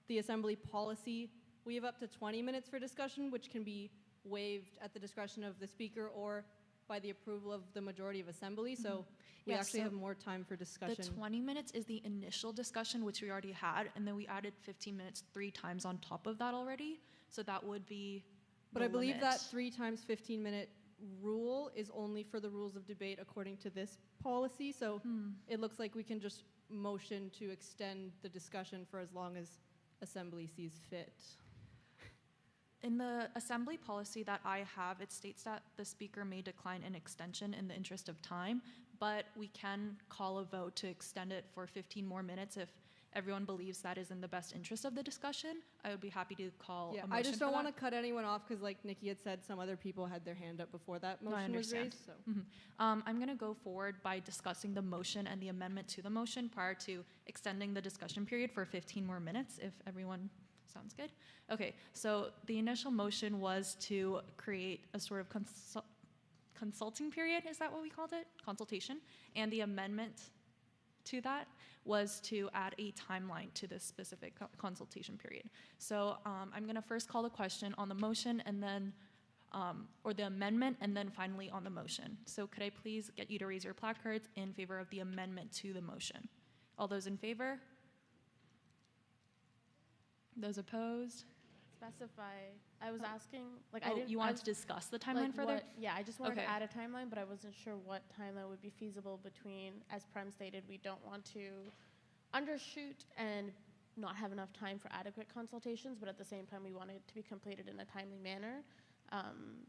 the assembly policy, we have up to 20 minutes for discussion, which can be waived at the discretion of the speaker or by the approval of the majority of assembly. So we Yeah, actually so have more time for discussion. The 20 minutes is the initial discussion, which we already had, and then we added 15 minutes 3 times on top of that already. So that would be But the I believe limit. that 3 times 15 minute rule is only for the rules of debate according to this policy. So it looks like we can just motion to extend the discussion for as long as assembly sees fit. In the assembly policy that I have, it states that the speaker may decline an extension in the interest of time, but we can call a vote to extend it for 15 more minutes if everyone believes that is in the best interest of the discussion. I would be happy to call a motion I just for don't that. want to cut anyone off because, like Nikki had said, some other people had their hand up before that No, I motion was understand. raised. So. I'm going to go forward by discussing the motion and the amendment to the motion prior to extending the discussion period for 15 more minutes, if everyone sounds good. Okay, so the initial motion was to create a sort of consulting period, is that what we called it? Consultation. And the amendment to that was to add a timeline to this specific consultation period. So I'm going to first call the question on the motion and then, or the amendment, and then finally on the motion. So could I please get you to raise your placards in favor of the amendment to the motion? All those in favor? Those opposed? Specify. I was asking, like, Oh, I didn't. you wanted to discuss the timeline further? Yeah, I just wanted Okay. to add a timeline, but I wasn't sure what timeline would be feasible between, as Prem stated, we don't want to undershoot and not have enough time for adequate consultations, but at the same time, we want it to be completed in a timely manner.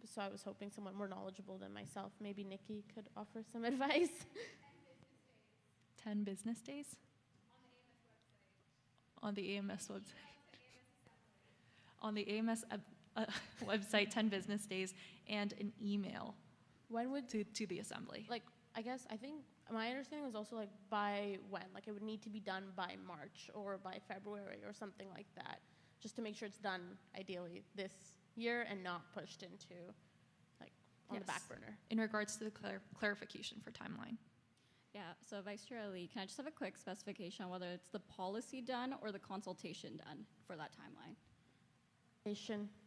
So I was hoping someone more knowledgeable than myself, maybe Nikki, could offer some advice. 10 business days? On the AMS website. On the AMS website, 10 business days, and an email. When would to the assembly? Like, I guess, I think my understanding was also like by when? Like it would need to be done by March or by February or something like that, just to make sure it's done ideally this year and not pushed into like on the back burner. In regards to the clarification for timeline. Yeah, so Vice Chair Ali, can I just have a quick specification on whether it's the policy done or the consultation done for that timeline?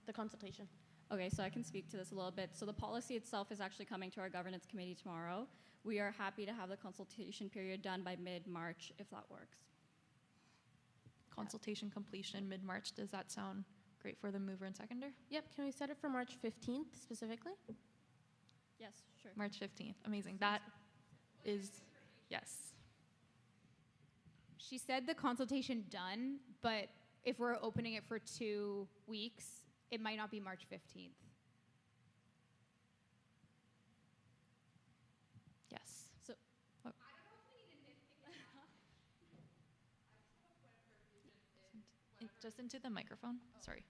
The consultation. Okay, so I can speak to this a little bit. So the policy itself is actually coming to our governance committee tomorrow. We are happy to have the consultation period done by mid-March, if that works. Consultation completion mid-March. Does that sound great for the mover and seconder? Yep, can we set it for March 15th specifically? Yes, sure. March 15th. Amazing. That is, yes. She said the consultation done, but if we're opening it for 2 weeks, it might not be March 15th. Yes. So, Just into the microphone. Sorry.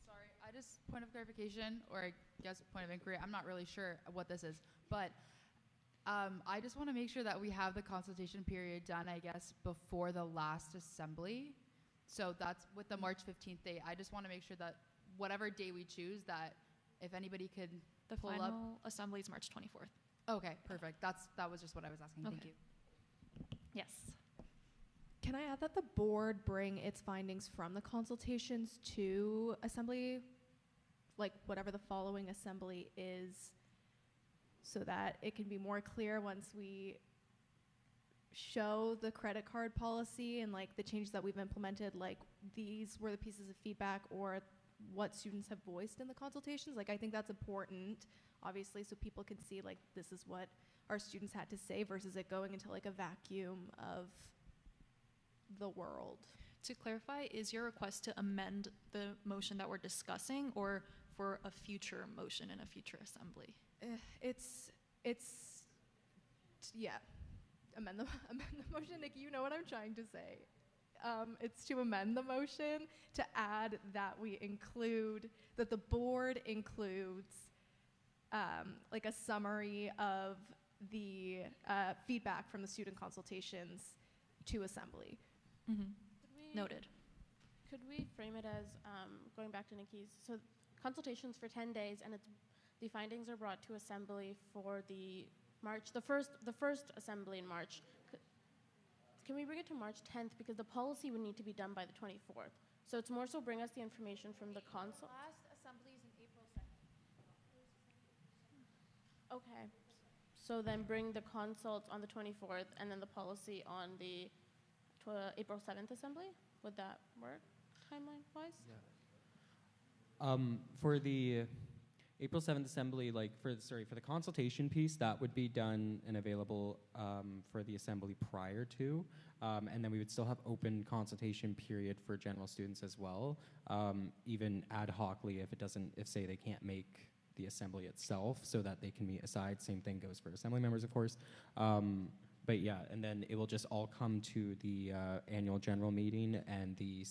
Sorry, I just, point of clarification, or I guess point of inquiry, I'm not really sure what this is, but I just want to make sure that we have the consultation period done, I guess, before the last assembly. So that's with the March 15th date. I just want to make sure that whatever day we choose, that if anybody could The pull final up. assembly is March 24th. Okay, perfect. That was just what I was asking. Thank Okay. you. Yes. Can I add that the board bring its findings from the consultations to assembly, like whatever the following assembly is, so that it can be more clear once we show the credit card policy and like the changes that we've implemented, like these were the pieces of feedback or what students have voiced in the consultations. Like I think that's important, obviously, so people can see like this is what our students had to say versus it going into like a vacuum of the world. To clarify, is your request to amend the motion that we're discussing or for a future motion in a future assembly? Yeah, amend the motion. Nikki, you know what I'm trying to say. It's to amend the motion to add that we include, that the board includes like a summary of the feedback from the student consultations to assembly. Noted. Could we frame it as, going back to Nikki's, so consultations for 10 days, and it's the findings are brought to assembly for the first assembly in March. Can we bring it to March 10th, because the policy would need to be done by the 24th. So it's more so bring us the information from the consult. Last assembly is in April 2nd. Okay. So then bring the consult on the 24th and then the policy on the April 7th assembly? Would that work timeline-wise? For the April 7th assembly, for the consultation piece, that would be done and available for the assembly prior to, and then we would still have open consultation period for general students as well, even ad hocly if say they can't make the assembly itself, so that they can meet aside. Same thing goes for assembly members, of course. But yeah, and then it will just all come to the annual general meeting and the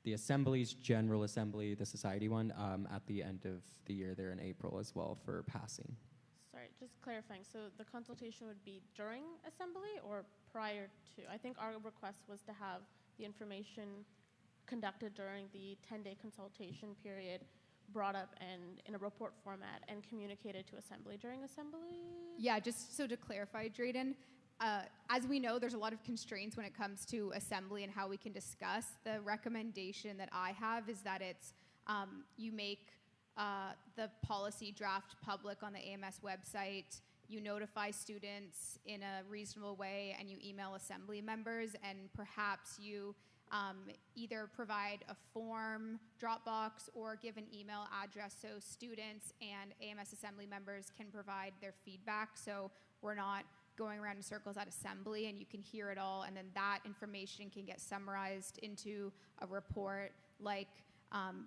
the assembly's general assembly, the society one, at the end of the year there in April as well for passing. Sorry, just clarifying. So the consultation would be during assembly or prior to? I think our request was to have the information conducted during the 10-day consultation period brought up and in a report format and communicated to assembly during assembly? Yeah, just so to clarify, Drayden, as we know, there's a lot of constraints when it comes to assembly and how we can discuss. The recommendation that I have is that it's you make the policy draft public on the AMS website, you notify students in a reasonable way, and you email assembly members, and perhaps you either provide a form Dropbox or give an email address so students and AMS assembly members can provide their feedback, so we're not going around in circles at assembly and you can hear it all, and then that information can get summarized into a report like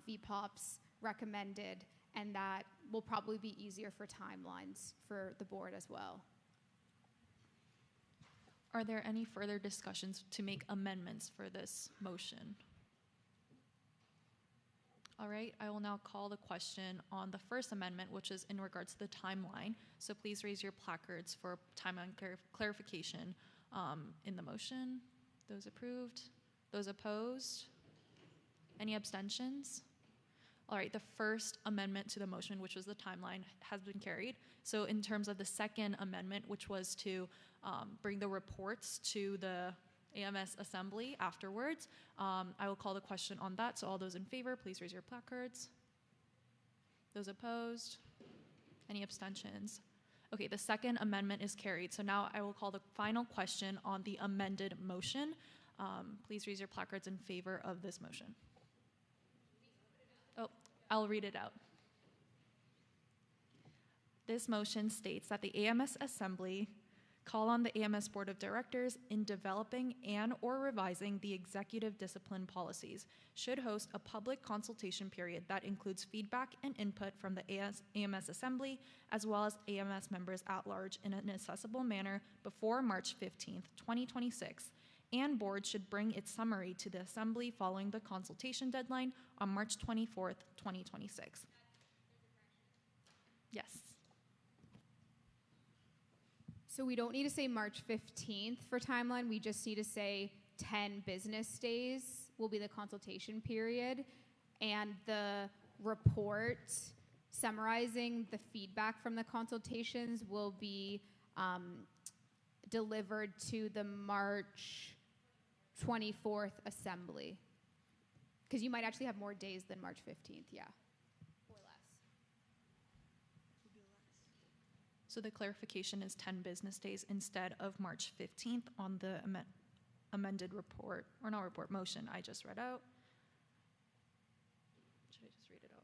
VPOP's recommended, and that will probably be easier for timelines for the board as well. Are there any further discussions to make amendments for this motion? All right, I will now call the question on the first amendment, which is in regards to the timeline. So please raise your placards for timeline clarification in the motion. Those approved? Those opposed? Any abstentions? All right, the first amendment to the motion, which was the timeline, has been carried. So in terms of the second amendment, which was to bring the reports to the AMS assembly afterwards, I will call the question on that. So all those in favor, please raise your placards. Those opposed? Any abstentions? Okay, the second amendment is carried. So now I will call the final question on the amended motion. Please raise your placards in favor of this motion. Oh, I'll read it out. This motion states that the AMS Assembly call on the AMS Board of Directors in developing and or revising the executive discipline policies, should host a public consultation period that includes feedback and input from the AMS Assembly, as well as AMS members at large in an accessible manner before March 15th, 2026, and board should bring its summary to the Assembly following the consultation deadline on March 24th, 2026. Yes. So we don't need to say March 15th for timeline. We just need to say 10 business days will be the consultation period. And the report summarizing the feedback from the consultations will be delivered to the March 24th assembly. Because you might actually have more days than March 15th, yeah. So the clarification is 10 business days instead of March 15th on the amended report, or not report, motion I just read out. Should I just read it out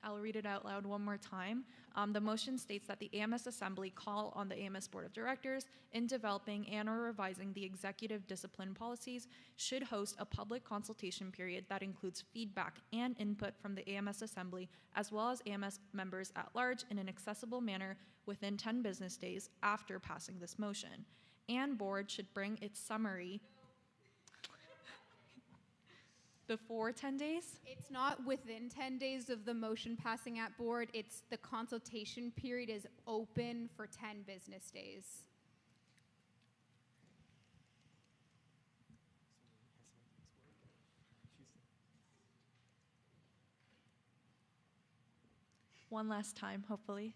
loud? I'll read it out loud one more time. The motion states that the AMS Assembly call on the AMS Board of Directors in developing and or revising the executive discipline policies, should host a public consultation period that includes feedback and input from the AMS Assembly, as well as AMS members at large in an accessible manner within 10 business days after passing this motion. And board should bring its summary before 10 days? It's not within 10 days of the motion passing at board. It's the consultation period is open for 10 business days. one last time, hopefully.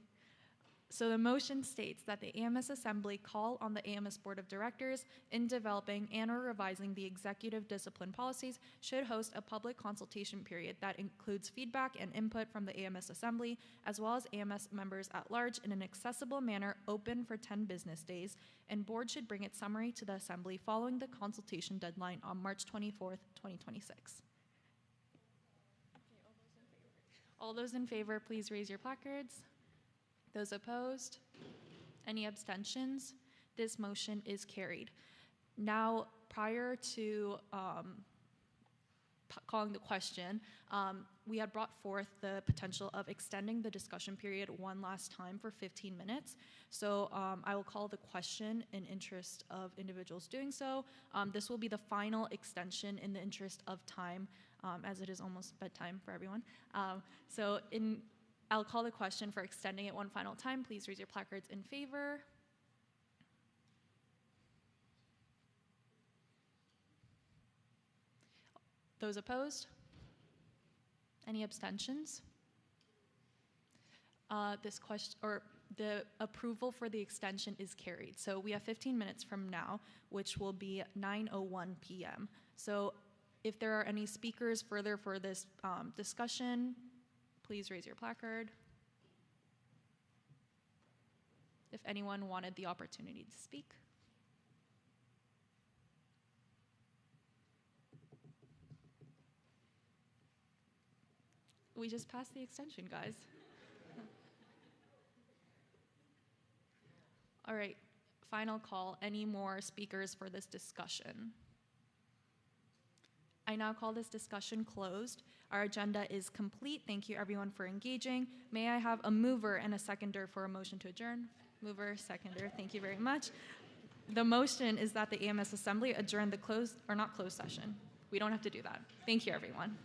So the motion states that the AMS Assembly call on the AMS Board of Directors in developing and or revising the executive discipline policies should host a public consultation period that includes feedback and input from the AMS Assembly, as well as AMS members at large in an accessible manner open for 10 business days, and board should bring its summary to the Assembly following the consultation deadline on March 24th, 2026. All those in favor, please raise your placards. Those opposed? Any abstentions? This motion is carried. Now, prior to calling the question, we had brought forth the potential of extending the discussion period one last time for 15 minutes. So I will call the question in interest of individuals doing so. This will be the final extension in the interest of time, as it is almost bedtime for everyone. I'll call the question for extending it one final time. Please raise your placards in favor. Those opposed? Any abstentions? The approval for the extension is carried. So we have 15 minutes from now, which will be 9:01 p.m. So if there are any speakers further for this discussion, please raise your placard. If anyone wanted the opportunity to speak. We just passed the extension, guys. All right, final call. Any more speakers for this discussion? I now call this discussion closed. Our agenda is complete. Thank you everyone for engaging. May I have a mover and a seconder for a motion to adjourn? Mover, seconder, thank you very much. The motion is that the AMS Assembly adjourn the closed, or not closed session. We don't have to do that. Thank you everyone.